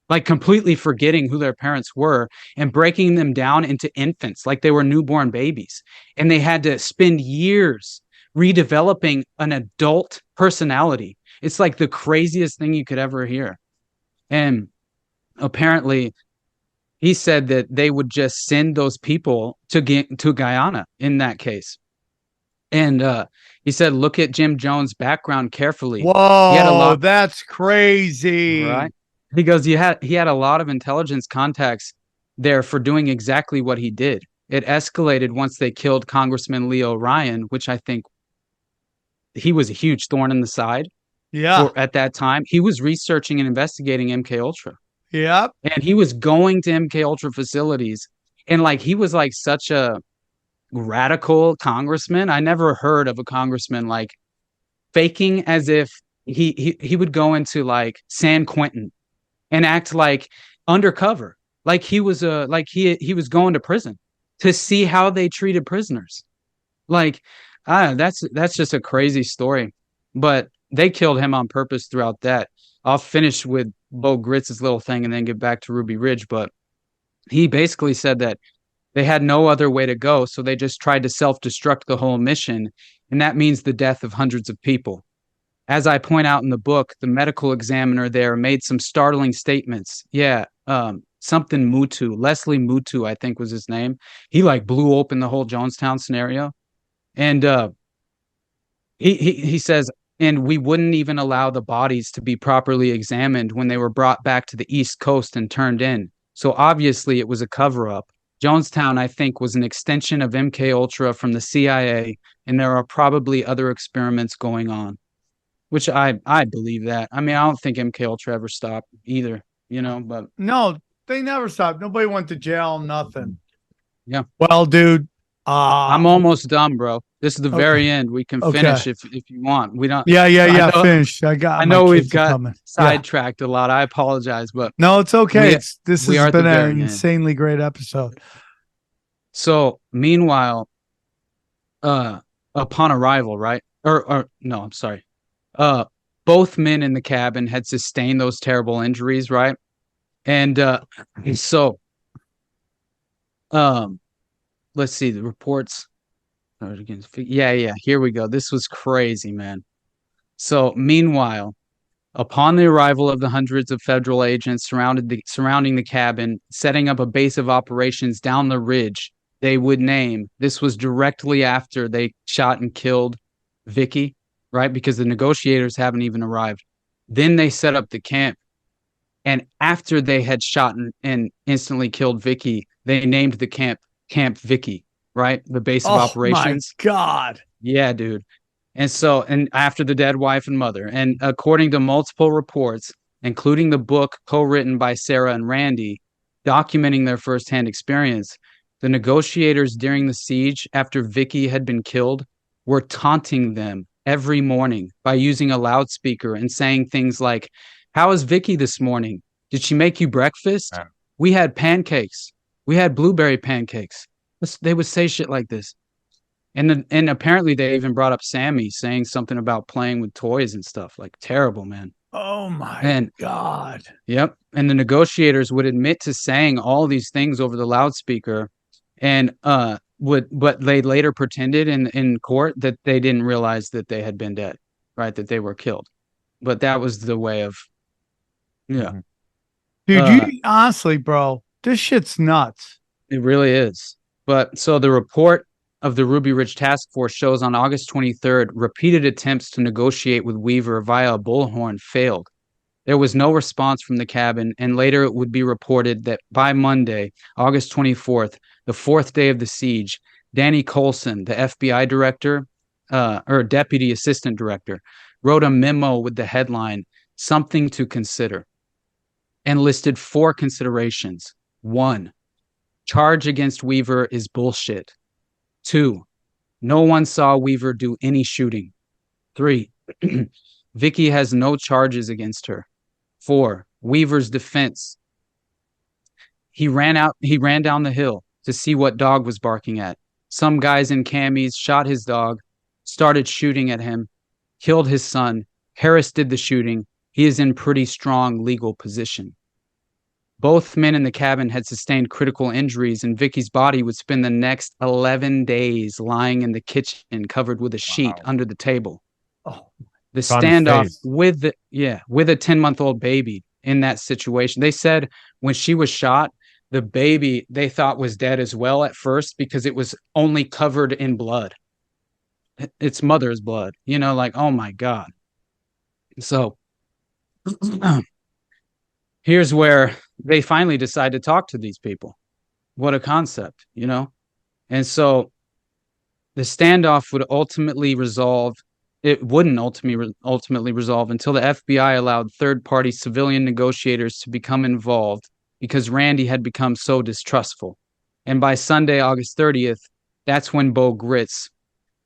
like completely forgetting who their parents were and breaking them down into infants like they were newborn babies. And they had to spend years redeveloping an adult personality. It's like the craziest thing you could ever hear. And apparently he said that they would just send those people to Guyana in that case. And he said, look at Jim Jones' background carefully. Whoa, that's crazy. Right? He goes, he had a lot of intelligence contacts there for doing exactly what he did. It escalated once they killed Congressman Leo Ryan, which I think he was a huge thorn in the side. Yeah. At that time, he was researching and investigating MK Ultra. Yep. And he was going to MK Ultra facilities, and like, he was like such a radical congressman. I never heard of a congressman like faking as if he would go into like San Quentin and act like undercover, like he was he was going to prison to see how they treated prisoners. Like, that's just a crazy story. But they killed him on purpose throughout that. I'll finish with Bo Grits' little thing and then get back to Ruby Ridge. But he basically said that they had no other way to go, so they just tried to self-destruct the whole mission, and that means the death of hundreds of people. As I point out in the book, the medical examiner there made some startling statements. Yeah, something Mutu, Leslie Mutu, I think was his name. He like blew open the whole Jonestown scenario. And he says, and we wouldn't even allow the bodies to be properly examined when they were brought back to the East Coast and turned in. So obviously it was a cover-up. Jonestown, I think, was an extension of MK Ultra from the CIA, and there are probably other experiments going on, which I believe that. I mean, I don't think MK Ultra ever stopped either, you know, but no, they never stopped. Nobody went to jail, nothing. Yeah. Well, dude, I'm almost done, bro. This is the very end. We can finish if you want. We don't. Yeah. Finish. I know we've got sidetracked a lot. I apologize, but no, it's okay. This has been an insanely great episode. So, meanwhile, upon arrival, right? Or no, I'm sorry. Both men in the cabin had sustained those terrible injuries, right? And so, let's see the reports. Yeah, here we go. This was crazy, man. So, meanwhile, upon the arrival of the hundreds of federal agents surrounding the cabin, setting up a base of operations down the ridge they would name, this was directly after they shot and killed Vicky, right? Because the negotiators haven't even arrived. Then they set up the camp. And after they had shot and instantly killed Vicky, they named the camp Vicky, right? The base of operations. Oh my God. Yeah, dude. And so, and after the dead wife and mother, and according to multiple reports, including the book co-written by Sarah and Randy, documenting their firsthand experience, The negotiators during the siege, after Vicky had been killed, were taunting them every morning by using a loudspeaker and saying things like, "How is Vicky this morning? Did she make you breakfast? We had pancakes. We had blueberry pancakes." They would say shit like this. And apparently they even brought up Sammy saying something about playing with toys and stuff. Like, terrible, man. Oh my God. Yep. And the negotiators would admit to saying all these things over the loudspeaker, and but they later pretended in court that they didn't realize that they had been dead, right? That they were killed. But that was the way of, yeah. Dude, honestly, bro, this shit's nuts. It really is. But so the report of the Ruby Ridge Task Force shows on August 23rd, repeated attempts to negotiate with Weaver via a bullhorn failed. There was no response from the cabin, and later it would be reported that by Monday, August 24th, the fourth day of the siege, Danny Colson, the FBI director, or deputy assistant director, wrote a memo with the headline, "Something to Consider," and listed 4 considerations. 1, charge against Weaver is bullshit. 2, no one saw Weaver do any shooting. 3, Vicky has no charges against her. 4, Weaver's defense. He ran down the hill to see what dog was barking at. Some guys in camis shot his dog, started shooting at him, killed his son. Harris did the shooting. He is in pretty strong legal position. Both men in the cabin had sustained critical injuries, and Vicky's body would spend the next 11 days lying in the kitchen covered with a sheet under the table. Oh, the standoff with a 10-month-old baby in that situation. They said when she was shot, the baby they thought was dead as well at first because it was only covered in blood. Its mother's blood, like, oh my God. So here's where they finally decide to talk to these people. What a concept, And so the standoff would ultimately resolve. It wouldn't ultimately resolve until the FBI allowed third-party civilian negotiators to become involved because Randy had become so distrustful. And by Sunday, August 30th, that's when Bo Gritz,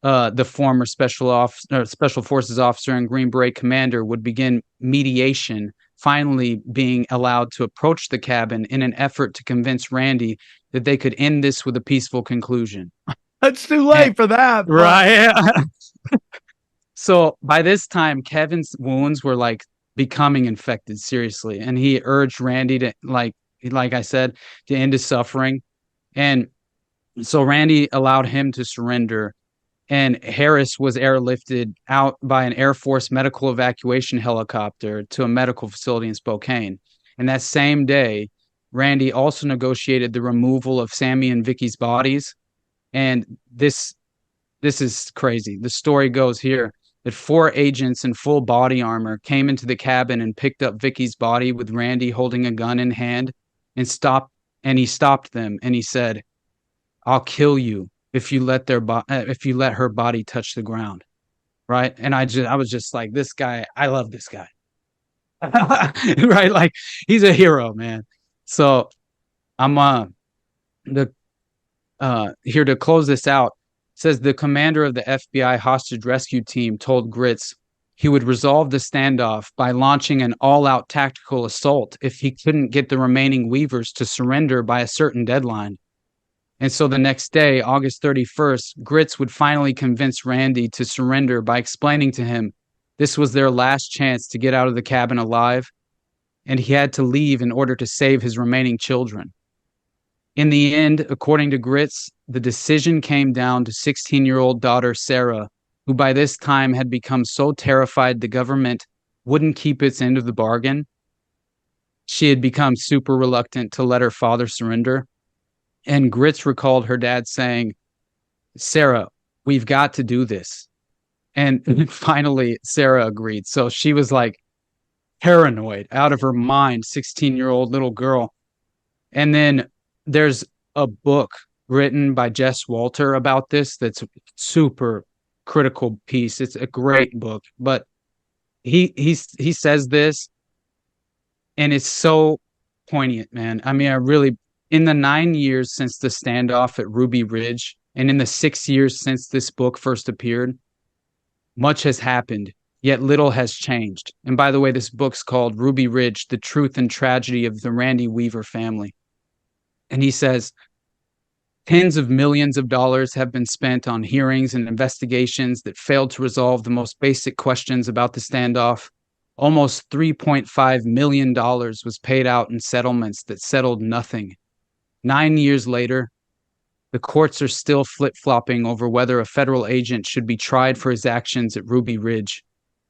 the former Special Forces officer and Green Beret commander, would begin mediation, finally being allowed to approach the cabin in an effort to convince Randy that they could end this with a peaceful conclusion. It's too late for that. Right. So by this time, Kevin's wounds were like becoming infected seriously. And he urged Randy to, like I said, to end his suffering. And so Randy allowed him to surrender. And Harris was airlifted out by an Air Force medical evacuation helicopter to a medical facility in Spokane. And that same day, Randy also negotiated the removal of Sammy and Vicky's bodies. And this is crazy. The story goes here that 4 agents in full body armor came into the cabin and picked up Vicky's body with Randy holding a gun in hand and he stopped them and he said, "I'll kill you if you let her body touch the ground." Right. And I was just like, this guy, I love this guy. Right. Like, he's a hero, man. So I'm here to close this out. It says the commander of the FBI hostage rescue team told Gritz he would resolve the standoff by launching an all-out tactical assault if he couldn't get the remaining Weavers to surrender by a certain deadline. And so the next day, August 31st, Gritz would finally convince Randy to surrender by explaining to him this was their last chance to get out of the cabin alive, and he had to leave in order to save his remaining children. In the end, according to Gritz, the decision came down to 16-year-old daughter Sarah, who by this time had become so terrified the government wouldn't keep its end of the bargain. She had become super reluctant to let her father surrender. And Gritz recalled her dad saying, "Sarah, we've got to do this." And finally, Sarah agreed. So she was like paranoid, out of her mind, 16-year-old little girl. And then there's a book written by Jess Walter about this that's super critical piece. It's a great book, but he says this, and it's so poignant, man. I mean, In the 9 years since the standoff at Ruby Ridge, and in the 6 years since this book first appeared, much has happened, yet little has changed. And by the way, this book's called Ruby Ridge, The Truth and Tragedy of the Randy Weaver Family. And he says, tens of millions of dollars have been spent on hearings and investigations that failed to resolve the most basic questions about the standoff. Almost $3.5 million was paid out in settlements that settled nothing. 9 years later, the courts are still flip-flopping over whether a federal agent should be tried for his actions at Ruby Ridge.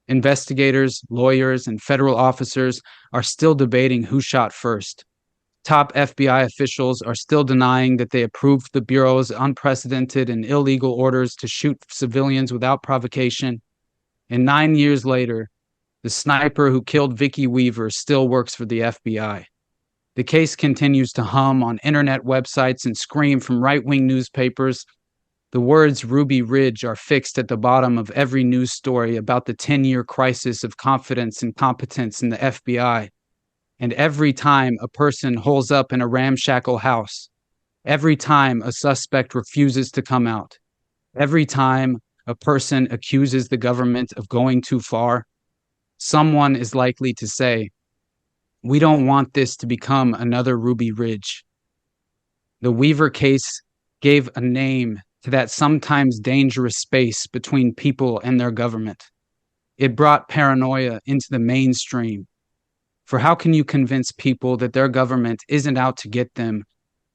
Investigators, lawyers, and federal officers are still debating who shot first. Top FBI officials are still denying that they approved the Bureau's unprecedented and illegal orders to shoot civilians without provocation. And 9 years later, the sniper who killed Vicky Weaver still works for the FBI. The case continues to hum on internet websites and scream from right-wing newspapers. The words Ruby Ridge are fixed at the bottom of every news story about the 10-year crisis of confidence and competence in the FBI. And every time a person holes up in a ramshackle house, every time a suspect refuses to come out, every time a person accuses the government of going too far, someone is likely to say, we don't want this to become another Ruby Ridge. The Weaver case gave a name to that sometimes dangerous space between people and their government. It brought paranoia into the mainstream. For how can you convince people that their government isn't out to get them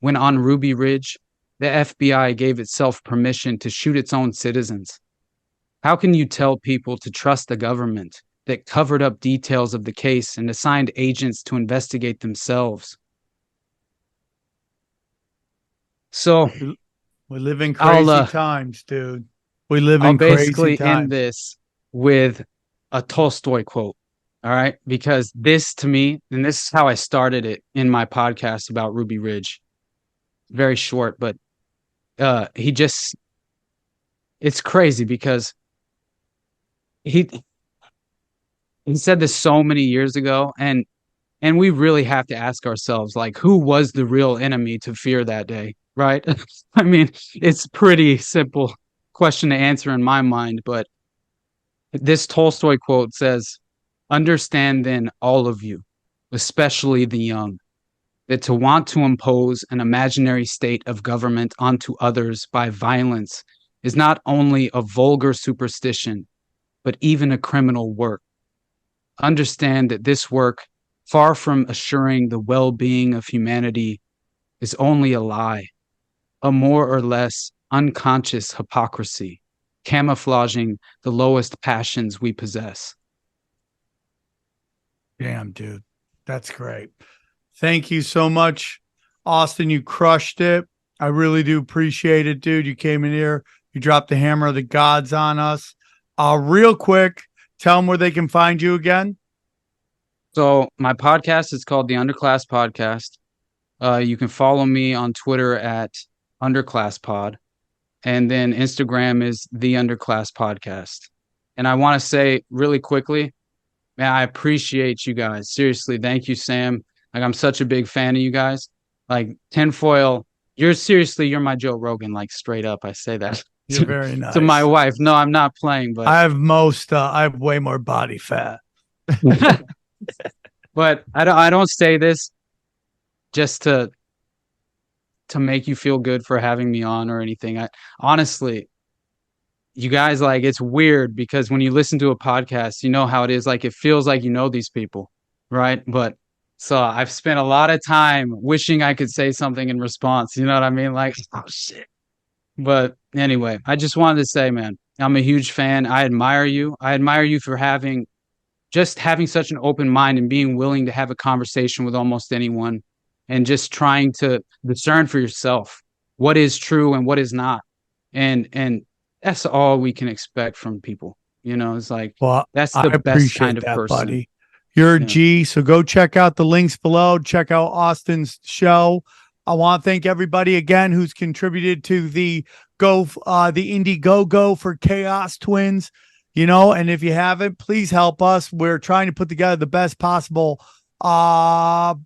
when on Ruby Ridge, the FBI gave itself permission to shoot its own citizens? How can you tell people to trust the government that covered up details of the case and assigned agents to investigate themselves? So we live in crazy times, dude. We live in crazy times. I'll basically end this with a Tolstoy quote. All right. Because this to me, and this is how I started it in my podcast about Ruby Ridge. Very short, but it's crazy because he said this so many years ago, and we really have to ask ourselves, like, who was the real enemy to fear that day, right? I mean, it's pretty simple question to answer in my mind, but this Tolstoy quote says, understand then, all of you, especially the young, that to want to impose an imaginary state of government onto others by violence is not only a vulgar superstition, but even a criminal work. Understand that this work, far from assuring the well-being of humanity, is only a lie, a more or less unconscious hypocrisy, camouflaging the lowest passions we possess. Damn, dude. That's great. Thank you so much, Austin. You crushed it. I really do appreciate it, dude. You came in here. You dropped the hammer of the gods on us. Real quick, tell them where they can find you again. So my podcast is called The Underclass Podcast. You can follow me on Twitter at UnderclassPod. And then Instagram is The Underclass Podcast. And I want to say really quickly, man, I appreciate you guys. Seriously, thank you, Sam. Like, I'm such a big fan of you guys. Like, Tinfoil, you're my Joe Rogan, like, straight up. I say that. You're very nice. To my wife. No, I'm not playing, but I have way more body fat. But I don't say this just to make you feel good for having me on or anything. Honestly, you guys, like, it's weird because when you listen to a podcast, you know how it is. Like, it feels like you know these people, right? But so I've spent a lot of time wishing I could say something in response. You know what I mean? Like, oh shit. But anyway, I just wanted to say, man, I'm a huge fan. I admire you. I admire you for having such an open mind and being willing to have a conversation with almost anyone and just trying to discern for yourself what is true and what is not. And that's all we can expect from people. You know, it's like, well, that's the best kind of person. Buddy. You're a G. So go check out the links below. Check out Austin's show. I want to thank everybody again who's contributed to the Indiegogo for Chaos Twins. You know, and if you haven't, please help us. We're trying to put together the best possible project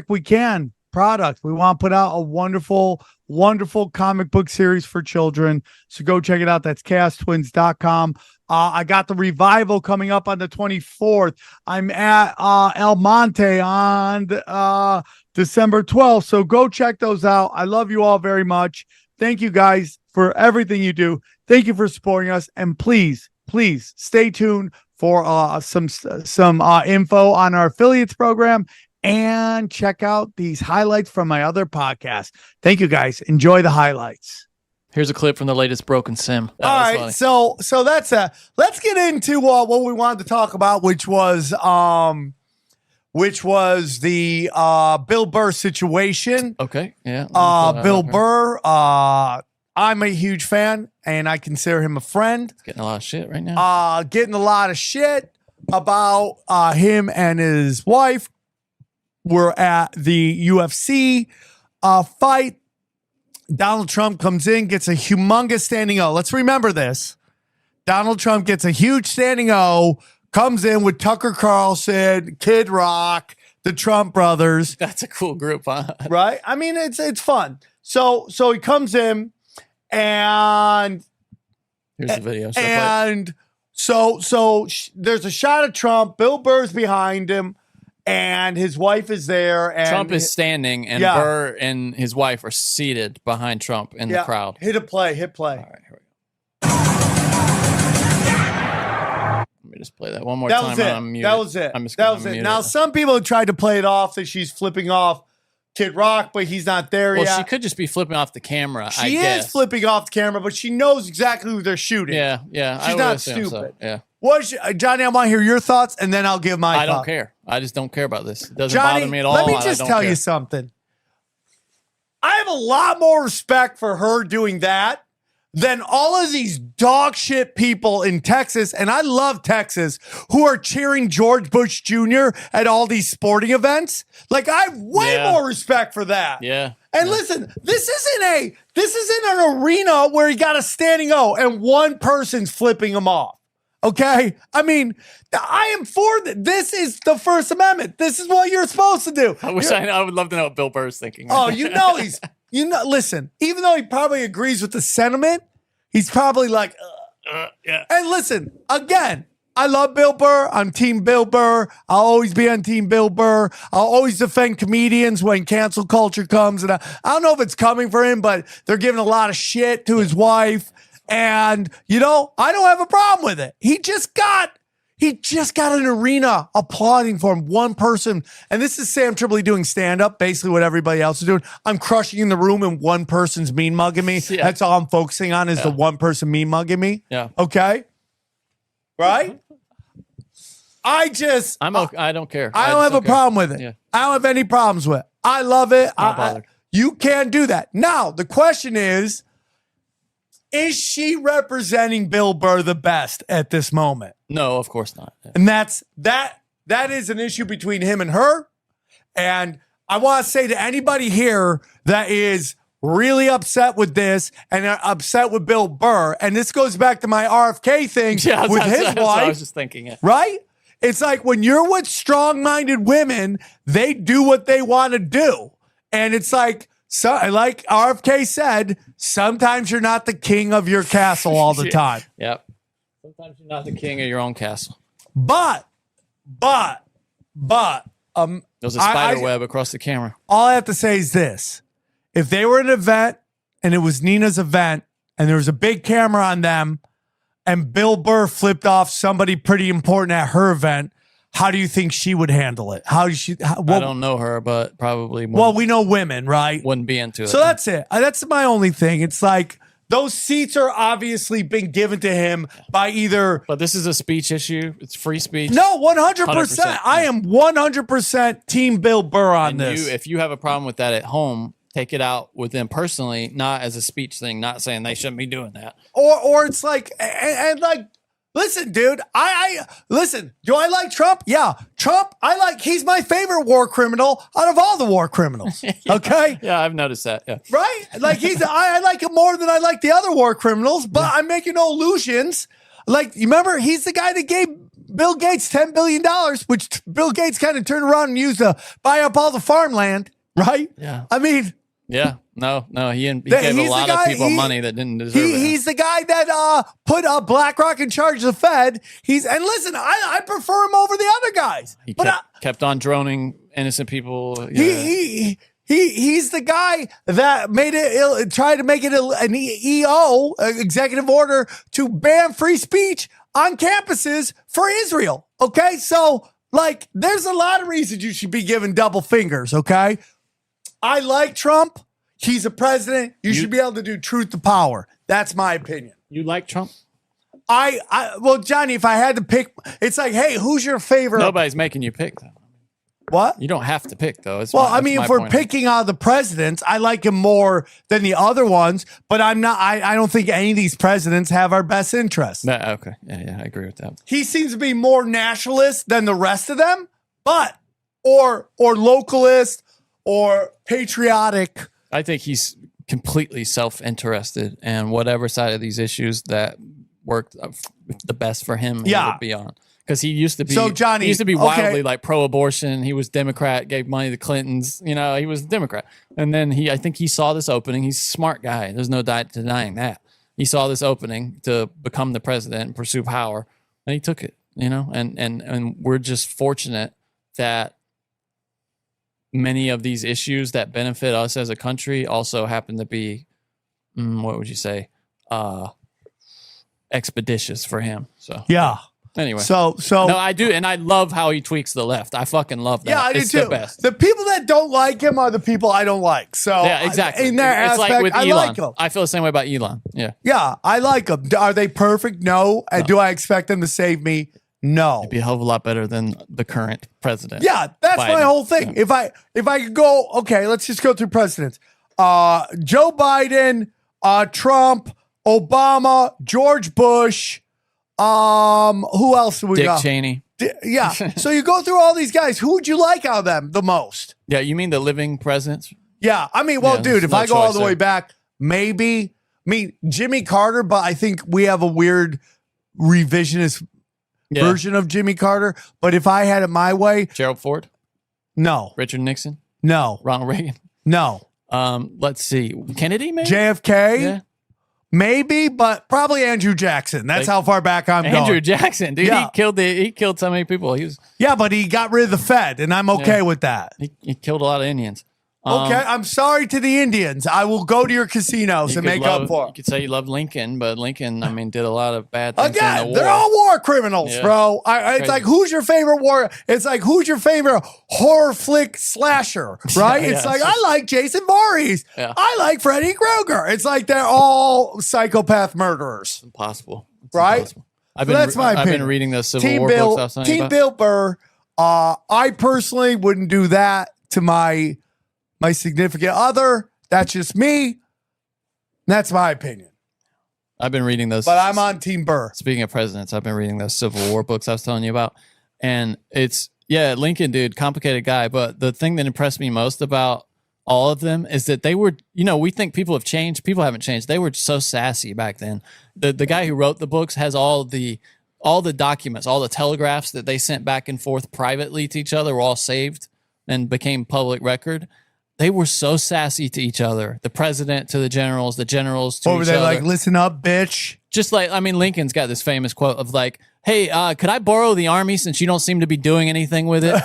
we can. product. We want to put out a wonderful, wonderful comic book series for children. So go check it out. That's chaostwins.com. I got the revival coming up on the 24th. I'm at El Monte on December 12th. So go check those out. I love you all very much. Thank you guys for everything you do. Thank you for supporting us. And please stay tuned for some info on our affiliates program, and check out these highlights from my other podcast. Thank you guys. Enjoy the highlights. Here's a clip from the latest Broken Sim. All right, so that's let's get into what we wanted to talk about, which was the Bill Burr situation. Okay, yeah. Bill Burr. I'm a huge fan, and I consider him a friend. Getting a lot of shit right now. Getting a lot of shit about him and his wife were at the UFC fight. Donald Trump comes in, gets a humongous standing O. Let's remember this. Donald Trump gets a huge standing O, comes in with Tucker Carlson, Kid Rock, the Trump brothers. That's a cool group, huh? Right? I mean, it's fun. So he comes in, and here's the video. And so there's a shot of Trump. Bill Burr's behind him, and his wife is there. And Trump is standing, and Burr and his wife are seated behind Trump in the crowd. Hit play. All right, here we go. Let me just play that one more time. That was it. Now, some people have tried to play it off that she's flipping off Kid Rock, but he's not there yet. Well, she could just be flipping off the camera. She is flipping off the camera, but she knows exactly who they're shooting. Yeah. She's not stupid. So. Yeah. Johnny, I want to hear your thoughts, and then I'll give my thoughts. I don't care. I just don't care about this. It doesn't Johnny, bother me at all. Let me just tell you something. I have a lot more respect for her doing that than all of these dog shit people in Texas, and I love Texas, who are cheering George Bush Jr. at all these sporting events. Like, I have way more respect for that. Yeah. And listen, this isn't an arena where you got a standing O and one person's flipping them off. Okay? I mean, I am for this is the First Amendment. This is what you're supposed to do. I would love to know what Bill Burr's thinking. Oh, listen, even though he probably agrees with the sentiment, he's probably like, yeah. And listen, again, I love Bill Burr. I'm Team Bill Burr. I'll always be on Team Bill Burr. I'll always defend comedians when cancel culture comes. And I don't know if it's coming for him, but they're giving a lot of shit to his wife. And, I don't have a problem with it. He just got an arena applauding for him, one person. And this is Sam Tripoli doing stand-up, basically what everybody else is doing. I'm crushing in the room and one person's mean mugging me. Yeah. That's all I'm focusing on is the one person mean mugging me. Yeah. Okay? Right? I don't care. I don't have a problem with it. Yeah. I don't have any problems with it. I love it. You can't do that. Now, the question is she representing Bill Burr the best at this moment? No, of course not. Yeah. And that is an issue between him and her. And I want to say to anybody here that is really upset with this and are upset with Bill Burr, and this goes back to my RFK thing with his wife. I was just thinking it. Right? It's like when you're with strong-minded women, they do what they want to do. And it's like, so, like RFK said, sometimes you're not the king of your castle all the time. Yep. Sometimes you're not the king of your own castle. But, there's a spider web across the camera. All I have to say is this. If they were at an event and it was Nina's event and there was a big camera on them and Bill Burr flipped off somebody pretty important at her event, how do you think she would handle it? I don't know her, but probably. Well, we know women, right? Wouldn't be into it. So that's it. That's my only thing. It's like those seats are obviously being given to him by either. But this is a speech issue. It's free speech. No, 100%. I am 100% Team Bill Burr on this. If you have a problem with that at home, take it out with them personally, not as a speech thing. Not saying they shouldn't be doing that. Or it's like and like. Listen, dude, listen, do I like Trump? Yeah. Trump, he's my favorite war criminal out of all the war criminals. Okay? Yeah, I've noticed that. Yeah. Right? Like I like him more than I like the other war criminals, but I'm making no illusions. Like, you remember, he's the guy that gave Bill Gates $10 billion, which Bill Gates kind of turned around and used to buy up all the farmland. right? Yeah. I mean, yeah, no, he gave a lot of people money that didn't deserve it. He's the guy that put BlackRock in charge of the Fed. And listen, I prefer him over the other guys. He kept on droning innocent people. Yeah. He's the guy that tried to make it an EO, executive order, to ban free speech on campuses for Israel. Okay, so like, there's a lot of reasons you should be given double fingers. Okay. I like Trump. He's a president. You should be able to do truth to power. That's my opinion. You like Trump? Well, Johnny, if I had to pick, it's like, hey, who's your favorite? Nobody's making you pick, though. What? You don't have to pick, though. If we're picking out of the presidents, I like him more than the other ones, but I don't think any of these presidents have our best interests. Okay. Yeah, I agree with that. He seems to be more nationalist than the rest of them, or localist or patriotic. I think he's completely self-interested, and whatever side of these issues that worked the best for him, he would be on. Because he used to be, wildly like pro-abortion. He was Democrat, gave money to Clintons. He was a Democrat, and then I think he saw this opening. He's a smart guy. There's no denying that. He saw this opening to become the president and pursue power, and he took it. And we're just fortunate that many of these issues that benefit us as a country also happen to be, what would you say, expeditious for him. So yeah. Anyway, so no, I do, and I love how he tweaks the left. I fucking love that. Yeah, I do too. The best. The people that don't like him are the people I don't like. So yeah, exactly. In that aspect, like with Elon. I like him. I feel the same way about Elon. Yeah, I like them. Are they perfect? No. And do I expect them to save me? No. It'd be a hell of a lot better than the current president. Yeah, that's Biden. my whole thing. Yeah. If I could go, okay, let's just go through presidents. Joe Biden, Trump, Obama, George Bush. Who else do we got? Dick Cheney. Yeah. So you go through all these guys. Who would you like out of them the most? Yeah, you mean the living presidents? Yeah. I mean, dude, if I go all the way back, maybe. Jimmy Carter, but I think we have a weird revisionist version of Jimmy Carter. But if I had it my way. Gerald Ford? No. Richard Nixon? No. Ronald Reagan? No. Let's see. Kennedy, maybe? JFK? Yeah. Maybe, but probably Andrew Jackson. That's how far back I'm going. Andrew Jackson, dude, he killed so many people. But he got rid of the Fed, and I'm okay with that. He killed a lot of Indians. Okay, I'm sorry to the Indians. I will go to your casinos and make up for it. You could say you love Lincoln, but Lincoln, did a lot of bad things. Again, in the war. they're all war criminals, bro. It's like, who's your favorite war? It's like, who's your favorite horror flick slasher, right? It's like, I like Jason Voorhees. Yeah. I like Freddy Krueger. It's like they're all psychopath murderers. It's impossible. Right? Impossible. That's my opinion. I've been reading the Civil War books. Team Bill Burr. I personally wouldn't do that to my significant other. That's just me. That's my opinion. I've been reading those. But I'm on Team Burr. Speaking of presidents, I've been reading those Civil War books I was telling you about. And it's, Lincoln, dude, complicated guy. But the thing that impressed me most about all of them is that they were, we think people have changed. People haven't changed. They were so sassy back then. The guy who wrote the books has all the documents, all the telegraphs that they sent back and forth privately to each other were all saved and became public record. They were so sassy to each other. The president to the generals to each other. Or were they like, listen up, bitch? Just like, Lincoln's got this famous quote of like, hey, could I borrow the army since you don't seem to be doing anything with it?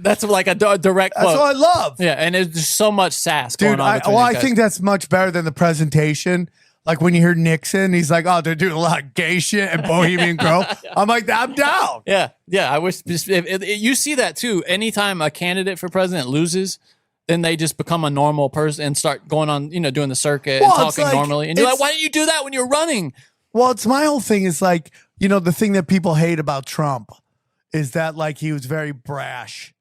That's like a direct quote. That's what I love. Yeah, and there's just so much sass going on. I think that's much better than the presentation. Like when you hear Nixon, he's like, oh, they're doing a lot of gay shit and Bohemian Grove. I'm like, I'm down. Yeah. I wish you see that too. Anytime a candidate for president loses, then they just become a normal person and start going on, doing the circuit and talking normally. And you're like, why didn't you do that when you're running? Well, it's my whole thing is like, the thing that people hate about Trump is that like he was very brash.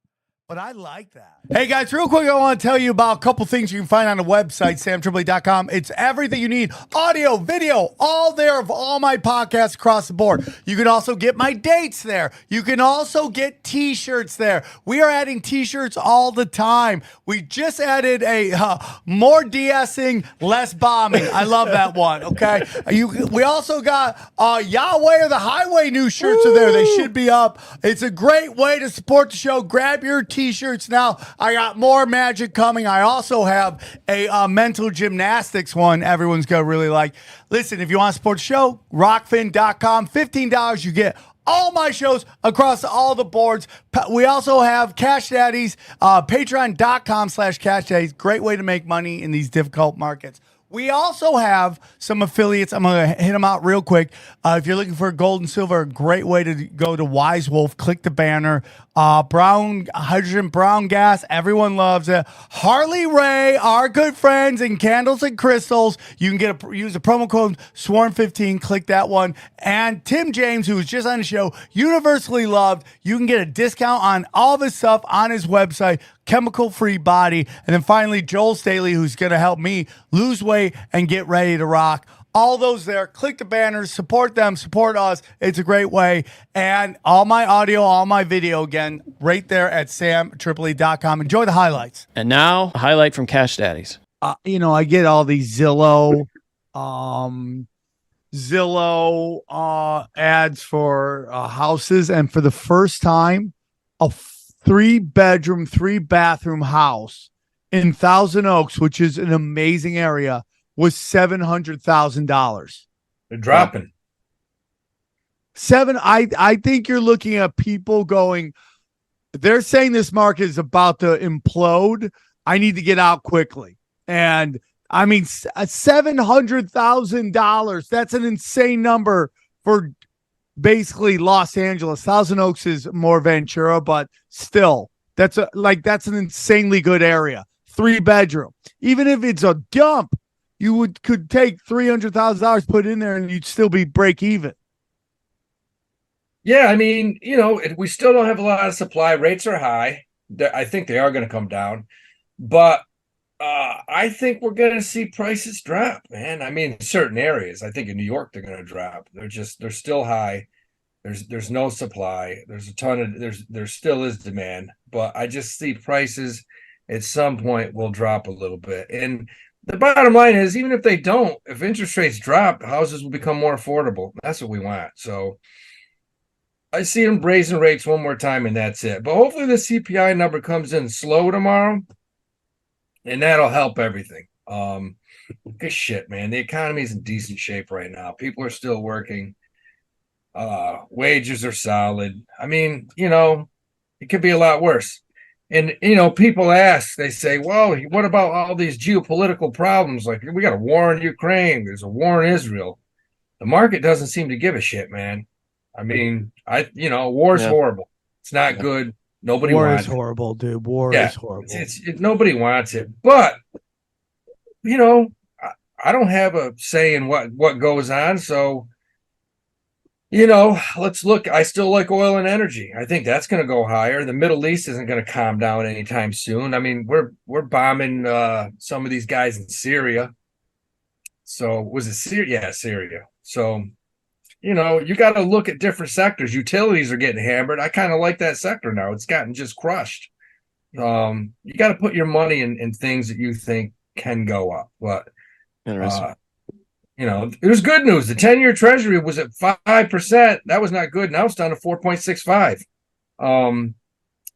But I like that. Hey guys, real quick, I want to tell you about a couple things you can find on the website, samtripoli.com. It's everything you need. Audio, video, all there of all my podcasts across the board. You can also get my dates there. You can also get t-shirts there. We are adding t-shirts all the time. We just added a more de-essing, less bombing. I love that one, okay? We also got Yahweh or the Highway new shirts are there. They should be up. It's a great way to support the show. Grab your t-shirt t-shirts now. I got more magic coming. I also have a mental gymnastics one everyone's going to really like. Listen, if you want to support the show, rockfin.com, $15, you get all my shows across all the boards. We also have Cash Daddies, patreon.com/Cash Daddies. Great way to make money in these difficult markets. We also have some affiliates. I'm going to hit them out real quick. If you're looking for gold and silver, a great way to go to Wise Wolf. Click the banner. Hydrogen brown gas. Everyone loves it. Harley Ray, our good friends, and Candles and Crystals. You can use the promo code SWARM15. Click that one. And Tim James, who was just on the show, universally loved. You can get a discount on all of his stuff on his website, Chemical Free Body. And then finally, Joel Staley, who's going to help me lose weight and get ready to rock. All those there. Click the banners, support them, support us. It's a great way. And all my audio, all my video, again, right there at samtripoli.com. Enjoy the highlights. And now, a highlight from Cash Daddies. I get all these Zillow ads for houses. And for the first time, a 3-bedroom, 3-bathroom house in Thousand Oaks, which is an amazing area, was $700,000. They're dropping. I think you're looking at people going, they're saying this market is about to implode. I need to get out quickly. And I mean, $700,000. That's an insane number for basically Los Angeles. Thousand Oaks is more Ventura, but still, that's an insanely good area. 3-bedroom. Even if it's a dump, you could take $300,000, put in there, and you'd still be break even. Yeah, I mean, we still don't have a lot of supply. Rates are high. I think they are going to come down, but I think we're going to see prices drop, man. I mean, in certain areas, I think in New York they're going to drop. They're still high. There's no supply. There's a ton of there still is demand, but I just see prices at some point will drop a little bit. And the bottom line is, even if they don't, if interest rates drop, houses will become more affordable. That's what we want. So I see them raising rates one more time, and that's it. But hopefully the CPI number comes in slow tomorrow, and that'll help everything. Good shit, man. The economy is in decent shape right now. People are still working. Wages are solid. I mean, it could be a lot worse. And, people ask, they say, well, what about all these geopolitical problems? Like, we got a war in Ukraine. There's a war in Israel. The market doesn't seem to give a shit, man. I mean, war's horrible. It's not good. Nobody wants it. War is horrible, dude. War is horrible. Nobody wants it. But, I don't have a say in what goes on. So, let's look. I still like oil and energy. I think that's going to go higher. The Middle East isn't going to calm down anytime soon. I mean, we're bombing some of these guys in Syria. So was it Syria? Yeah, Syria. So, you got to look at different sectors. Utilities are getting hammered. I kind of like that sector now. It's gotten just crushed. You got to put your money in things that you think can go up. But interesting. There's good news. The 10-year Treasury was at 5%. That was not good. Now it's down to 4.65.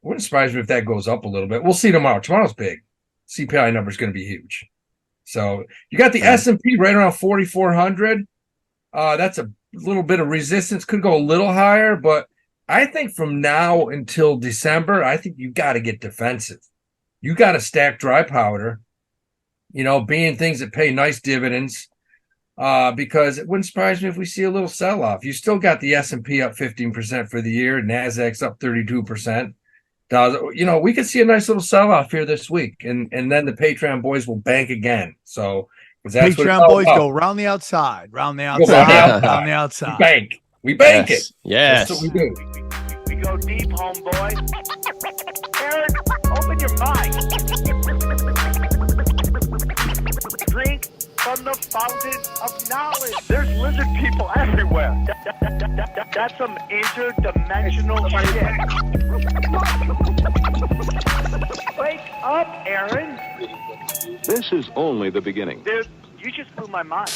Wouldn't surprise me if that goes up a little bit. We'll see tomorrow. Tomorrow's big. CPI number is going to be huge. So you got the S&P right around 4,400. That's a little bit of resistance. Could go a little higher, but I think from now until December, I think you got to get defensive. You got to stack dry powder, being things that pay nice dividends. Because it wouldn't surprise me if we see a little sell-off. You still got the S&P up 15% for the year. NASDAQ's up 32%. We could see a nice little sell-off here this week. And then the Patreon boys will bank again. So that's Patreon boys go round the outside. Round the outside. We bank it. Yes. That's what we do. We go deep, homeboy. Aaron, open your mind. Drink from the fountain of knowledge. There's lizard people everywhere. That's some interdimensional shit. Wake up, Aaron. This is only the beginning. Dude, you just blew my mind.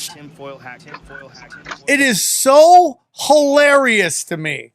It is so hilarious to me